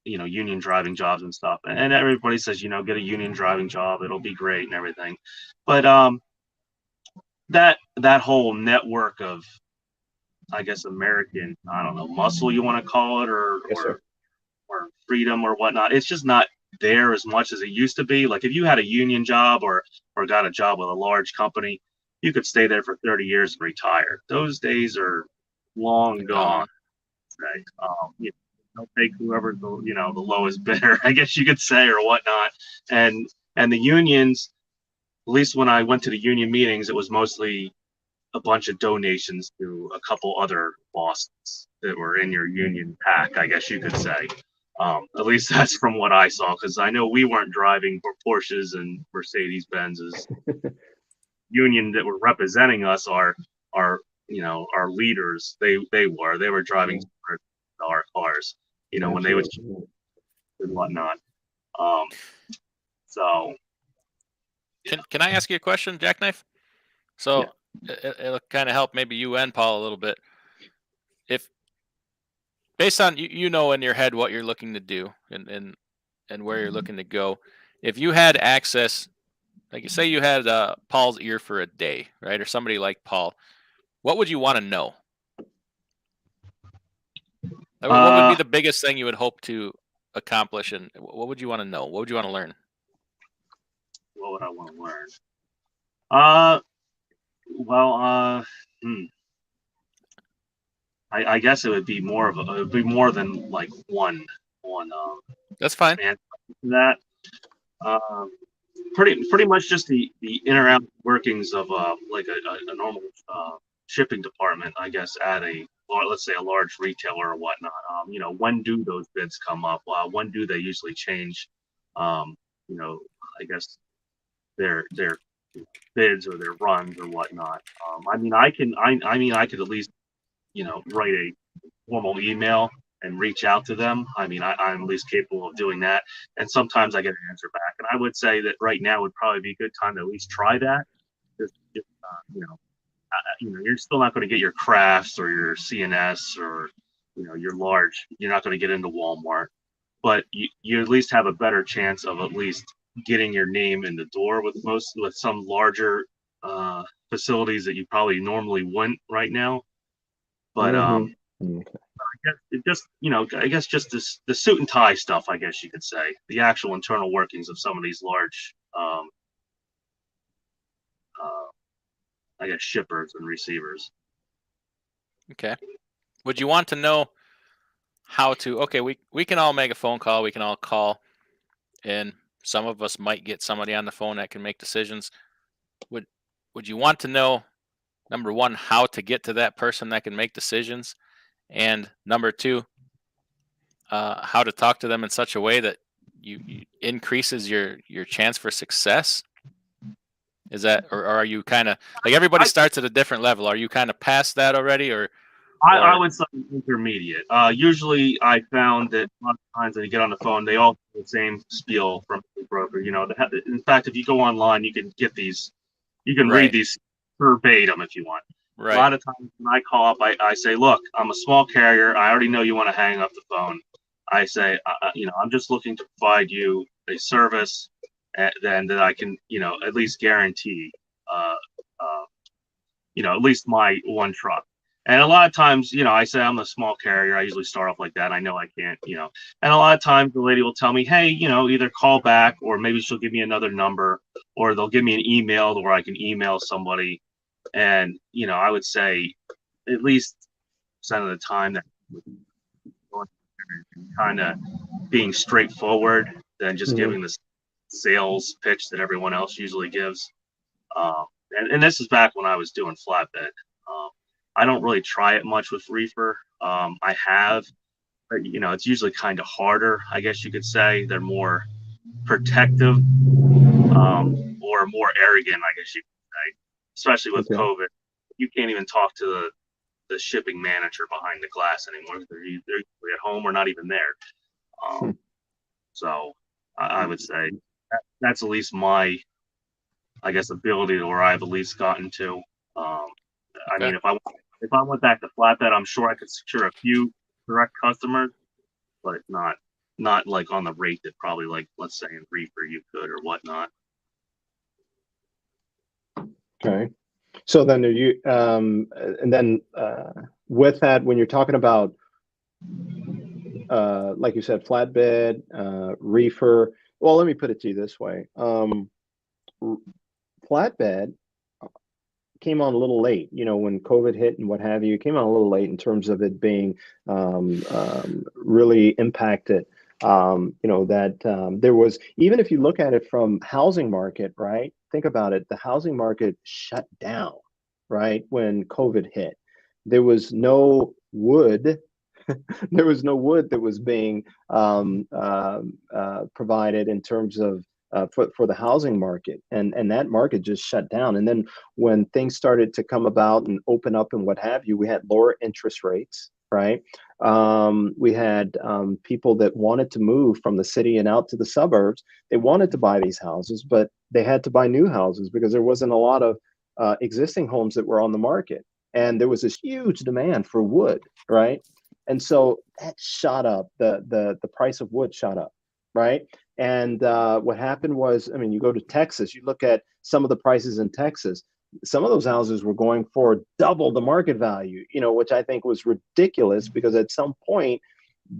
union driving jobs and stuff, and everybody says, get a union driving job, it'll be great and everything, but that whole network of, I guess, American, I don't know, muscle you want to call it, or freedom or whatnot, it's just not there as much as it used to be. Like if you had a union job or got a job with a large company, you could stay there for 30 years and retire. Those days are long gone. Right? They'll take whoever's the lowest bidder, I guess you could say, or whatnot. And the unions, at least when I went to the union meetings, it was mostly a bunch of donations to a couple other bosses that were in your union pack, I guess you could say. At least that's from what I saw, because I know we weren't driving Porsches and Mercedes Benzes. Union that were representing us are our leaders. They were driving our cars, when they would and whatnot. So can I ask you a question, Jackknife? So it'll kind of help maybe you and Paul a little bit. If based on in your head what you're looking to do and where you're looking to go, if you had access, like say you had Paul's ear for a day, right, or somebody like Paul, what would you want to know? Like, what would be the biggest thing you would hope to accomplish, and what would you want to know? What would you want to learn? What would I want to learn? I guess it would be more than like one. That's fine. That pretty much just the in and out workings of like a normal shipping department, I guess, at let's say a large retailer or whatnot. When do those bids come up? When do they usually change? I guess their bids or their runs or whatnot. I could at least write a formal email and reach out to them. I'm at least capable of doing that, and sometimes I get an answer back. And I would say that right now would probably be a good time to at least try that. You're still not going to get your Crafts or your CNS or your large. You're not going to get into Walmart, but you at least have a better chance of at least getting your name in the door with some larger facilities that you probably normally wouldn't right now. But I guess just the suit and tie stuff, I guess you could say, the actual internal workings of some of these large I guess shippers and receivers. Okay. Would you want to know how to, okay, we can all make a phone call, we can all call, and some of us might get somebody on the phone that can make decisions. Would you want to know, number one, how to get to that person that can make decisions, and number two, how to talk to them in such a way that you increases your chance for success? Is that, or are you kind of like, everybody starts at a different level? Are you kind of past that already, or I or would say intermediate. Usually, I found that a lot of times when you get on the phone, they all do the same spiel from the broker. In fact, if you go online, you can get these, you can read right, these verbatim if you want. A right, lot of times when I call up, I say, look, I'm a small carrier. I already know you want to hang up the phone. I say, I'm just looking to provide you a service then that I can, at least guarantee, uh, uh, at least my one truck. And a lot of times, I say I'm a small carrier. I usually start off like that. I know I can't, and a lot of times the lady will tell me, hey, either call back or maybe she'll give me another number or they'll give me an email where I can email somebody. And, I would say at least percent of the time that kind of being straightforward than just Mhm. giving the sales pitch that everyone else usually gives. And this is back when I was doing flatbed. I don't really try it much with reefer. I have, but it's usually kind of harder. I guess you could say they're more protective or more arrogant. I guess you could say, especially with Okay. COVID. You can't even talk to the shipping manager behind the glass anymore. They're usually at home or not even there. Hmm. So I would say that's at least my, I guess, ability to where I've at least gotten to. Um, I okay, mean, if I went back to flatbed, I'm sure I could secure a few direct customers, but not like on the rate that probably like let's say in reefer you could or whatnot. Okay. So then are you and then with that, when you're talking about like you said, flatbed, reefer, well, let me put it to you this way. Flatbed came on a little late, when COVID hit and what have you, it came on a little late in terms of it being really impacted. That there was, even if you look at it from housing market, right? Think about it. The housing market shut down, right? When COVID hit, there was no wood. There was no wood that was being provided in terms of for the housing market, and that market just shut down. And then when things started to come about and open up and what have you, we had lower interest rates, right? We had people that wanted to move from the city and out to the suburbs. They wanted to buy these houses, but they had to buy new houses because there wasn't a lot of existing homes that were on the market, and there was this huge demand for wood, right? And so that shot up. The price of wood shot up, right? And what happened was, I mean, you go to Texas, you look at some of the prices in Texas. Some of those houses were going for double the market value, which I think was ridiculous because at some point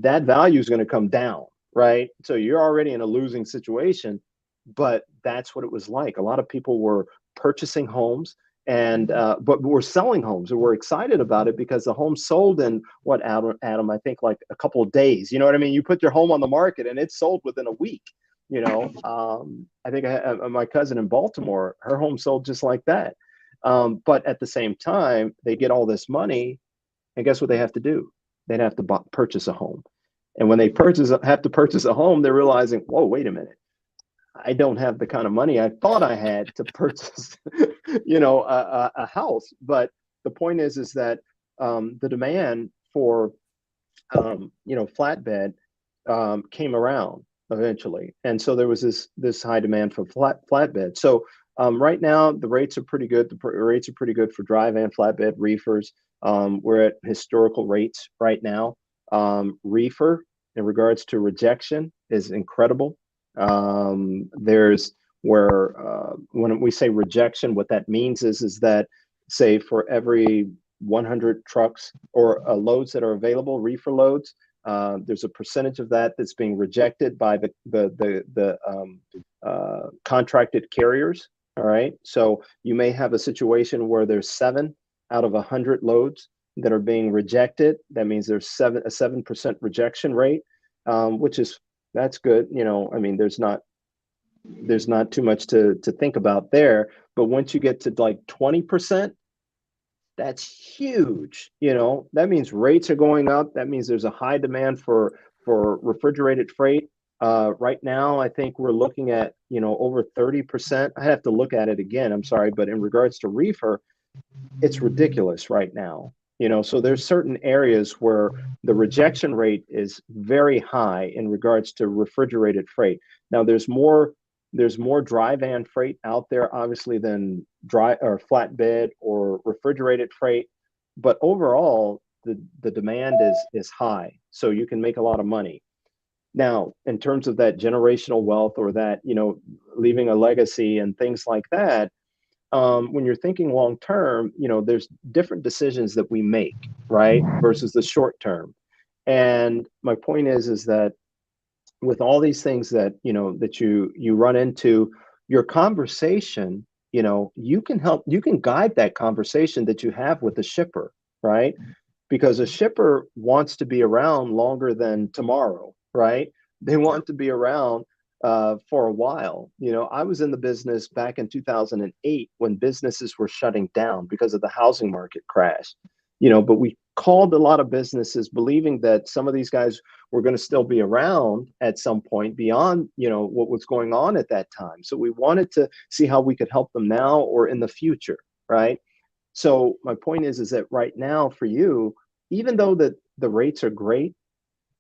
that value is going to come down, right? So you're already in a losing situation, but that's what it was like. A lot of people were purchasing homes and but we're selling homes and we're excited about it because the home sold in what, Adam, I think like a couple of days. You know what I mean? You put your home on the market and it sold within a week. I think my cousin in Baltimore, her home sold just like that. But at the same time, they get all this money, and guess what they have to do? They'd have to purchase a home. And when they have to purchase a home, they're realizing, whoa, wait a minute. I don't have the kind of money I thought I had to purchase, a house. But the point is that the demand for, flatbed came around eventually, and so there was this high demand for flatbed. So right now the rates are pretty good. The rates are pretty good for dry van, flatbed, reefers. We're at historical rates right now. Reefer, in regards to rejection, is incredible. There's where when we say rejection, what that means is that, say, for every 100 trucks or loads that are available, reefer loads, there's a percentage of that that's being rejected by the contracted carriers. All right, so you may have a situation where there's 7 out of 100 loads that are being rejected. That means there's a 7% rejection rate, which is, that's good. I mean, there's not too much to think about there. But once you get to like 20%, that's huge. That means rates are going up. That means there's a high demand for refrigerated freight. Right now, I think we're looking at over 30%. I have to look at it again. I'm sorry, but in regards to reefer, it's ridiculous right now. So there's certain areas where the rejection rate is very high in regards to refrigerated freight. Now there's more dry van freight out there, obviously, than dry or flatbed or refrigerated freight. But overall, the demand is high, so you can make a lot of money. Now, in terms of that generational wealth or that, leaving a legacy and things like that, when you're thinking long term, there's different decisions that we make, right, versus the short term. And my point is that with all these things that that you run into, your conversation, you can guide that conversation that you have with the shipper, right? Because a shipper wants to be around longer than tomorrow, right? They want to be around for a while. I was in the business back in 2008 when businesses were shutting down because of the housing market crash. But we called a lot of businesses believing that some of these guys were going to still be around at some point beyond, what was going on at that time. So we wanted to see how we could help them now or in the future, right? So my point is that right now for you, even though the rates are great,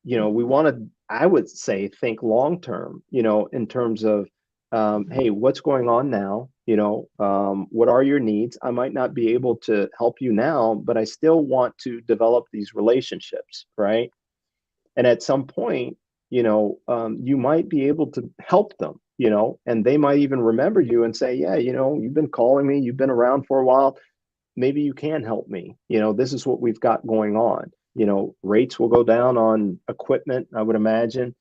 we want to, I would say, think long term, in terms of, hey, what's going on now? What are your needs? I might not be able to help you now, but I still want to develop these relationships, right? And at some point, you might be able to help them, and they might even remember you and say, yeah, you've been calling me, you've been around for a while, maybe you can help me. This is what we've got going on. Rates will go down on equipment, I would imagine.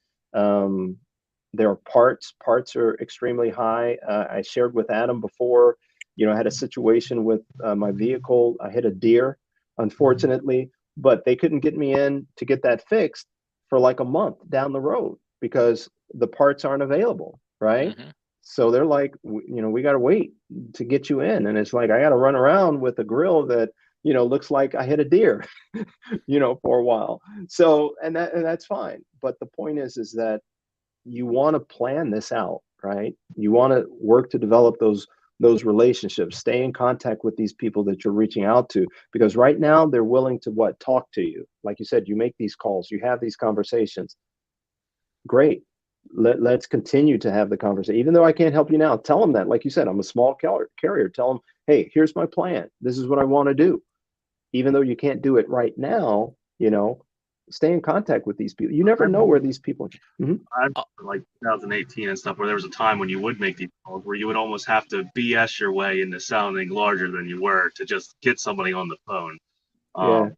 There are parts are extremely high. I shared with Adam before, I had a situation with my vehicle. I hit a deer, unfortunately, but they couldn't get me in to get that fixed for like a month down the road because the parts aren't available, right? Mm-hmm. So they're like, we got to wait to get you in. And it's like, I got to run around with a grill that, looks like I hit a deer, for a while. So, and that's fine. But the point is that you want to plan this out, right? You want to work to develop those relationships, stay in contact with these people that you're reaching out to, because right now they're willing to talk to you. Like you said, you make these calls, you have these conversations. Great. Let's continue to have the conversation. Even though I can't help you now, tell them that, like you said, I'm a small carrier. Tell them, hey, here's my plan. This is what I want to do. Even though you can't do it right now, stay in contact with these people. You never know where these people. Mhm. I'm like 2018 and stuff, where there was a time when you would make these calls where you would almost have to BS your way into sounding larger than you were to just get somebody on the phone. Yeah.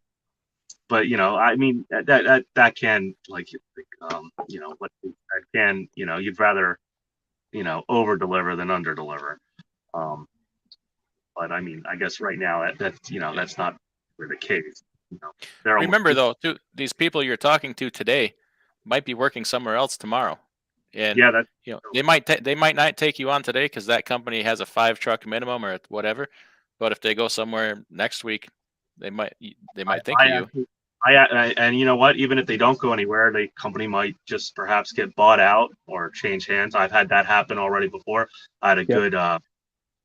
But I mean, that can, like, that can, you'd rather, over deliver than under deliver. But I mean, I guess right now that's not really the case. They're almost, Remember though, too, these people you're talking to today might be working somewhere else tomorrow, and yeah, that's they might not take you on today because that company has a 5 truck minimum or whatever. But if they go somewhere next week, they might think of you. actually, and you know what? Even if they don't go anywhere, the company might just perhaps get bought out or change hands. I've had that happen already before. I had a Yep. good,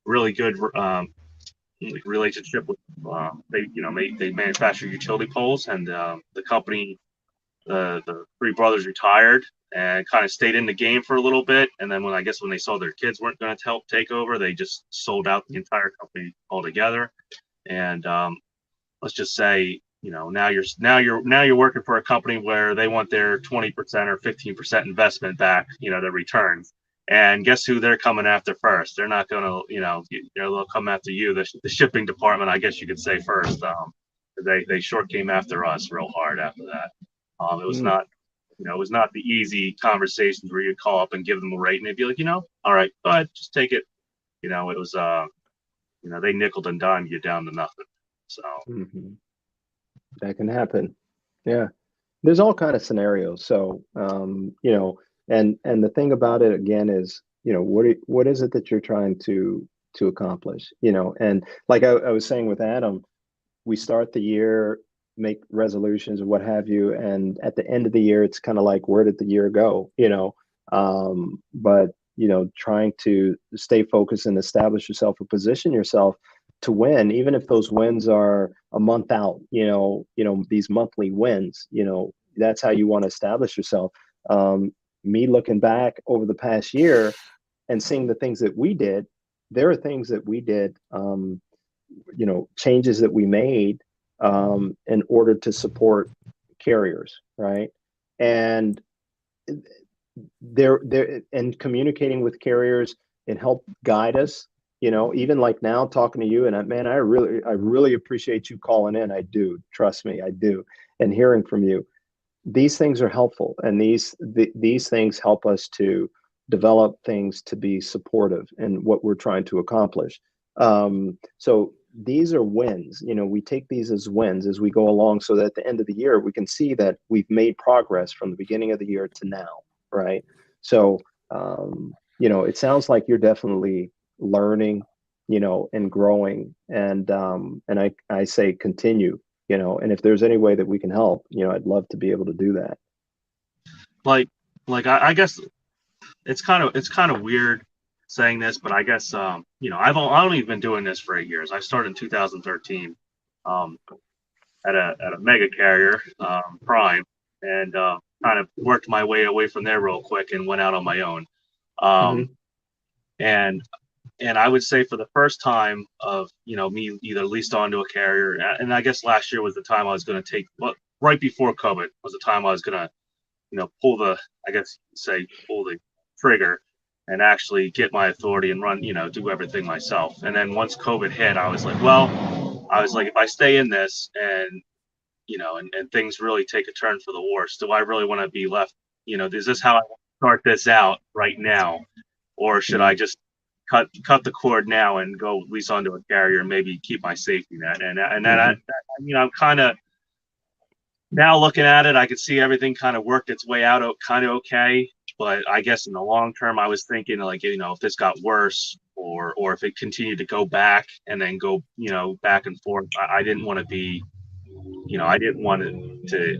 really good relationship with. They manufacture utility poles, and the company, the three brothers retired and kind of stayed in the game for a little bit. And then when they saw their kids weren't going to help take over, they just sold out the entire company altogether. And let's just say, now you're working for a company where they want their 20% or 15% investment back, the returns. And guess who they're coming after first? They're not going to, they'll come after you, the shipping department, I guess you could say first. They short came after us real hard after that. It was Mm. not, it was not the easy conversations where you'd call up and give them a rate and they'd be like, all right, go ahead, just take it. It was, they nickeled and dimed you down to nothing. So Mhm. That can happen. Yeah. There's all kind of scenarios. So, and the thing about it again is, what is it that you're trying to accomplish? And like I was saying with Adam, we start the year, make resolutions or what have you, and at the end of the year, it's kind of like, where did the year go? But trying to stay focused and establish yourself or position yourself to win, even if those wins are a month out, these monthly wins, that's how you want to establish yourself. Me looking back over the past year and seeing the things that we did, there are things that we did, changes that we made in order to support carriers, right? And and communicating with carriers, it helped guide us, even like now talking to you, and man, I really appreciate you calling in. I do, trust me, I do. And hearing from you, these things are helpful, and these things help us to develop things to be supportive in what we're trying to accomplish. So these are wins. We take these as wins as we go along, so that at the end of the year we can see that we've made progress from the beginning of the year to now, right? So it sounds like you're definitely learning, and growing, and I say continue, and if there's any way that we can help, I'd love to be able to do that. I guess it's kind of weird saying this, but I guess I've only been doing this for 8 years. I started in 2013 at a mega carrier, Prime, and kind of worked my way away from there real quick and went out on my own. And I would say for the first time of me either leased onto a carrier, and I guess last year was the time I was going to take, right before COVID was the time I was going to pull the trigger and actually get my authority and run, do everything myself. And then once COVID hit, I was like, if I stay in this and and things really take a turn for the worse, do I really want to be left? Is this how I start this out right now, or should I just cut the cord now and go lease onto a carrier and maybe keep my safety net? And I'm kind of, now looking at it, I could see everything kind of worked its way out kind of okay. But I guess in the long term, I was thinking if this got worse, or if it continued to go back and then go, back and forth, I didn't want to be, I didn't want to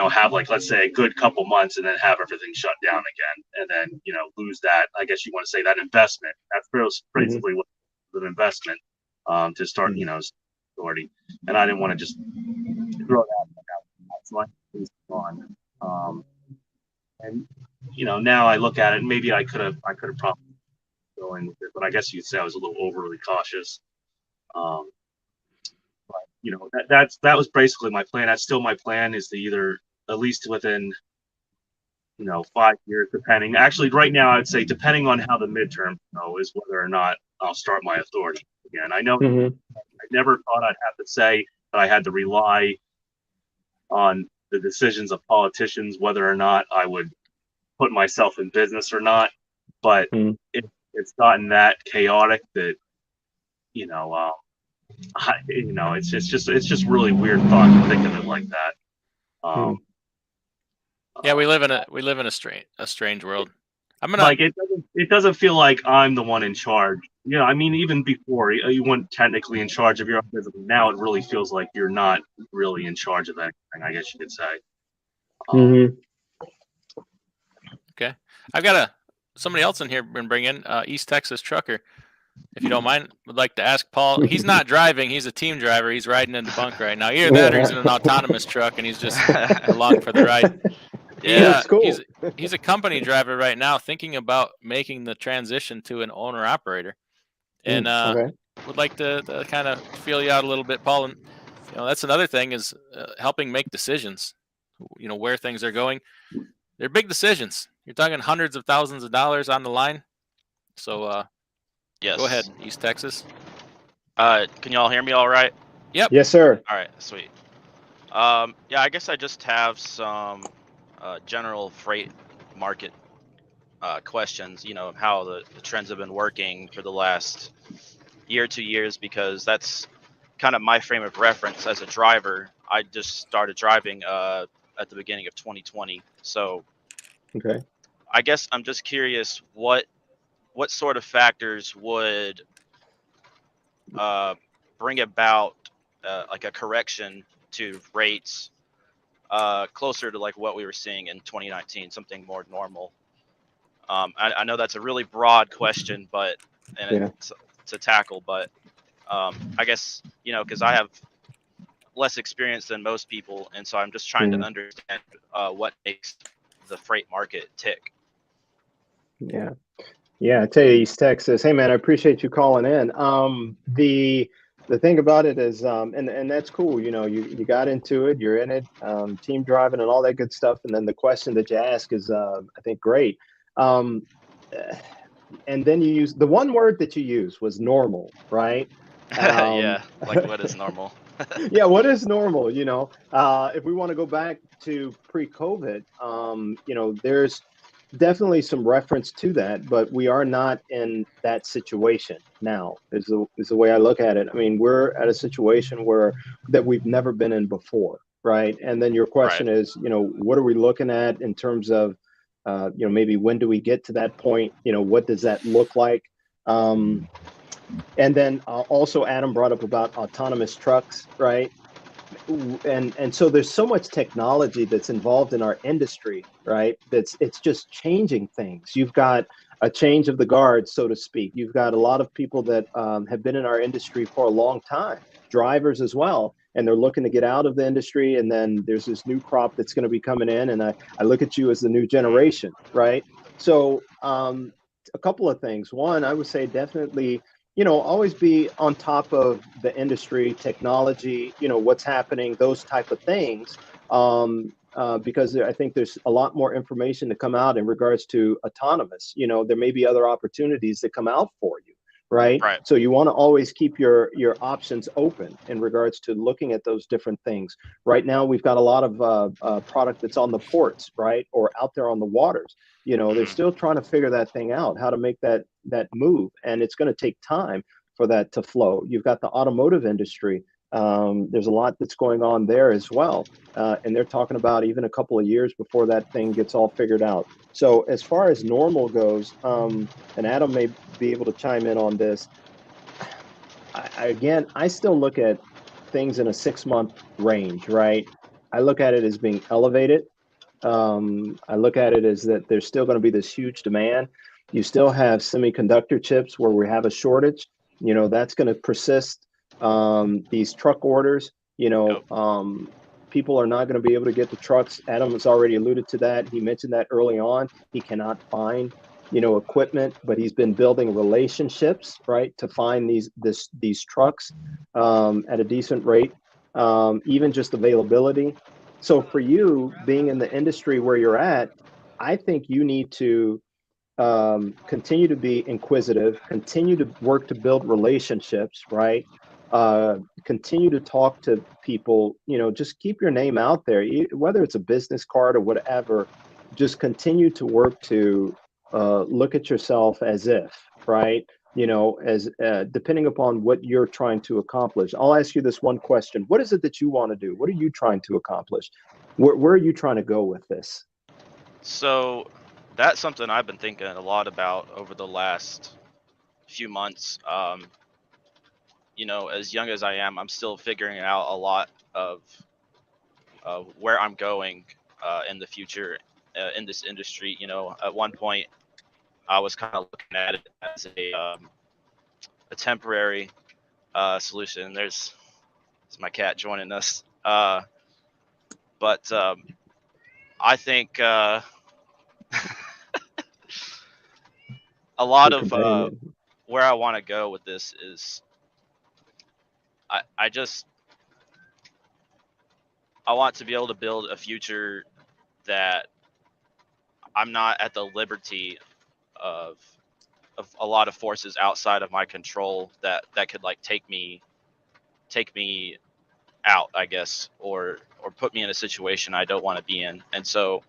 have let's say a good couple months and then have everything shut down again, and then, lose that, I guess you want to say, that investment. That's principally what an investment, to start, authority. And I didn't want to just throw that out. So I moved on. And now I look at it, maybe I could have probably going with it, but I guess you'd say I was a little overly cautious. But that was basically my plan. That's still my plan, is to either, at least within 5 years, depending. Actually, right now I'd say depending on how the midterm is whether or not I'll start my authority again. I know I never thought I'd have to say that I had to rely on the decisions of politicians whether or not I would put myself in business or not, but it's gotten that chaotic that it's just really weird thought to think of it like that. Yeah, we live in a strange world. It doesn't feel like I'm the one in charge. I mean, even before you weren't technically in charge of your own business. Now it really feels like you're not really in charge of anything, I guess you could say. Okay, I've got somebody else in here been bringing East Texas trucker. If you don't mind, would like to ask Paul. He's not driving; he's a team driver. He's riding in the bunk right now. Either that, or he's in an autonomous truck and he's just along for the ride. That's cool. He's a company driver right now, thinking about making the transition to an owner operator, and would like to kind of feel you out a little bit, Paul. And that's another thing, is helping make decisions. Where things are going. They're big decisions. You're talking hundreds of thousands of dollars on the line. So yes. Go ahead, East Texas. Can y'all hear me all right? Yep. Yes, sir. All right, sweet. Yeah, I guess I just have some general freight market questions, how the trends have been working for the last year, 2 years, because that's kind of my frame of reference as a driver. I just started driving at the beginning of 2020. So okay, I guess I'm just curious what sort of factors would bring about like a correction to rates closer to like what we were seeing in 2019, something more normal. I know that's a really broad question, but to tackle, but I guess, because I have less experience than most people, and so I'm just trying to understand what makes the freight market tick. Yeah. Yeah, I tell you, East Texas. Hey, man, I appreciate you calling in. The thing about it is, and that's cool. You got into it, you're in it, team driving and all that good stuff. And then the question that you ask is, I think, great. Um, and then you use the one word that you used was normal, right? Yeah, like what is normal? Yeah, what is normal? If we want to go back to pre-COVID, there's definitely some reference to that, but we are not in that situation now. Is the way I look at it. I mean, we're at a situation that we've never been in before, right? And then your question Right. is, what are we looking at in terms of, maybe when do we get to that point? What does that look like? And then also Adam brought up about autonomous trucks, right? And so there's so much technology that's involved in our industry, right? It's just changing things. You've got a change of the guard, so to speak. You've got a lot of people that have been in our industry for a long time, drivers as well, and they're looking to get out of the industry. And then there's this new crop that's going to be coming in, and I look at you as the new generation, right? So a couple of things. One, I would say definitely, always be on top of the industry, technology, what's happening, those type of things. Because I think there's a lot more information to come out in regards to autonomous. There may be other opportunities that come out for you, right? Right. So you want to always keep your options open in regards to looking at those different things. Right now, we've got a lot of product that's on the ports, right, or out there on the waters. They're still trying to figure that thing out, how to make that move, and it's going to take time for that to flow. You've got the automotive industry. There's a lot that's going on there as well, and they're talking about even a couple of years before that thing gets all figured out. So as far as normal goes, and Adam may be able to chime in on this. Again, I still look at things in a 6-month range, right? I look at it as being elevated. I look at it as that there's still going to be this huge demand. You still have semiconductor chips where we have a shortage. That's going to persist. These truck orders, people are not going to be able to get the trucks. Adam has already alluded to that. He mentioned that early on. He cannot find, equipment, but he's been building relationships, right, to find these trucks at a decent rate. Even just availability. So for you being in the industry where you're at, I think you need to continue to be inquisitive, continue to work to build relationships, right? Continue to talk to people, just keep your name out there, whether it's a business card or whatever. Just continue to work to look at yourself as if, right? As depending upon what you're trying to accomplish. I'll ask you this one question. What is it that you want to do? What are you trying to accomplish? Where are you trying to go with this? So that's something I've been thinking a lot about over the last few months. As young as I am, I'm still figuring out a lot of where I'm going in the future in this industry. At one point, I was kind of looking at it as a temporary solution. There's my cat joining us. But I think a lot Your of companion. where I want to go with this is I want to be able to build a future that I'm not at the liberty of a lot of forces outside of my control that could like take me out, I guess, or put me in a situation I don't want to be in. And so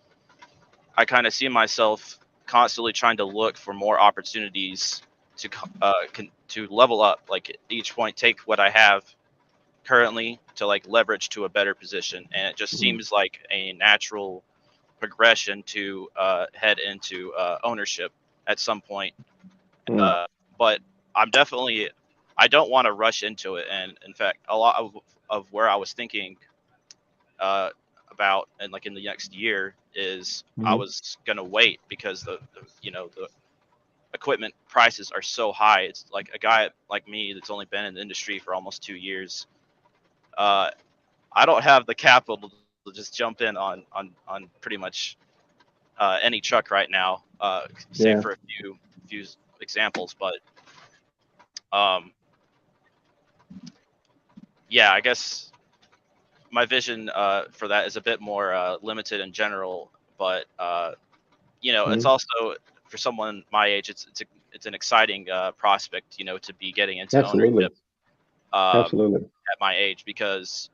I kind of see myself constantly trying to look for more opportunities to level up, like at each point take what I have currently to like leverage to a better position. And it just seems like a natural progression to head into ownership at some point. But I don't want to rush into it. And in fact, a lot of where I was thinking about and like in the next year is I was gonna wait because the equipment prices are so high. It's like a guy like me that's only been in the industry for almost 2 years. I don't have the capital to just jump in on pretty much any truck right now, save Yeah. for a few examples. But yeah, I guess my vision for that is a bit more limited in general. But you know, it's Mhm. also for someone my age, it's an exciting prospect, you know, to be getting into Absolutely. ownership Absolutely. at my age, because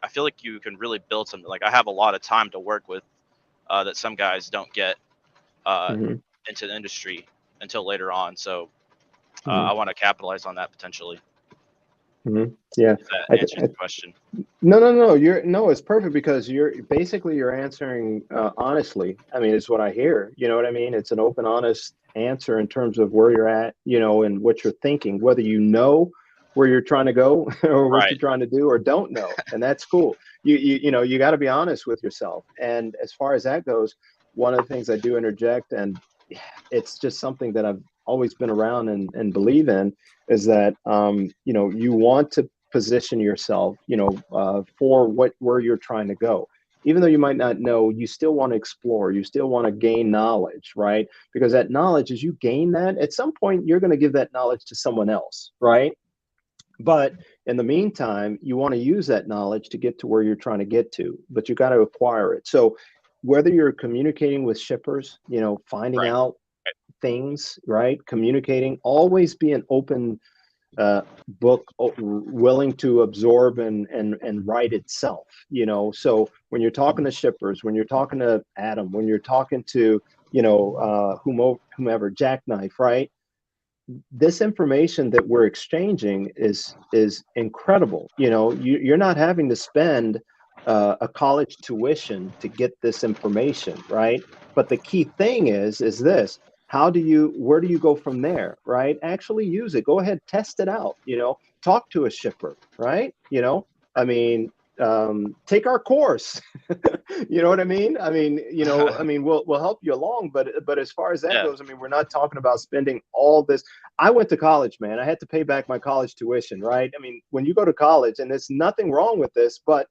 I feel like you can really build something. Like I have a lot of time to work with that some guys don't get Hmm. into the industry until later on. So Hmm. I want to capitalize on that potentially. Hmm. Yeah. If that I, answers I, the question. no. No. It's perfect because you're answering honestly. I mean, it's what I hear. You know what I mean? It's an open, honest answer in terms of where you're at, and what you're thinking, whether you know where you're trying to go or what Right. you're trying to do or don't know, and that's cool. You got to be honest with yourself. And as far as that goes, one of the things I do interject, and it's just something that I've always been around and believe in, is that you want to position yourself, for where you're trying to go. Even though you might not know, you still want to explore, you still want to gain knowledge, right? Because that knowledge, as you gain that, at some point, you're going to give that knowledge to someone else, right? But in the meantime, you want to use that knowledge to get to where you're trying to get to, but you got to acquire it. So whether you're communicating with shippers, finding Right. out things, right? Communicating, always be an open book, willing to absorb and write itself. So when you're talking to shippers, when you're talking to Adam, when you're talking to whomever, Jackknife, right? This information that we're exchanging is incredible. You're not having to spend a college tuition to get this information, right? But the key thing is this: where do you go from there, right? Actually use it. Go ahead, test it out. Talk to a shipper, right? I mean, take our course. You know what I mean? We'll help you along, but as far as that Yeah. goes, I mean, we're not talking about spending all this. I went to college, man. I had to pay back my college tuition, right? I mean, when you go to college, and there's nothing wrong with this, but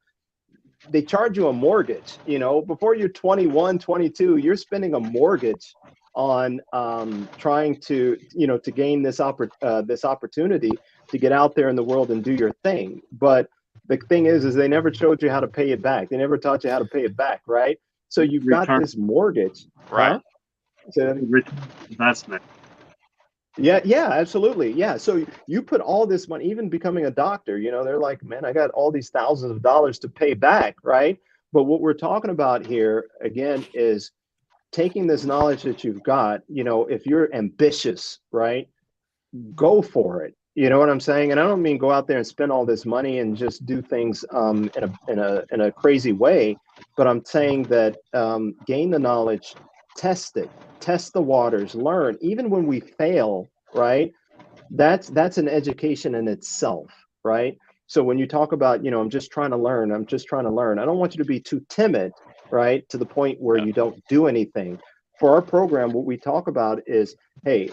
they charge you a mortgage. Before you're 21, 22, you're spending a mortgage on trying to gain this opportunity to get out there in the world and do your thing. But the thing is they never showed you how to pay it back. They never taught you how to pay it back, right? So you've got Return this mortgage, Right. huh? So, investment. yeah, absolutely. Yeah. So you put all this money, even becoming a doctor, they're like, man, I got all these thousands of dollars to pay back, right? But what we're talking about here, again, is taking this knowledge that you've got, if you're ambitious, right? Go for it. You know what I'm saying? And I don't mean go out there and spend all this money and just do things in a crazy way, but I'm saying that gain the knowledge, test it, test the waters, learn. Even when we fail, right? That's an education in itself, right? So when you talk about, I'm just trying to learn, I'm just trying to learn. I don't want you to be too timid, right? To the point where Yeah. you don't do anything. For our program, what we talk about is, hey,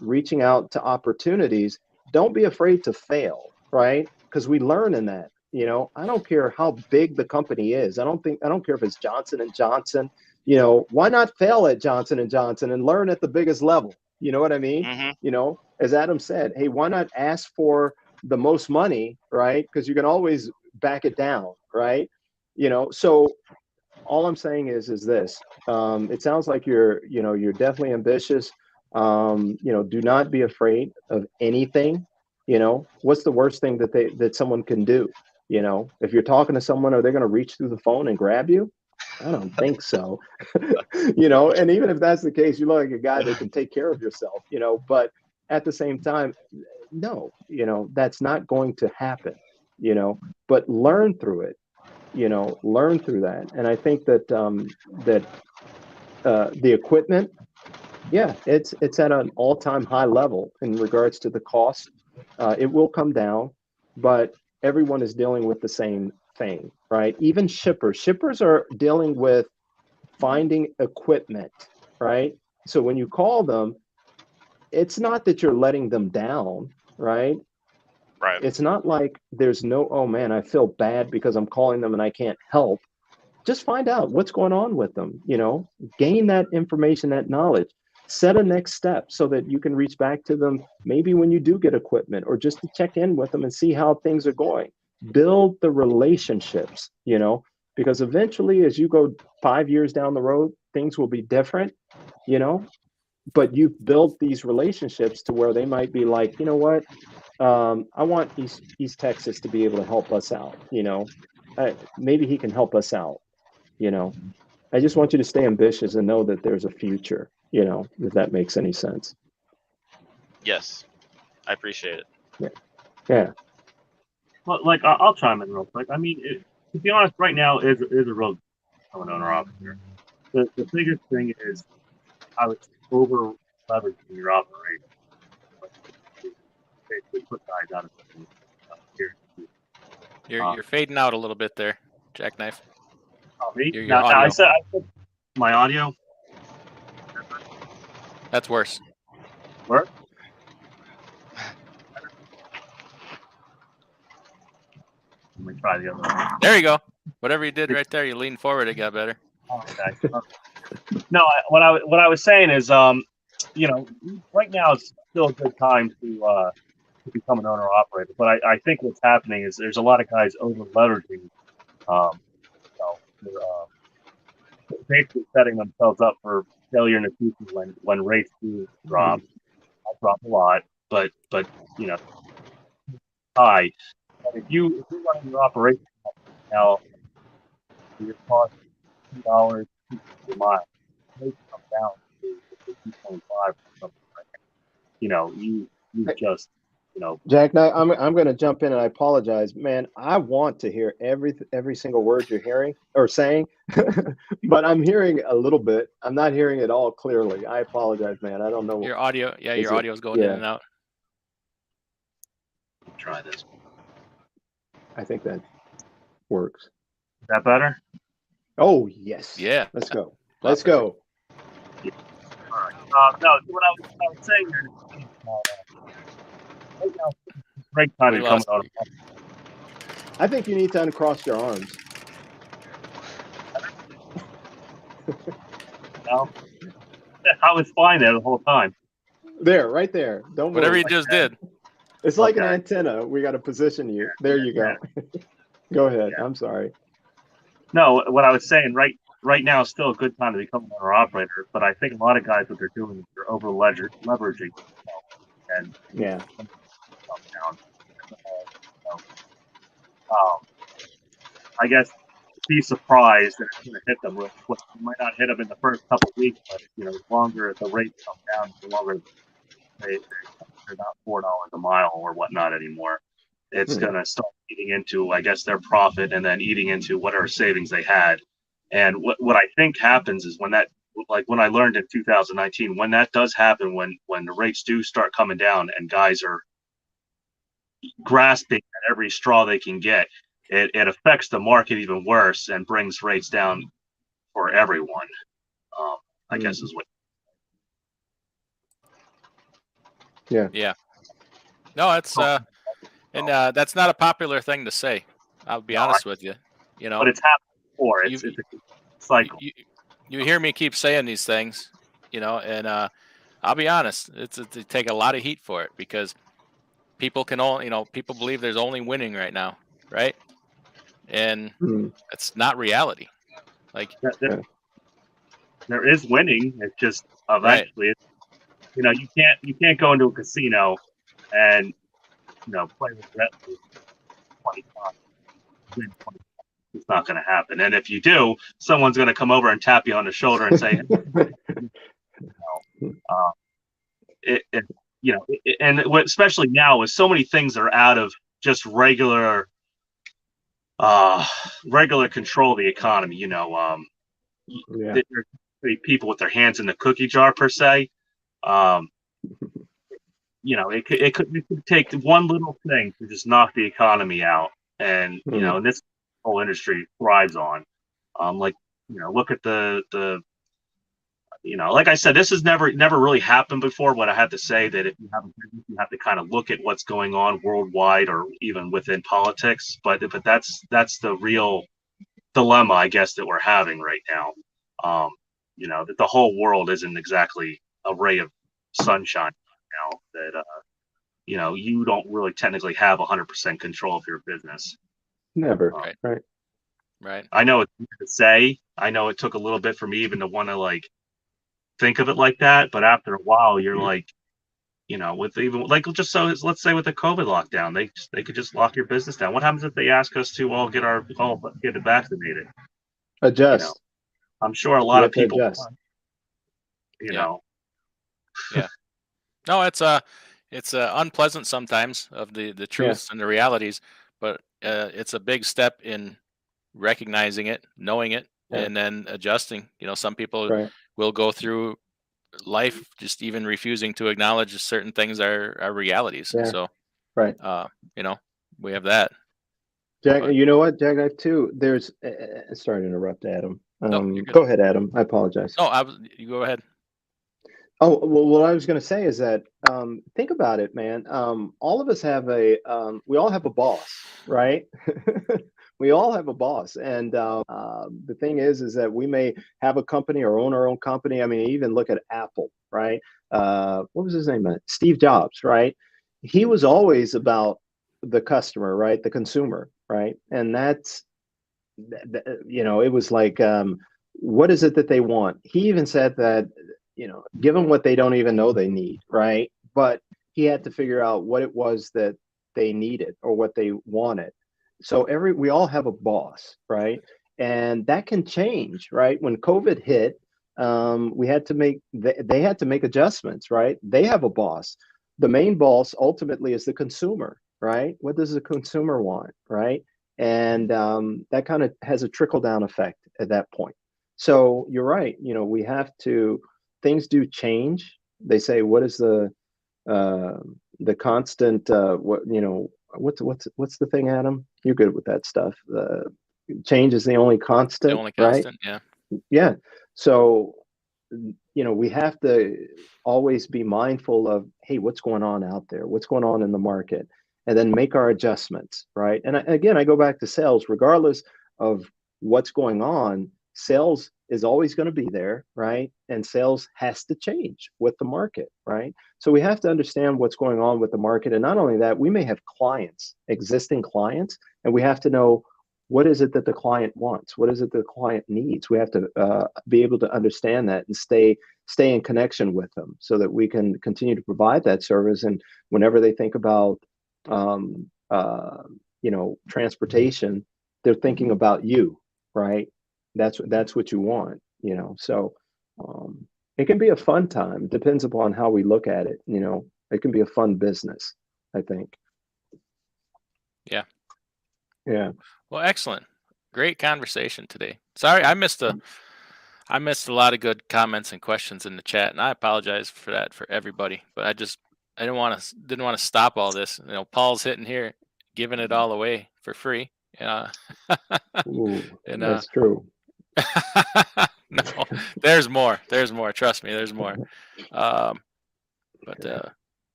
reaching out to opportunities. Don't be afraid to fail, right? Because we learn in that. I don't care how big the company is. I don't care if it's Johnson and Johnson. Why not fail at Johnson and Johnson and learn at the biggest level? You know what I mean? Mm-hmm. As Adam said, hey, why not ask for the most money, right? Because you can always back it down, right? So all I'm saying is this. It sounds like you're definitely ambitious. Do not be afraid of anything. What's the worst thing that someone can do? If you're talking to someone, are they going to reach through the phone and grab you? I don't think so. And even if that's the case, you look like a guy that can take care of yourself, but at the same time, no, that's not going to happen, but learn through it, learn through that. And I think that the equipment, yeah, it's at an all-time high level in regards to the cost. It will come down, but everyone is dealing with the same thing, right? Even shippers are dealing with finding equipment, right? So when you call them, it's not that you're letting them down, right? Right. It's not like there's no, oh man, I feel bad because I'm calling them and I can't help. Just find out what's going on with them, gain that information, that knowledge, set a next step so that you can reach back to them maybe when you do get equipment, or just to check in with them and see how things are going. Build the relationships, because eventually as you go 5 years down the road, things will be different, but you've built these relationships to where they might be like, you know what, I want East Texas to be able to help us out, maybe he can help us out, I just want you to stay ambitious and know that there's a future, if that makes any sense. Yes, I appreciate it. Yeah. Well, like I'll chime in real quick. I mean, to be honest, right now is a real owner operator. The biggest thing is I would over leveraging your operation. Basically put guys out of here. You're fading out a little bit there, Jackknife. Me? Your Now, audio. I said my audio. That's worse. Work? Let me try the other one. There you go. Whatever you did right there, you leaned forward, it got better. Okay. No, what I was saying is, right now it's still a good time to become an owner operator. But I think what's happening is there's a lot of guys over leveraging, they're basically setting themselves up for failure in the future when rates do drop. I drop a lot, but high. And if you run your operation now, your cost $2 per mile, rates come down to 2.5 or something like that. You just Jack, now I'm going to jump in and I apologize, man. I want to hear every single word you're hearing or saying, but I'm hearing a little bit. I'm not hearing it all clearly. I apologize, man. I don't know. Your audio, your audio is going in and out. try this. I think that works. Is that better? Oh yes. Yeah. Let's go. Let's go. All right. No, what I was saying here is, right now, great time to come out. I think you need to uncross your arms. No, I was fine there the whole time. There, right there. Don't move. Whatever you just did. It's like an antenna. We got to position you. There you go. Go ahead. Yeah. I'm sorry. No, what I was saying, right now is still a good time to become an owner operator, but I think a lot of guys, what they're doing is they're over leveraging, and Yeah. down. I guess be surprised that it's going to hit them real quick. It might not hit them in the first couple of weeks, but the longer the rates come down, the longer they're not $4 a mile or whatnot anymore. It's going to start eating into, I guess, their profit, and then eating into whatever savings they had. And what I think happens is when I learned in 2019, when that does happen, when the rates do start coming down and guys are grasping at every straw they can get, it affects the market even worse and brings rates down for everyone. I guess is what. Yeah. No, it's and that's not a popular thing to say. I'll be honest with you. But it's happened before. It's a cycle. You hear me keep saying these things, and I'll be honest. They take a lot of heat for it because people can only, people believe there's only winning right now, right? And it's not reality. Like there is winning. It's just eventually, you can't go into a casino and play with that 20 times. It's not going to happen. And if you do, someone's going to come over and tap you on the shoulder and say, and especially now with so many things that are out of just regular control of the economy. There's people with their hands in the cookie jar per se. It could take one little thing to just knock the economy out, and and this whole industry thrives on. Look at the like I said, this has never really happened before. What I had to say that if you have a business, you have to kind of look at what's going on worldwide or even within politics. But that's the real dilemma, I guess, that we're having right now. That the whole world isn't exactly a ray of sunshine now. That you don't really technically have 100% control of your business. Never. Right. Right. Right. I know it's easy to say. I know it took a little bit for me even to want to like think of it like that, but after a while, you're like, with even like just so let's say with the COVID lockdown, they could just lock your business down. What happens if they ask us to all get it vaccinated? Adjust. I'm sure a You lot have of to people, adjust. Yeah. No, it's unpleasant sometimes of the truths and the realities, but it's a big step in recognizing it, knowing it, Yeah. and then adjusting. Some people Right. will go through life just even refusing to acknowledge certain things are realities. Yeah. So, Right. we have that. Jack, But- you know what, Jackknife too? There's sorry to interrupt, Adam. No, you're good. Go ahead, Adam. I apologize. No, you go ahead. Oh, well, what I was going to say is that think about it, man. All of us have we all have a boss, right? We all have a boss, and the thing is that we may have a company or own our own company. I mean, even look at Apple, right? What was his name? Steve Jobs, right? He was always about the customer, right? The consumer, right? And that's it was like, what is it that they want? He even said that, give them what they don't even know they need, right? But he had to figure out what it was that they needed or what they wanted. So we all have a boss, right? And that can change, right? When COVID hit, we had to they had to make adjustments, right? They have a boss. The main boss ultimately is the consumer, right? What does the consumer want, right? And that kind of has a trickle down effect at that point. So you're right. We have to. Things do change. They say, what is the constant? What's the thing, Adam? You're good with that stuff. Change is the only constant. The only constant, right? Yeah. Yeah. So we have to always be mindful of, hey, what's going on out there? What's going on in the market? And then make our adjustments, right? And again, I go back to sales. Regardless of what's going on, sales is always going to be there, right? And sales has to change with the market, right? So we have to understand what's going on with the market. And not only that, we may have clients, existing clients, and we have to know, what is it that the client wants? What is it the client needs? We have to be able to understand that and stay in connection with them so that we can continue to provide that service. And whenever they think about transportation, they're thinking about you, right? That's what you want, so it can be a fun time. It depends upon how we look at it. It can be a fun business, I think. Yeah. Well, excellent. Great conversation today. Sorry, I missed a lot of good comments and questions in the chat, and I apologize for that for everybody. But I didn't want to stop all this. Paul's hitting here, giving it all away for free. Ooh, and that's true. No, there's more. Trust me, there's more. Does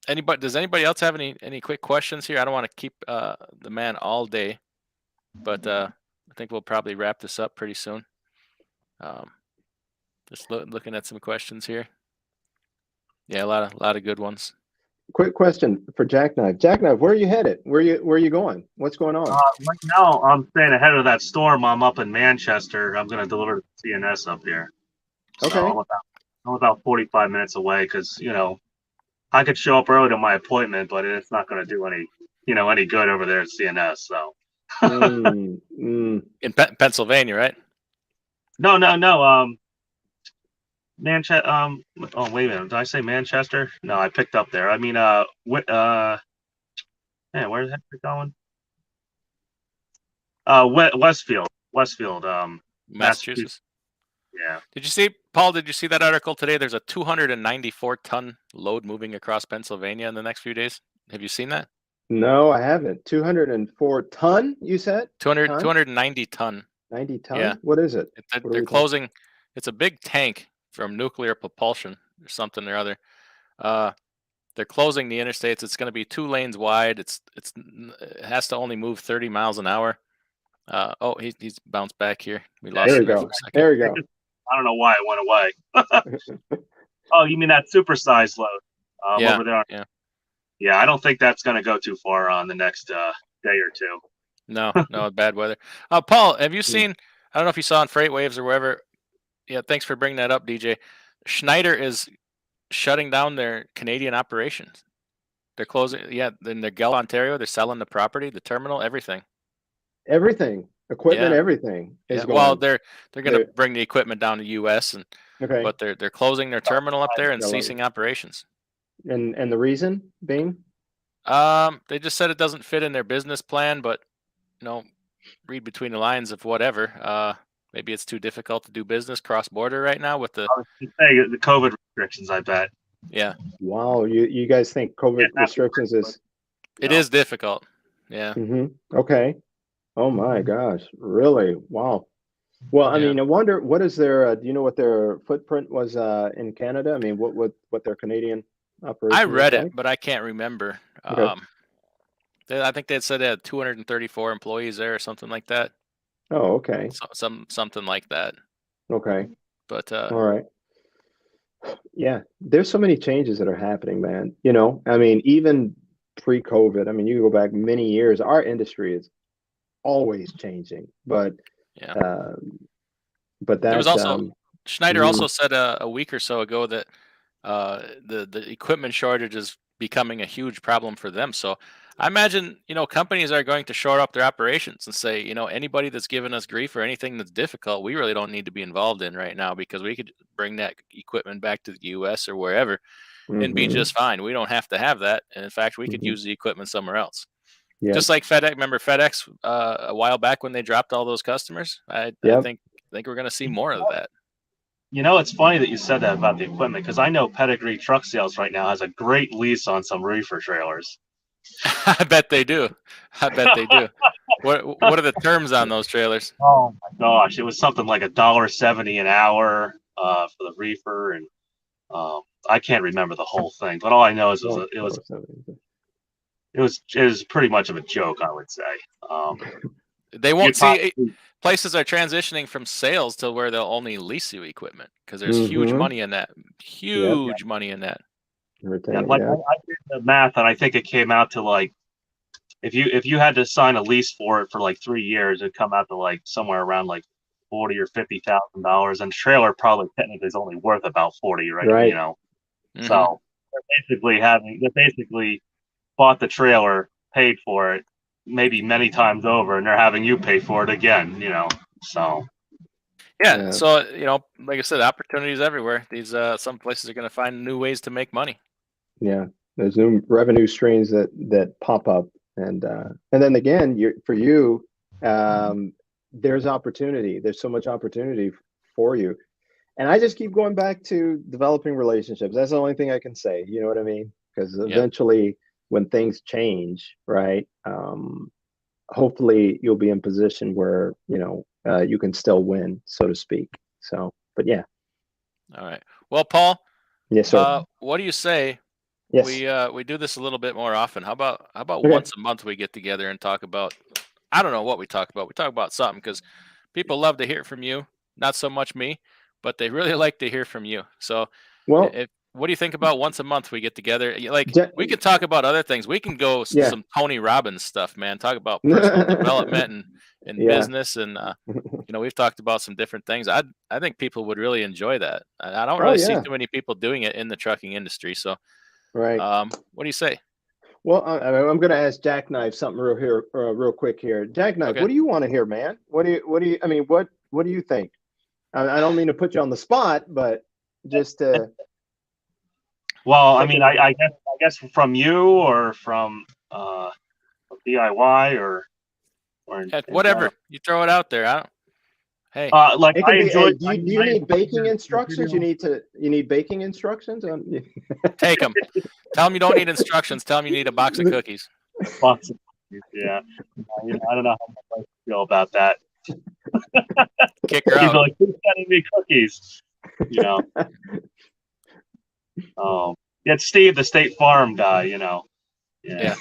anybody else have any quick questions here? I don't want to keep the man all day, but I think we'll probably wrap this up pretty soon. Just looking at some questions here. Yeah, a lot of good ones. Quick question for Jackknife. Jackknife, where are you headed? Where are you going? What's going on? Right now, I'm staying ahead of that storm. I'm up in Manchester. I'm going to deliver the CNS up here. Okay. So I'm about 45 minutes away because, I could show up early to my appointment, but it's not going to do any good over there at CNS. So. In Pennsylvania, right? No. Manchester. Oh, wait a minute. Did I say Manchester? No, I picked up there. I mean, man, where the heck are we going? Westfield, Massachusetts. Yeah. Did you see, Paul? Did you see that article today? There's a 294-ton load moving across Pennsylvania in the next few days. Have you seen that? No, I haven't. 204 ton, you said? 290 ton. 90 ton? Yeah. What is it? It- What are They're we talking? closing. It's a big tank from nuclear propulsion or something or other. Uh, they're closing the interstates. It's going to be 2 lanes wide. It has to only move 30 miles an hour. Oh, he's bounced back here. We Yeah, lost There him we there go. for a second. There we go. I don't know why it went away. Oh, you mean that supersized load Yeah, over there? yeah. Yeah, I don't think that's going to go too far on the next day or two. No, bad weather. Paul, have you Mm. seen? I don't know if you saw on Freight Waves or wherever. Yeah, thanks for bringing that up, DJ. Schneider is shutting down their Canadian operations. They're closing. Yeah, in the Guelph, Ontario, they're selling the property, the terminal, everything. Everything, equipment, Yeah. everything is Yeah. gone. Well, they're going to They're- bring the equipment down to U.S. okay. but they're closing their terminal up there and I love it. ceasing operations. And the reason being? They just said it doesn't fit in their business plan, but read between the lines of whatever. Maybe it's too difficult to do business cross border right now with the I was going to say the COVID restrictions, I bet. yeah. Wow, you guys think COVID restrictions is? It is difficult. Yeah. Okay. Oh my gosh, really? Wow. Well, I Yeah. mean, I wonder what is their? Do you know what their footprint was in Canada? I mean, what their Canadian operation? I read was it, like? but I can't remember. Okay. I think they said they had 234 employees there or something like that. Oh, okay. Something like that. Okay. But All right. Yeah, there's so many changes that are happening, man. You know, I mean, even pre-COVID, I mean, you go back many years, our industry is always changing. But yeah. but There was that also Schneider mhm. also said a week or so ago that the equipment shortage is becoming a huge problem for them. So I imagine companies are going to shore up their operations and say anybody that's giving us grief or anything that's difficult, we really don't need to be involved in right now because we could bring that equipment back to the U.S. or wherever and be Mhm. just fine. We don't have to have that, and in fact, we could Mhm. use the equipment somewhere else. Yeah. Just like FedEx. Remember FedEx a while back when they dropped all those customers? I Yep. think we're going to see more of that. It's funny that you said that about the equipment because I know Pedigree Truck Sales right now has a great lease on some reefer trailers. I bet they do. I bet they do. What are the terms on those trailers? Oh my gosh, it was something like $1.70 an hour for the reefer, and I can't remember the whole thing, but all I know is it was pretty much of a joke, I would say. They won't see. Places are transitioning from sales to where they'll only lease you equipment because there's huge money in that. Huge money in that. Yeah, I did the math, and I think it came out to like if you had to sign a lease for it for like 3 years, it'd come out to like somewhere around like $40,000 or $50,000, and the trailer probably technically is only worth about 40, right? Mm-hmm. So they basically bought the trailer, paid for it, maybe many times over, and they're having you pay for it again. So. Yeah. So like I said, opportunities everywhere. These some places are going to find new ways to make money. Yeah, there's new revenue streams that pop up, and then again, for you, there's opportunity. There's so much opportunity for you, and I just keep going back to developing relationships. That's the only thing I can say. You know what I mean? Because eventually, when things change, right? Hopefully, you'll be in position where you can still win, so to speak. So, but yeah. All right. Well, Paul. Yes, sir. What do you say? Yes. We do this a little bit more often. How about once a month we get together and talk about, I don't know what we talk about. We talk about something because people love to hear from you. Not so much me, but they really like to hear from you. So, what do you think about once a month we get together? Like we could talk about other things. We can go some Tony Robbins stuff, man. Talk about personal development and business, and we've talked about some different things. I think people would really enjoy that. I don't really see too many people doing it in the trucking industry. So. Right. What do you say? Well, I'm going to ask Jackknife something real quick here. Jackknife, what do you want to hear, man? What do you? I mean, what do you think? I don't mean to put you on the spot, but just to. Well, I mean, I guess from you or from DIY or whatever you throw it out there. I don't. Hey, like I enjoy. Do you need baking instructions? You need baking instructions on. Take them. Tell them you don't need instructions. Tell them you need a box of cookies. Box of cookies, yeah. I don't know how I feel about that. Kick her He'd be out. like, "Who's sending me cookies?" You know. Yeah, it's Steve, the State Farm guy. You know. Yeah.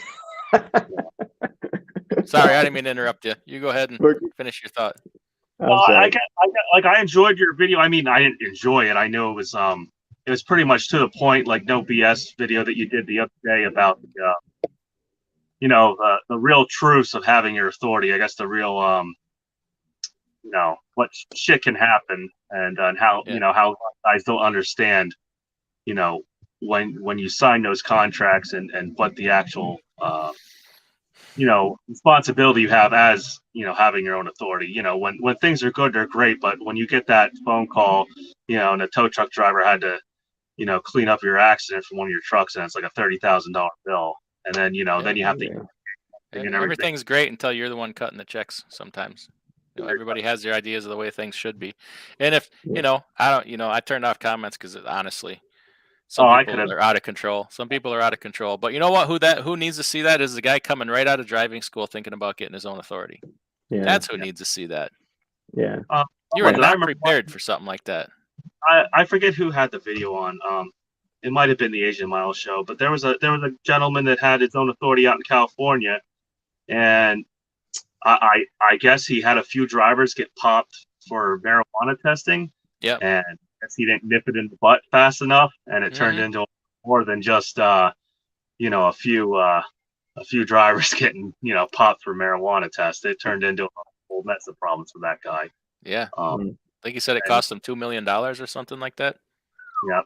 Sorry, I didn't mean to interrupt you. You go ahead and finish your thought. I enjoyed your video. I mean, I didn't enjoy it. I knew it was pretty much to the point, like no BS video that you did the other day about the real truths of having your authority. I guess the real what shit can happen and how how guys don't understand when you sign those contracts and what the actual responsibility you have as having your own authority. When things are good, they're great, but when you get that phone call, and the tow truck driver had to clean up your accident from one of your trucks, and it's like a $30,000 bill, and then then you have to and everything's great until you're the one cutting the checks sometimes. Everybody has their ideas of the way things should be, and if I turned off comments because honestly, some people are out of control. Some people are out of control. But you know what? Who needs to see that is the guy coming right out of driving school thinking about getting his own authority. Yeah. That's who needs to see that. Yeah. You are not prepared for something like that. I forget who had the video on. It might have been the Asian Mile show, but there was a gentleman that had his own authority out in California, and I guess he had a few drivers get popped for marijuana testing. Yeah. And I guess he didn't nip it in the butt fast enough, and it turned into more than just a few drivers getting popped for marijuana test. It turned into a whole mess of problems for that guy. Yeah. I think he said it cost him $2 million or something like that. Yep.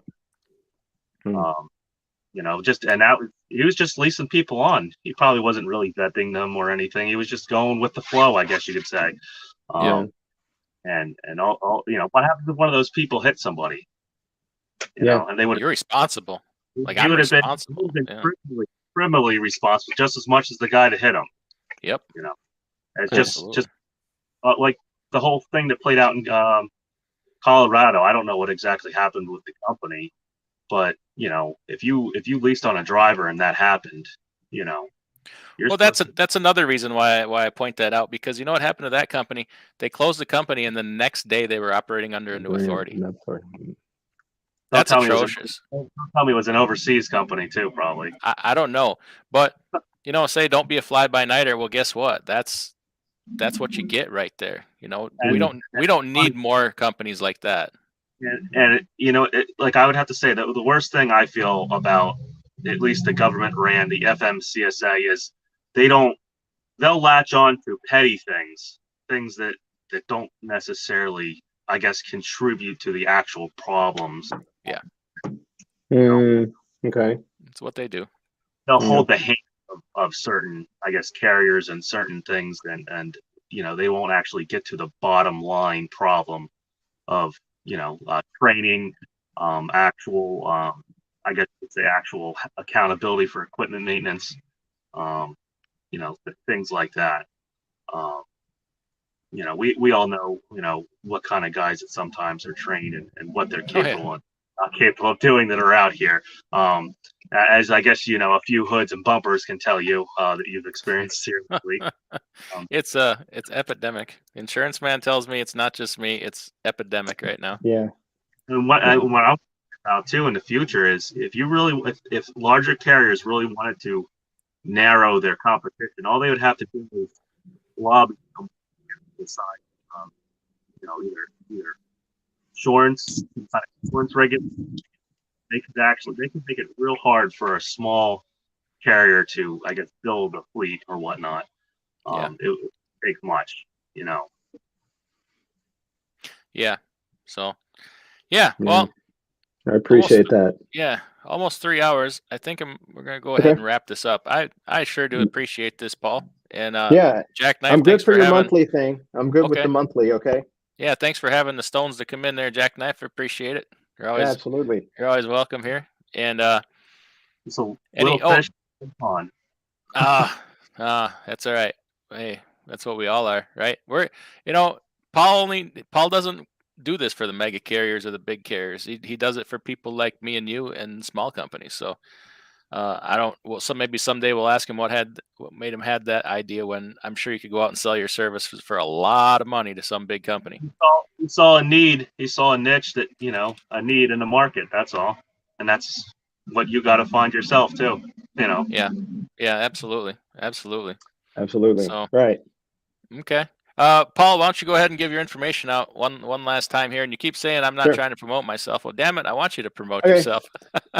He was just leasing people on. He probably wasn't really vetting them or anything. He was just going with the flow, I guess you could say. And all what happens if one of those people hit somebody? You know, and they would. You're responsible. Like he I'm would have responsible. been criminally responsible just as much as the guy that hit him. Yep. It's just like the whole thing that played out in Colorado. I don't know what exactly happened with the company, but if you leased on a driver and that happened, well, that's another reason why I point that out, because you know what happened to that company? They closed the company, and the next day they were operating under a new authority. That's atrocious. Don't tell me it was an overseas company too, probably. I don't know, but say don't be a fly-by-nighter. Well, guess what? That's what you get right there. We don't need more companies like that. And like I would have to say that the worst thing I feel about at least the government ran the FMCSA is they'll latch on to petty things that don't necessarily, I guess, contribute to the actual problems. Yeah. Okay. That's what they do. They'll hold the hand of certain, I guess, carriers and certain things, and they won't actually get to the bottom line problem of training, actual I guess it's the actual accountability for equipment maintenance, things like that. We all know, what kind of guys that sometimes are trained and what they're capable of doing that are out here. As I guess, a few hoods and bumpers can tell you that you've experienced seriously. It's epidemic. Insurance man tells me it's not just me; it's epidemic right now. Yeah. And what I'm about too in the future is if larger carriers really wanted to narrow their competition, all they would have to do is lobby decide, either insurance regulations. They can make it real hard for a small carrier to, I guess, build a fleet or whatnot. It would take much, Yeah. So, well, I appreciate that. Yeah, almost 3 hours. I think we're gonna go ahead and wrap this up. I sure do appreciate this, Paul. And Jack Knife, I'm good for your monthly thing. I'm good with the monthly. Okay. Yeah, thanks for having the stones to come in there, Jack Knife. Appreciate it. Absolutely. You're always welcome here. And so fish on. That's all right. Hey, that's what we all are, right? We're Paul doesn't do this for the mega carriers or the big carriers. He does it for people like me and you and small companies. So I don't. Well, maybe someday we'll ask him what made him had that idea. When I'm sure you could go out and sell your service for a lot of money to some big company. He saw a need. He saw a niche that, a need in the market. That's all. And that's what you got to find yourself too. Yeah, absolutely, absolutely. So Right. okay. Paul, why don't you go ahead and give your information out one last time here? And you keep saying I'm not Sure. trying to promote myself. Well, damn it, I want you to promote Okay. yourself.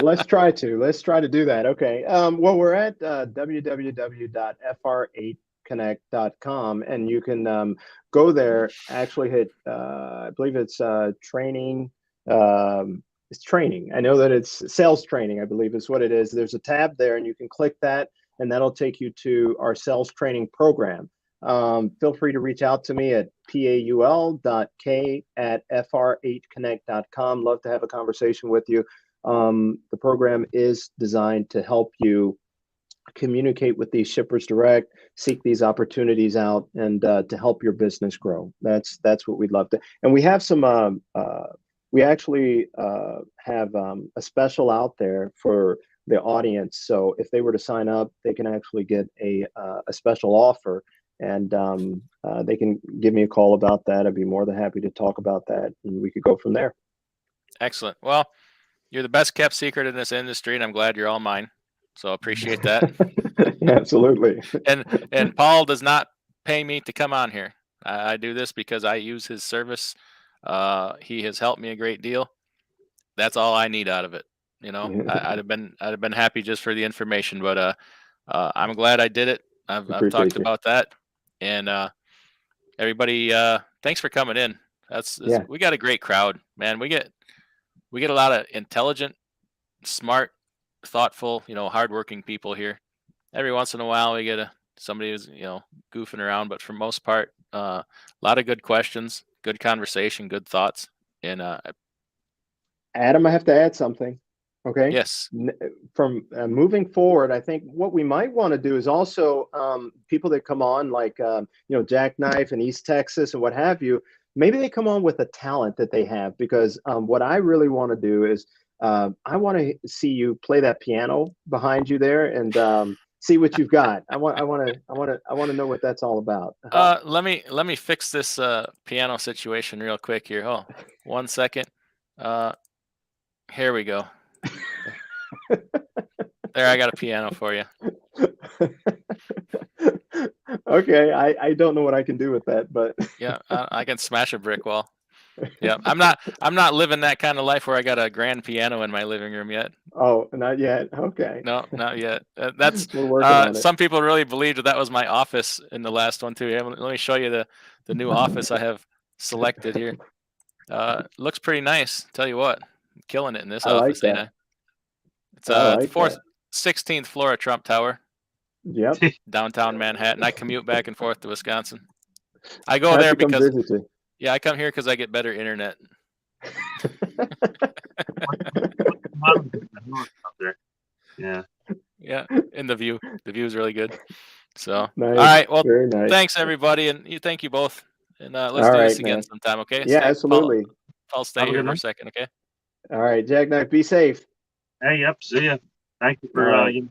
Let's try to do that. Okay. Well, we're at www.fr8connect.com, and you can go there. Actually, hit I believe it's training. It's training. I know that it's sales training. I believe is what it is. There's a tab there, and you can click that, and that'll take you to our sales training program. Feel free to reach out to me at paul.k@fr8connect.com. Love to have a conversation with you. The program is designed to help you communicate with these shippers direct, seek these opportunities out, and to help your business grow. That's what we'd love to. And we have some. We actually have a special out there for the audience. So if they were to sign up, they can actually get a special offer, and they can give me a call about that. I'd be more than happy to talk about that, and we could go from there. Excellent. Well, you're the best kept secret in this industry, and I'm glad you're all mine. So appreciate that. Absolutely. And Paul does not pay me to come on here. I do this because I use his service. He has helped me a great deal. That's all I need out of it. I'd have been happy just for the information, but I'm glad I did it. I've talked you. about that, and everybody, thanks for coming in. We got a great crowd, man. We get a lot of intelligent, smart, thoughtful, hardworking people here. Every once in a while, we get somebody who's goofing around, but for most part, a lot of good questions, good conversation, good thoughts. And Adam, I have to add something. Okay. Yes. From moving forward, I think what we might want to do is also people that come on, like Jackknife in East Texas and what have you. Maybe they come on with a talent that they have, because what I really want to do is I want to see you play that piano behind you there and see what you've got. I want to know what that's all about. Let me fix this piano situation real quick here. Oh, 1 second. Here we go. There, I got a piano for you. Okay, I don't know what I can do with that, but yeah, I can smash a brick wall. Yeah, I'm not living that kind of life where I got a grand piano in my living room yet. Oh, not yet. Okay. No, not yet. That's we're working on it. Some people really believed that was my office in the last one too. Let me show you the new office I have selected here. Looks pretty nice. Tell you what, I'm killing it in this office, ain't I? It's the 16th floor of Trump Tower. Yep. Downtown Manhattan. I commute back and forth to Wisconsin. I go there because I come here because I get better internet. Yeah. Yeah, and the view is really good. So nice. All right, well, very nice. Thanks everybody, and thank you both. And let's do this again sometime, okay? Yeah, absolutely. I'll stay here for a second, okay? All right, Jackknife, be safe. Hey, yep, see ya. Thank you for everything.